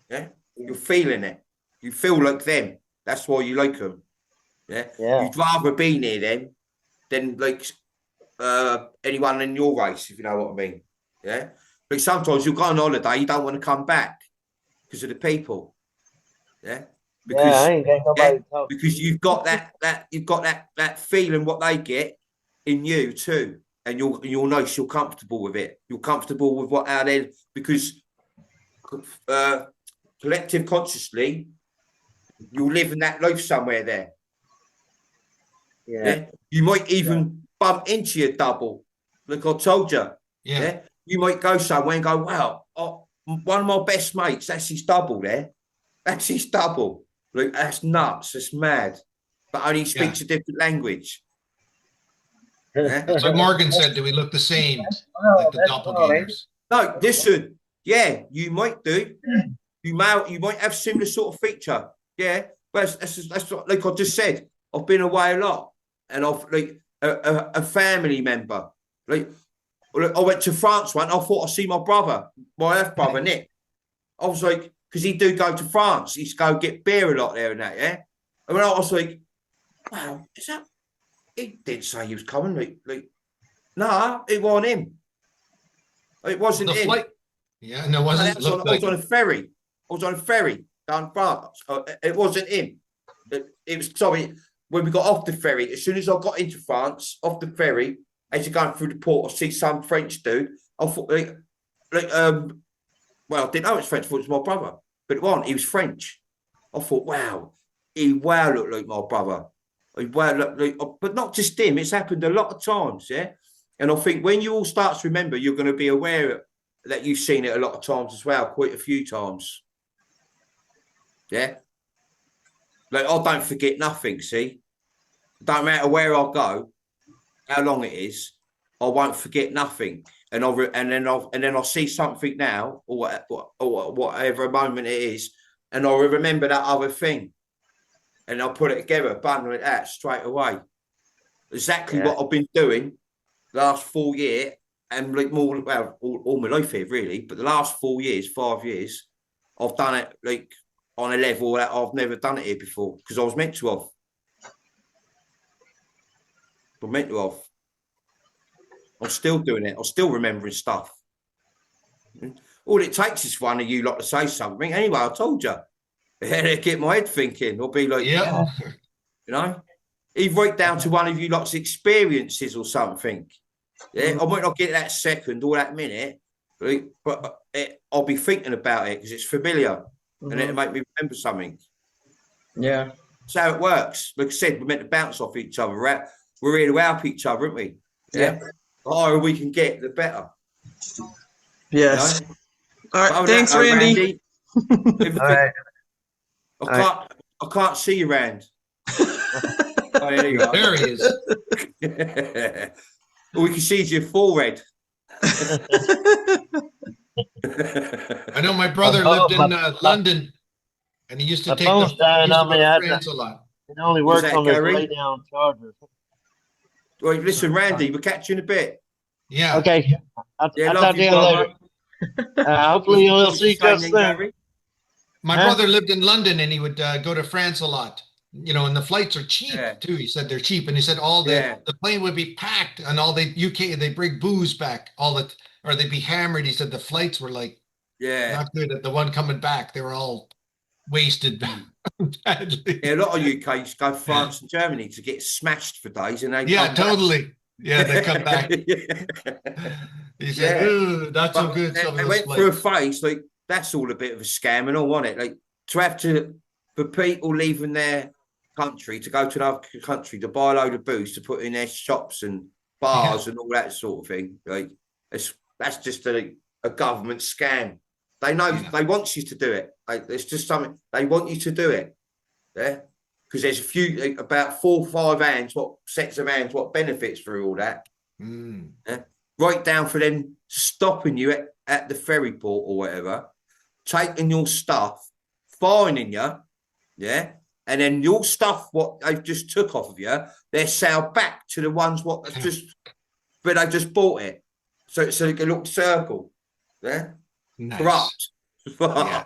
Yeah, you're feeling it. You feel like them. That's why you like them. Yeah. You'd rather be near them than like anyone in your race, if you know what I mean. Yeah. But sometimes you go on holiday, you don't want to come back because of the people. Yeah. Because, I ain't got nobody to talk because to. you've got that feeling what they get in you too. And you'll know you're comfortable with it. You're comfortable with what out there, because collective consciously, you'll live in that life somewhere there. Yeah. You might even bump into your double, like I told you. Yeah. You might go somewhere and go, wow, one of my best mates, that's his double there. That's his double. Like, that's nuts. That's mad. But only speaks a different language. Yeah. That's what Morgan said. Do we look the same? Like the doppelgangers? No, listen. Yeah, you might do. You might have similar sort of feature. Yeah, but that's what, like I just said. I've been away a lot, and I've like a family member. Like I went to France once. I thought I'd see my brother, my half brother Nick. I was like, because he do go to France. He's go get beer a lot there and that. Yeah, and when I was like, wow, is that? He didn't say he was coming. Like, nah, it wasn't him. It wasn't him. Flight. Yeah, no, it wasn't. I was on a ferry. I was on a ferry down France. It wasn't him. It was, sorry, when we got off the ferry, as soon as I got into France, off the ferry, as you're going through the port, I see some French dude. I thought, well, I didn't know it was French, I thought it was my brother. But it wasn't, he was French. I thought, wow, he looked like my brother. But not just him, it's happened a lot of times, yeah? And I think when you all start to remember, you're going to be aware that you've seen it a lot of times as well, quite a few times. Yeah? Like, I don't forget nothing, see? Don't matter where I go, how long it is, I won't forget nothing. And then I'll see something now, or whatever moment it is, and I'll remember that other thing. And I'll put it together, bundle it out straight away. Exactly what I've been doing the last 4 years, and like more, well, all my life here really, but the last 4 years, 5 years, I've done it like on a level that I've never done it here before, because I was meant to have. I'm meant to have. I'm still doing it. I'm still remembering stuff. All it takes is for one of you lot to say something. Anyway, I told you. Get my head thinking. I'll be like, yeah, you know, even right down to one of you lot's experiences or something. Yeah, I might not get that second or that minute, but I'll be thinking about it because it's familiar and it'll make me remember something. Yeah. That's how it works. Like I said, we're meant to bounce off each other. We're here to help each other, aren't we? Yeah. The higher we can get, the better. Yes. You know? All right. Thanks, Randy. All right. I can't see you, Rand. Oh, there you are. There he is. Well, we can see your forehead. I know my brother lived in London, and he used to take phone's dying on me. France a lot. It only works on this lay down charger. Right, listen, Randy, we'll catch you in a bit. Yeah. Okay. I'll talk to you later. Hopefully you'll see us soon. My Huh? brother lived in London and he would go to France a lot. You know, and the flights are cheap Yeah. too. He said they're cheap, and he said Yeah. the plane would be packed, and all the UK they bring booze back, or they'd be hammered. He said the flights were like Yeah. not good. At the one coming back, they were all wasted badly. Yeah, a lot of UKs go to France and Germany to get smashed for days, and they Yeah, come back. totally. Yeah, they come back. He said, Yeah. "Ooh, not so But good." they, Some they of went those through a flights. phase like that's all a bit of a scam and all, wasn't it? Like to have to for people leaving their country to go to another country to buy a load of booze to put in their shops and bars and all that sort of thing. Like that's just a government scam. They know they want you to do it. Like there's just something they want you to do it. Yeah. Because there's a few like, about 4 or 5 hands, what sets of hands, what benefits through all that. Yeah? Right down for them stopping you at the ferry port or whatever, taking your stuff, fining you, yeah, and then your stuff, what they've just took off of you, they're sold back to the ones what have just, but they just bought it, so it's like a little circle, yeah, Nice. corrupt, Yeah.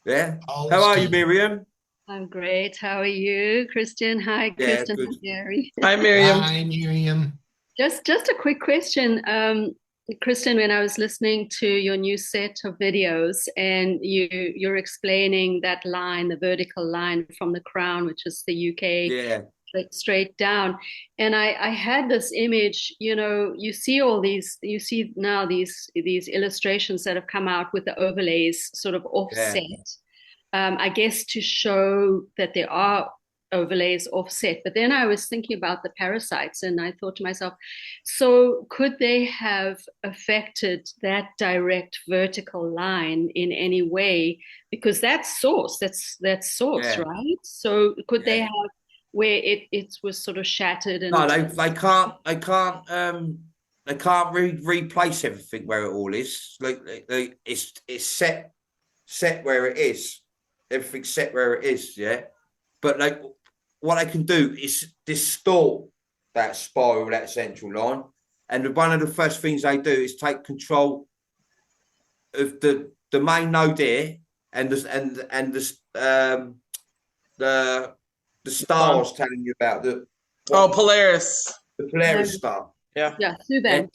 yeah. All How are you, scheme. Miriam? I'm great. How are you, Christian? Hi, Yeah, Kristen. good. Hi, Gary. Hi, Miriam. Hi, Miriam. Just a quick question, Kristen. When I was listening to your new set of videos, and you're explaining that line, the vertical line from the crown, which is the UK, Yeah, straight down, and I had this image. You know, you see all these, you see now these illustrations that have come out with the overlays sort of offset. I guess to show that there are overlays offset. But then I was thinking about the parasites, and I thought to myself, so could they have affected that direct vertical line in any way? Because that's source, that's source, Yeah. right? So could they Yeah. have where it was sort of shattered and no, they can't replace everything where it all is. Like it's set where it is. Everything's set where it is, yeah. But like what I can do is distort that spiral, that central line. And one of the first things they do is take control of the main node here and the star I was telling you about Polaris. the Polaris star. Yeah. yeah, Suban.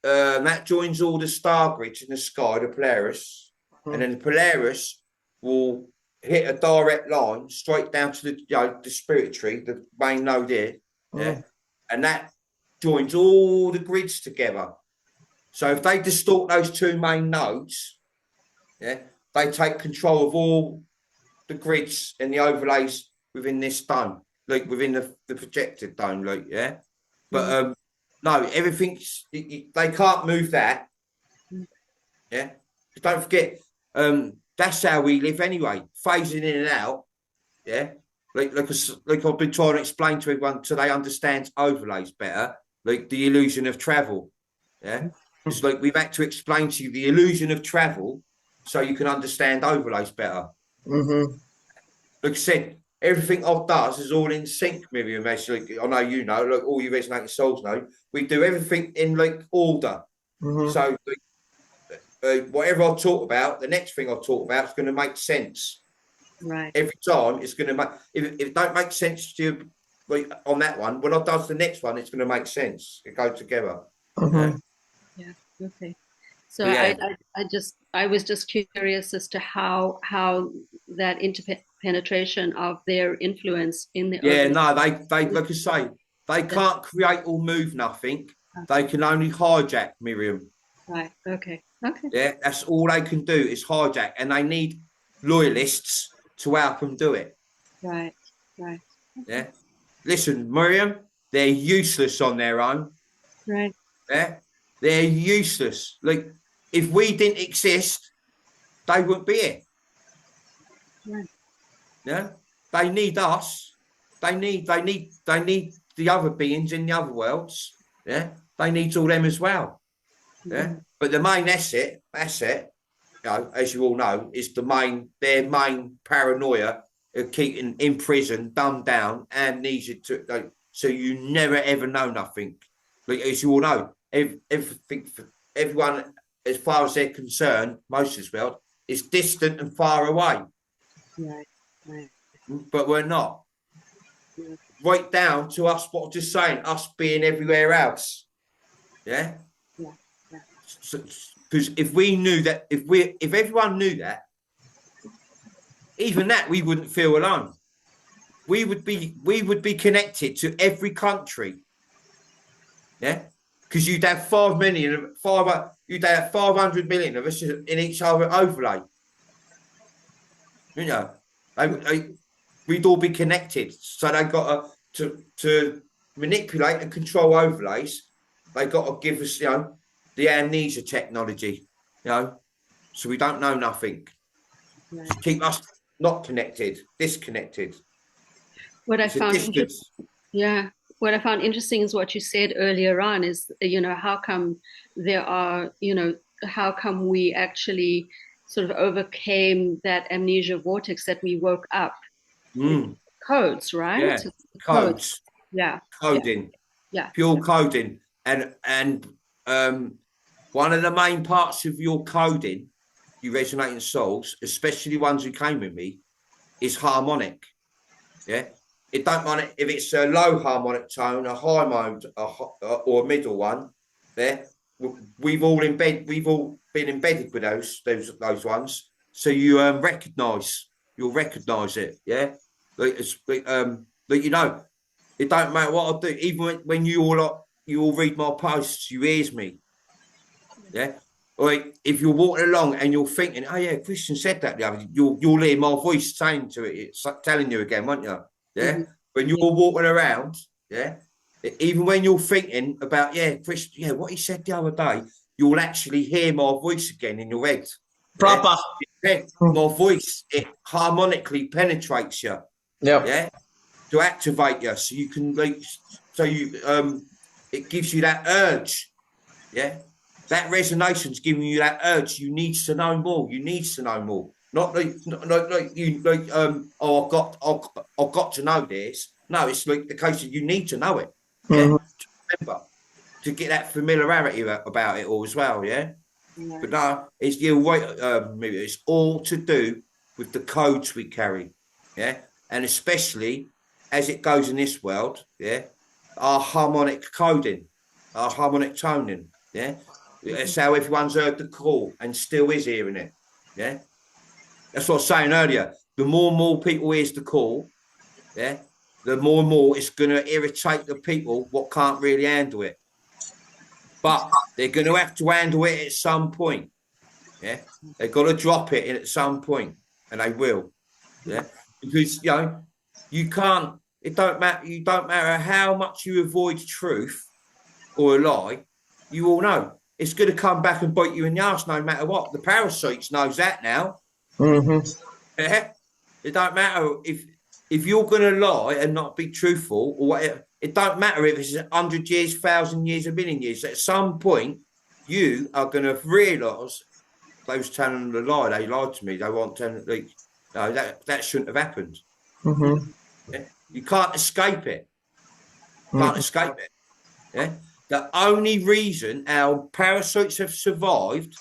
That joins all the star grids in the sky, the Polaris, and then the Polaris will hit a direct line straight down to the spirit tree, the main node here, yeah, and that joins all the grids together. So if they distort those 2 main nodes, yeah, they take control of all the grids and the overlays within this dome, like within the projected dome, like yeah, but no, everything's they can't move that. Yeah, don't forget. That's how we live anyway, phasing in and out. Yeah, like I've been trying to explain to everyone so they understand overlays better, like the illusion of travel. Yeah, it's like we've had to explain to you the illusion of travel so you can understand overlays better. Like I said, everything I've does is all in sync, Miriam. Actually, I know you know, like all you resonating souls know, we do everything in like order. So whatever I talk about, the next thing I talk about is going to make sense. Right. Every time it's going to make. If it don't make sense to you like, on that one, when I does the next one, it's going to make sense. It goes together. Yeah. Okay. So Yeah. I was just curious as to how that interpenetration of their influence in the Yeah, overlay- no, they like I say, they can't create or move nothing. They can only hijack, Miriam. Right. Okay. Okay. Yeah, that's all they can do is hijack, and they need loyalists to help them do it. Right. Right. Yeah. Listen, Miriam, they're useless on their own. Right. Yeah, they're useless. Like if we didn't exist, they wouldn't be here. Right. Yeah, they need us. They need the other beings in the other worlds. Yeah, they need all them as well. Yeah, but the main asset, you know, as you all know, is their main paranoia of keeping in prison, dumbed down, amnesia to like, so you never ever know nothing. Like as you all know, everything, everyone as far as they're concerned, most of this world, is distant and far away. Right. Right. But we're not. Yeah. Right down to us, what I'm just saying, us being everywhere else. Yeah? Yeah. Yeah. Because if we knew that, if everyone knew that, even that, we wouldn't feel alone. We would be connected to every country. Yeah? Because you'd have 5 million, you'd have 500 million of us in each other overlay. You know, we'd all be connected. So they got to manipulate and control overlays. They got to give us, you know, the amnesia technology, you know, so we don't know nothing. Right. To keep us not connected, disconnected. What I It's a found, distance. yeah, what I found interesting is what you said earlier on is, you know, how come there are, you know, how come we actually sort of overcame that amnesia vortex that we woke up? Codes, right? Yeah, So codes. Yeah. Coding. Yeah. Pure coding. And one of the main parts of your coding, you resonating souls, especially ones who came with me, is harmonic. Yeah. It don't matter if it's a low harmonic tone, a high mode, or a middle one. Yeah. We've all been embedded with those ones. So you you'll recognise it. Yeah. Like you know, it don't matter what I do. Even when you all read my posts, you hears me. Yeah. Like if you're walking along and you're thinking, oh yeah, Christian said that the other day, you'll hear my voice saying to it, it's telling you again, won't you? Yeah. Mm-hmm. When you're walking around, yeah. Even when you're thinking about, yeah, Christian, yeah, what he said the other day, you'll actually hear my voice again in your head. Proper. Yeah? My voice, it harmonically penetrates you. Yep. Yeah. To activate you, so you can it gives you that urge. Yeah. That resonation's giving you that urge. You need to know more. You need to know more. Not like oh, I've got to know this. No, it's like the case that you need to know it. Yeah. To remember, to get that familiarity about it all as well. Yeah. Yeah. But no, it's all to do with the codes we carry. Yeah. And especially as it goes in this world, yeah, our harmonic coding, our harmonic toning, yeah. That's how everyone's heard the call and still is hearing it, yeah. That's what I was saying earlier. The more and more people hears the call, yeah, the more and more it's going to irritate the people what can't really handle it. But they're going to have to handle it at some point, yeah. They've got to drop it in at some point, and they will, yeah. Because, you know, you can't, it don't matter how much you avoid truth or a lie, you all know it's going to come back and bite you in the arse no matter what. The parasites knows that now. Mm-hmm. Yeah? It don't matter if you're going to lie and not be truthful or whatever. It don't matter if it's 100 years, 1,000 years, a million years. At some point, you are going to realise they was telling the lie. They lied to me. They weren't telling me. No, that shouldn't have happened. Mm-hmm. Yeah? You can't escape it. Can't escape it. Yeah. The only reason our parasites have survived,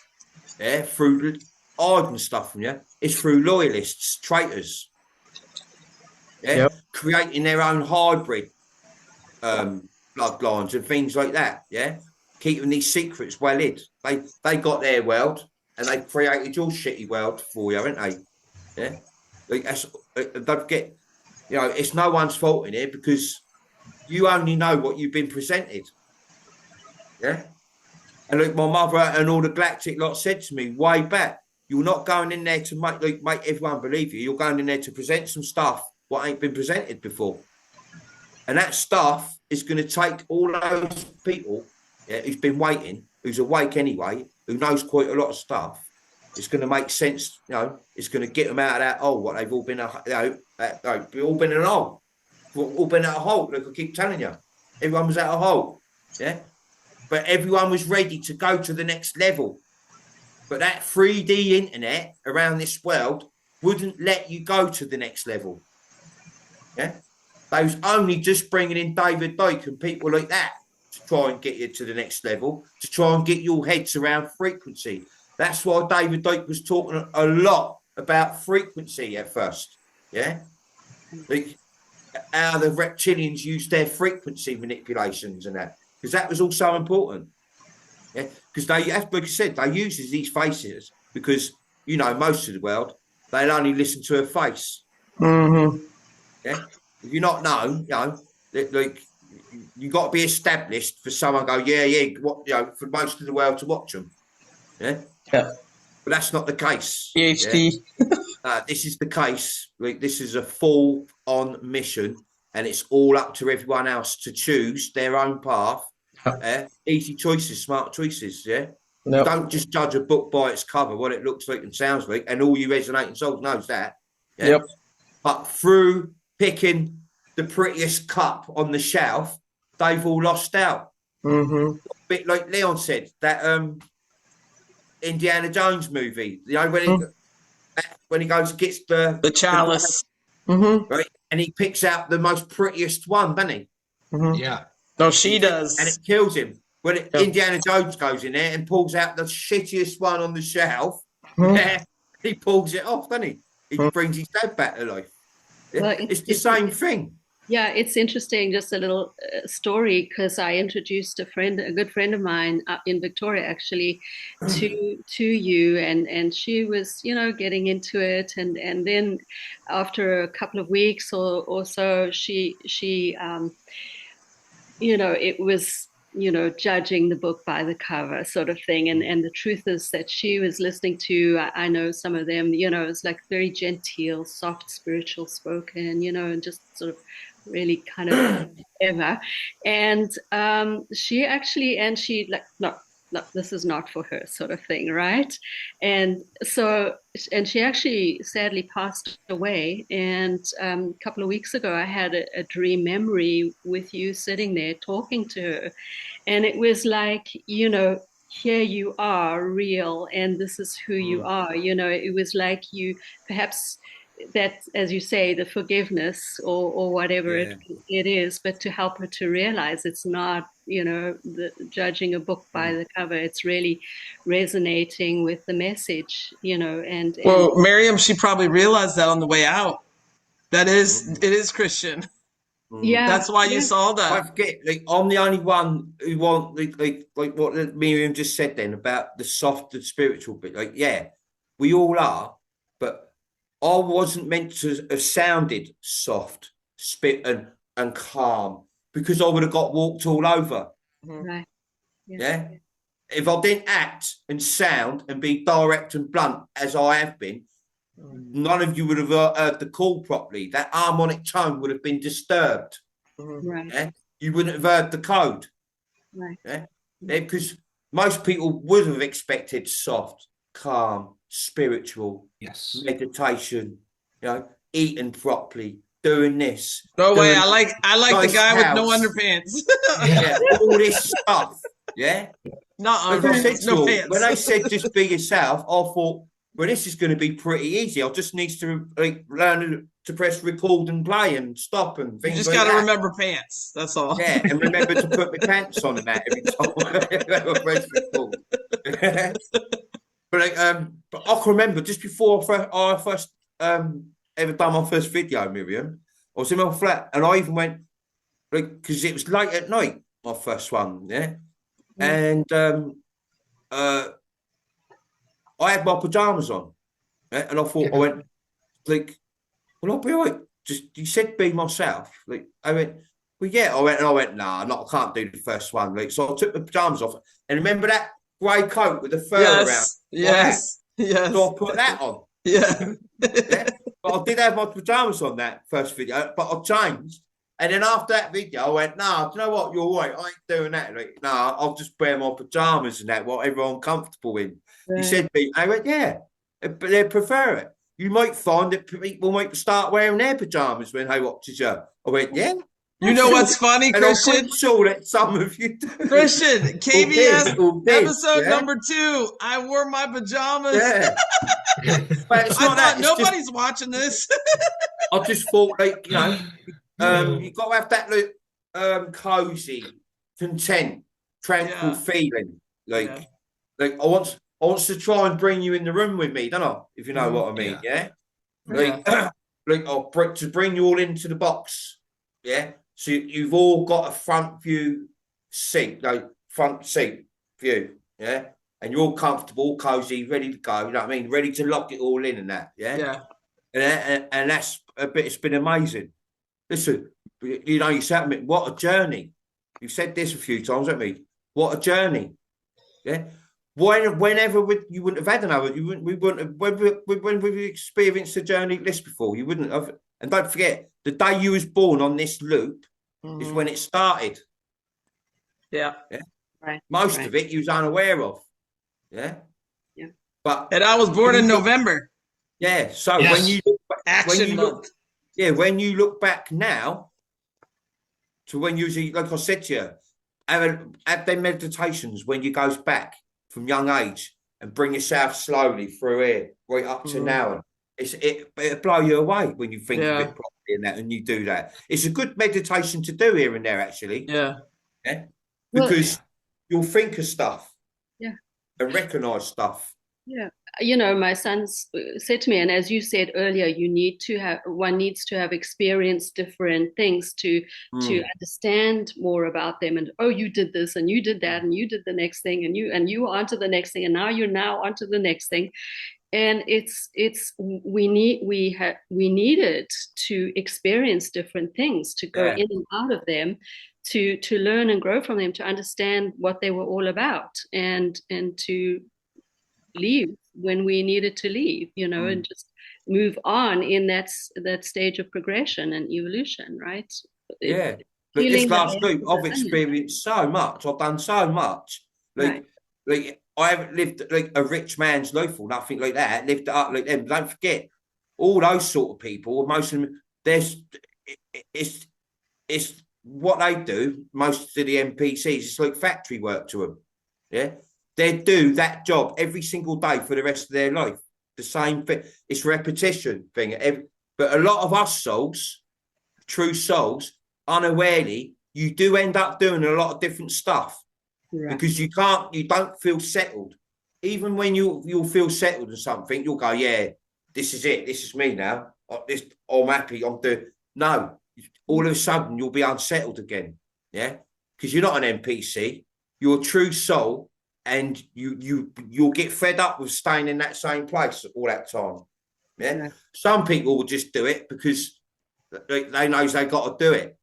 yeah, through hiding stuff from you, is through loyalists, traitors. Yeah, yep. Creating their own hybrid bloodlines and things like that. Yeah, keeping these secrets well hid. They got their world and they created your shitty world for you, haven't they? Yeah, like don't forget, you know, it's no one's fault in here because you only know what you've been presented. Yeah, and like my mother and all the galactic lot said to me way back, you're not going in there to make everyone believe you. You're going in there to present some stuff what ain't been presented before, and that stuff is going to take all those people, yeah, who's been waiting, who's awake anyway, who knows quite a lot of stuff. It's going to make sense, you know. It's going to get them out of that hole. What they've all been, they've all been in a hole. We've all been at a hole. Like I keep telling you, everyone was at a hole. Yeah, but everyone was ready to go to the next level. But that 3D internet around this world wouldn't let you go to the next level. Yeah, they was only just bringing in David Icke and people like that. to try and get you to the next level, to try and get your heads around frequency. That's why David Icke was talking a lot about frequency at first. Yeah, like how the reptilians use their frequency manipulations and that, because that was also important. Yeah, because they, like I said, they use these faces because, you know, most of the world, they'll only listen to a face. Mm-hmm. Yeah, if you're not known, you know, like you got to be established for someone to go, yeah, what, you know, for most of the world to watch them. Yeah, yeah. But that's not the case. PhD. Yeah? This is the case. Like, this is a full-on mission, and it's all up to everyone else to choose their own path. Easy choices, smart choices. Yeah. Nope. Don't just judge a book by its cover, what it looks like and sounds like, and all you resonating souls knows that. Yeah? Yep. But through picking the prettiest cup on the shelf, they've all lost out. Mm-hmm. A bit like Leon said, that Indiana Jones movie. You know, when he goes and gets the chalice. Mm-hmm. Right? And he picks out the most prettiest one, doesn't he? Mm-hmm. Yeah. No, she does. And it kills him. When Indiana Jones goes in there and pulls out the shittiest one on the shelf, he pulls it off, doesn't he? He brings his dad back to life. Well, it's the same thing. Yeah, it's interesting. Just a little story, because I introduced a good friend of mine in Victoria, actually, to you, and she was, you know, getting into it, and then after a couple of weeks or so, she you know, it was, you know, judging the book by the cover sort of thing. And the truth is that she was listening to, I know some of them, you know, it's like very genteel, soft, spiritual spoken, you know, and just sort of really kind of ever. And she like, no, this is not for her sort of thing, right? And so, and she actually sadly passed away. And a couple of weeks ago, I had a dream memory with you sitting there talking to her. And it was like, you know, here you are, real, and this is who you are. You know, it was like you perhaps that, as you say, the forgiveness or whatever it is, but to help her to realize it's not, you know, judging a book by the cover. It's really resonating with the message, you know. And well, Miriam, she probably realized that on the way out. It is Christian. Yeah, that's why you saw that. I forget, like, I'm the only one who want like what Miriam just said then about the soft and spiritual bit. Like, yeah, we all are, but I wasn't meant to have sounded soft, and calm, because I would have got walked all over. Right. Yeah. If I didn't act and sound and be direct and blunt as I have been, none of you would have heard the call properly. That harmonic tone would have been disturbed. Right. Yeah? You wouldn't have heard the code. Right. Yeah? Because most people would have expected soft, calm, spiritual, meditation, you know, eating properly, doing this. No way. I like the guy with no underpants. Yeah, all this stuff. Yeah. No pants. When I said just be yourself, I thought, well, this is going to be pretty easy. I just need to learn to press record and play and stop and things. You just like got to that. remember pants. That's all. Yeah, and remember to put my pants on and that every time I press record. But I can remember just before I first ever done my first video, Miriam, I was in my flat and I even went, like, because it was late at night, my first one, yeah, and I had my pajamas on, yeah? And I thought, I went, like, well, I'll be all right. Just, you said be myself. Like, I went, well, yeah. I went, nah, I can't do the first one. Like, so I took the pajamas off, and remember that grey coat with the fur around? Yes. So I put that on. Yeah. Yeah. But I did have my pajamas on that first video, but I changed. And then after that video, I went, nah, do you know what? You're right. I ain't doing that. Like, nah, I'll just wear my pajamas and that, whatever I'm comfortable in. Right. He said, I went, yeah, but they prefer it. You might find that people might start wearing their pajamas when they watch the show. I went, yeah. You know what's funny, Christian? I'm sure that some of you do. Christian, KBS episode yeah? number 2. I wore my pajamas. Yeah. But it's not that. It's nobody's just, watching this. I just thought, like, you know, you got to have that look cozy content, tranquil Yeah. feeling. Like, Yeah. like I want to try and bring you in the room with me, don't I? If you know Mhm. what I mean, yeah. Yeah. Like, like to bring you all into the box, yeah. So you've all got a front view seat, like front seat view, yeah. And you're all comfortable, cozy, ready to go. You know what I mean? Ready to lock it all in and that, yeah. Yeah. And that's a bit. It's been amazing. Listen, you know, you said to me, what a journey. You've said this a few times, haven't we? What a journey. Yeah. Whenever you wouldn't have had another, we wouldn't have, when we've experienced the journey like this before, you wouldn't have. And don't forget, the day you was born on this loop is when it started. Yeah. Yeah. Right. Most right. of it you was unaware of. Yeah. Yeah. But And I was born in November. yeah. So Yes. when you Action month. when you look back now to when you was, like I said to you, have them meditations when you goes back from young age and bring yourself slowly through here right up to now. It'll blow you away when you think of Yeah. it properly and that, and you do that. It's a good meditation to do here and there, actually. Yeah. Yeah. Well- Because you'll think of stuff. Yeah. And recognize stuff. Yeah, you know, my sons said to me, and as you said earlier, one needs to have experienced different things to understand more about them. And oh, you did this, and you did that, and you did the next thing, and you were onto the next thing, and now you're onto the next thing. And we needed to experience different things, to go in and out of them, to learn and grow from them, to understand what they were all about, and to leave when we needed to leave, you know, and just move on in that stage of progression and evolution, right? Yeah. But this last week, I've experienced so much. I've done so much. Like I haven't lived like a rich man's life or nothing like that. Lived it up like them. Don't forget, all those sort of people, most of them, it's what they do. Most of the NPCs, it's like factory work to them. Yeah. They do that job every single day for the rest of their life. The same thing. It's repetition thing. But a lot of us souls, true souls, unawarely, you do end up doing a lot of different stuff because you don't feel settled. Even when you'll feel settled in something, you'll go, yeah, this is it. This is me now. I'm happy. I'm doing. No, all of a sudden you'll be unsettled again. Yeah, because you're not an NPC. You're a true soul. And you'll get fed up with staying in that same place all that time. Yeah. Some people will just do it because they know they got to do it.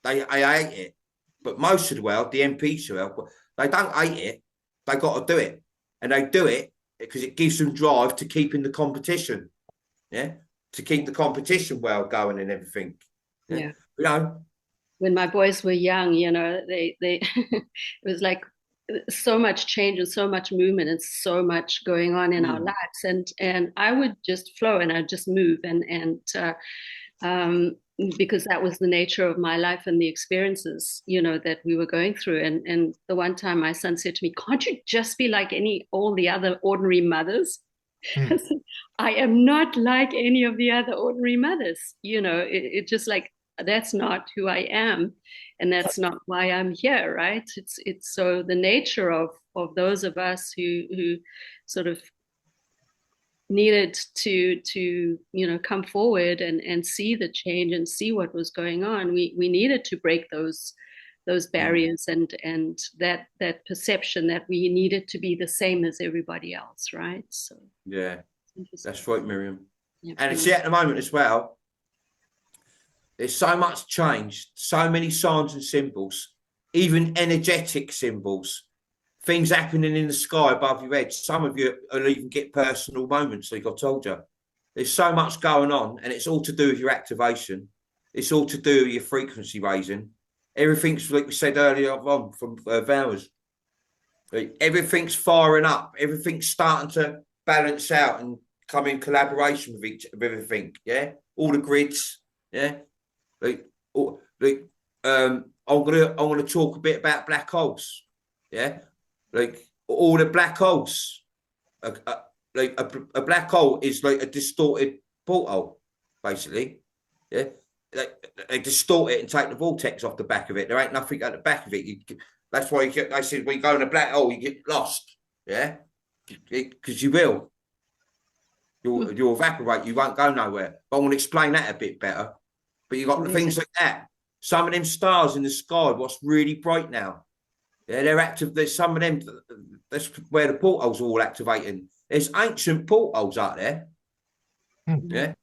They hate it. But most of the world, the NPC world, they don't hate it. They got to do it, and they do it because it gives them drive to keep in the competition. Yeah, to keep the competition well going and everything. Yeah. You know, when my boys were young, you know, they it was like so much change and so much movement and so much going on in our lives, and I would just flow and I'd just move and because that was the nature of my life and the experiences, you know, that we were going through. And the one time my son said to me, "Can't you just be like all the other ordinary mothers?" I said, "I am not like any of the other ordinary mothers. You know, it just like, that's not who I am. And that's not why I'm here, right? It's so the nature of those of us who sort of needed to you know, come forward and see the change and see what was going on. We needed to break those barriers and that perception that we needed to be the same as everybody else, right? So yeah, that's right, Miriam. Yeah. And it's at the moment as well. There's so much change, so many signs and symbols, even energetic symbols, things happening in the sky above your head. Some of you will even get personal moments, like I told you. There's so much going on, and it's all to do with your activation. It's all to do with your frequency raising. Everything's, like we said earlier on from Vowers, like everything's firing up. Everything's starting to balance out and come in collaboration with everything. Yeah, all the grids. Yeah. I'm gonna talk a bit about black holes. Yeah, like all the black holes. Like a black hole is like a distorted portal, basically. Yeah, they distort it and take the vortex off the back of it. There ain't nothing at the back of it. That's why they said when you go in a black hole, you get lost. Yeah, because you will. You'll evaporate. You won't go nowhere. But I want to explain that a bit better. But you got the things like that. Some of them stars in the sky, what's really bright now. Yeah, they're active. There's some of them. That's where the portals are all activating. There's ancient portals out there. Yeah.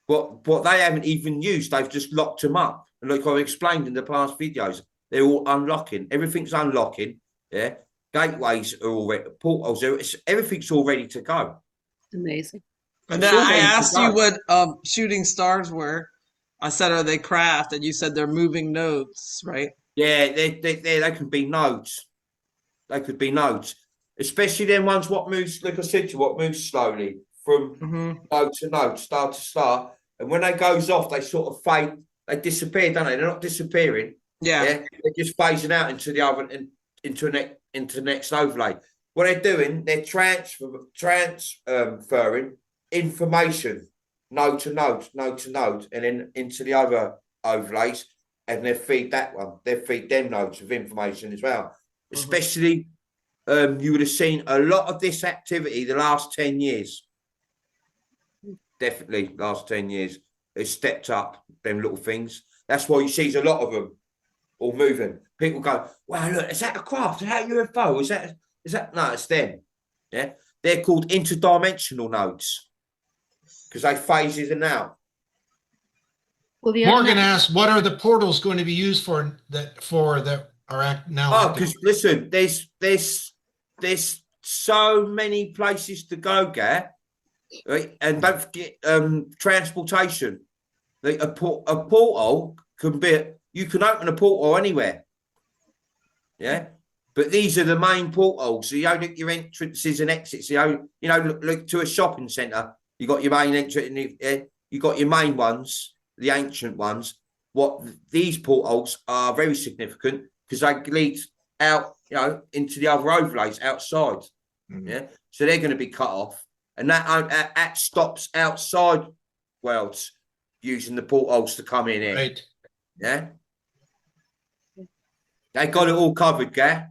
What they haven't even used, they've just locked them up. And like I've explained in the past videos, they're all unlocking. Everything's unlocking. Yeah. Gateways are already, portals, everything's all ready to go. Amazing. And then I asked you what shooting stars were. I said, are they craft? And you said they're moving nodes, right? Yeah, they can be nodes. They could be nodes. Especially them ones what moves, like I said to you, what moves slowly from node to node, star to star. And when they goes off, they sort of fade, they disappear, don't they? They're not disappearing. Yeah. They're just phasing out into the other into the next overlay. What they're doing, they're transferring information node to node, and then into the other overlays, and they feed that one. They feed them nodes of information as well. Especially, you would have seen a lot of this activity the last 10 years. Definitely, last 10 years, it's stepped up them little things. That's why you see a lot of them all moving. People go, "Wow, look, is that a craft? Is that a UFO? Is that?" No, it's them. Yeah, they're called interdimensional nodes because they phase in and out. Well, Morgan asked, "What are the portals going to be used for? That are now?" Oh, because listen, there's so many places to go, Gar, right? And don't forget transportation. Like a portal can be. You can open a portal anywhere. Yeah. But these are the main portals. So you open your entrances and exits. Look to a shopping centre. You got your main entrance. You got your main ones, the ancient ones. What these portals are very significant because they lead out, into the other overlays outside. Yeah, so they're going to be cut off, and that stops outside worlds using the portals to come in here. Right. Yeah. They got it all covered, Gar.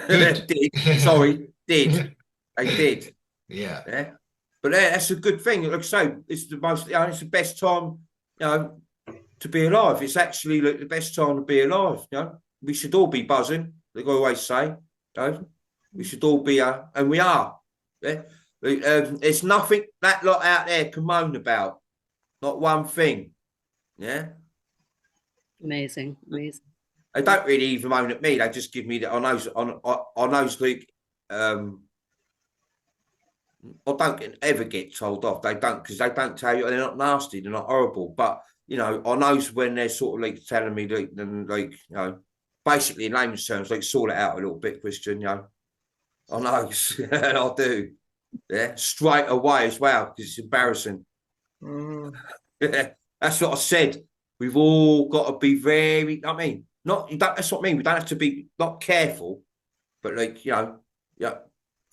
They did. They did. Yeah. But that's a good thing. Like I say, it's the most. It's the best time, to be alive. It's actually the best time to be alive. We should all be buzzing. Like I always say, we should all be, and we are. Yeah. There's nothing that lot out there can moan about. Not one thing. Yeah. Amazing. They don't really even moan at me. They just give me that on those like I don't ever get told off. They don't, because they don't tell you. They're not nasty. They're not horrible. But on those when they're sort of like telling me basically in layman's terms, like sort it out a little bit, Christian. On those, I do. Yeah, straight away as well because it's embarrassing. That's what I said. We've all got to be very. That's what I mean. We don't have to be not careful, but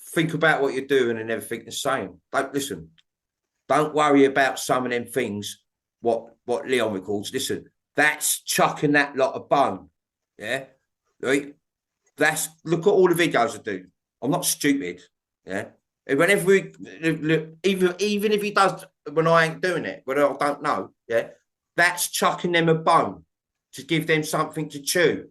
think about what you're doing and everything you're saying. Don't listen. Don't worry about some of them things. What Leon records. Listen, that's chucking that lot of bone. Yeah, right. Look at all the videos I do. I'm not stupid. Yeah. And whenever even if he does when I ain't doing it, when I don't know. Yeah, that's chucking them a bone to give them something to chew.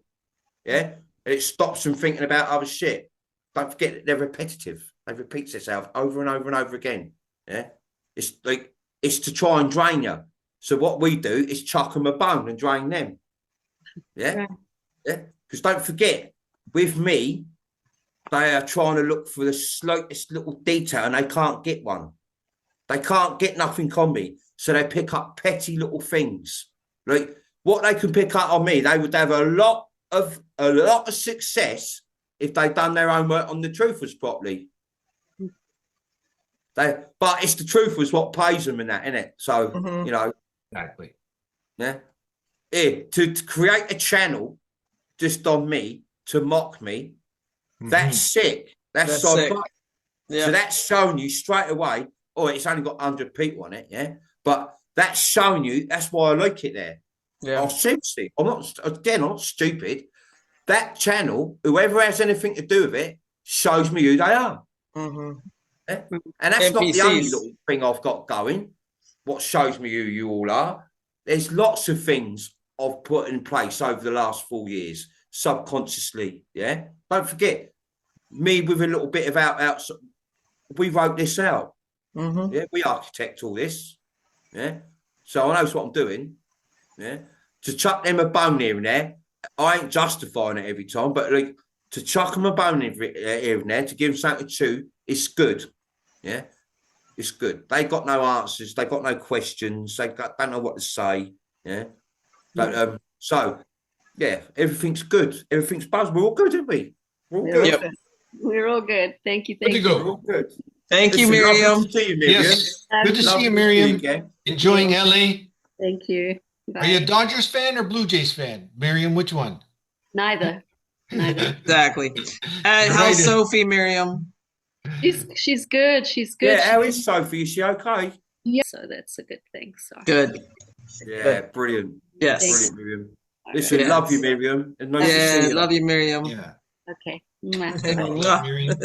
Yeah, and it stops them thinking about other shit. Don't forget that they're repetitive. They repeat themselves over and over and over again. Yeah, it's to try and drain you. So what we do is chuck them a bone and drain them. Yeah, because don't forget, with me, they are trying to look for the slightest little detail and they can't get one. They can't get nothing on me, so they pick up petty little things. Like what they can pick up on me, they would have a lot of success if they'd done their homework on the truthers properly. But it's the truthers what pays them in that, innit? So exactly. Yeah. To create a channel just on me to mock me, that's sick. That's sick. Yeah. So that's showing you straight away. Oh, it's only got 100 people on it, yeah. But that's showing you. That's why I like it there. Yeah. Oh, seriously, I'm not stupid. That channel, whoever has anything to do with it, shows me who they are. Mm-hmm. Yeah? And that's not the NPCs. only little thing I've got going. What shows me who you all are. There's lots of things I've put in place over the last 4 years, subconsciously. Yeah. Don't forget, me with a little bit of out. We wrote this out. Mm-hmm. Yeah. We architect all this. Yeah. So I know what I'm doing. Yeah. To chuck them a bone here and there, I ain't justifying it every time, but like to chuck them a bone here and there to give them something to chew, it's good. Yeah. It's good. They got no answers. They got no questions. Don't know what to say. Yeah. But, so, yeah, everything's good. Everything's buzzed. We're all good, aren't we? We're all good. Yep. We're all good. Thank you. Thank Good to you. go. We're all good. Thank you, Listen, lovely Miriam. to see you, Miriam. Yes. Good to see Lovely you, to Miriam. again. Enjoying LA. Thank you. Are you a Bye. Dodgers fan or Blue Jays fan? Miriam, which one? Neither. Exactly. Right. How's Sophie, Miriam? She's good. She's good. Yeah, how is Sophie? Is she okay? Yeah. So that's a good thing. So Good. Yeah, brilliant. Yes. Brilliant, Miriam. Listen, Yes. love you, Miriam. And nice to Yeah, see you. love you, Miriam. Yeah. okay. Mwah. Love Miriam.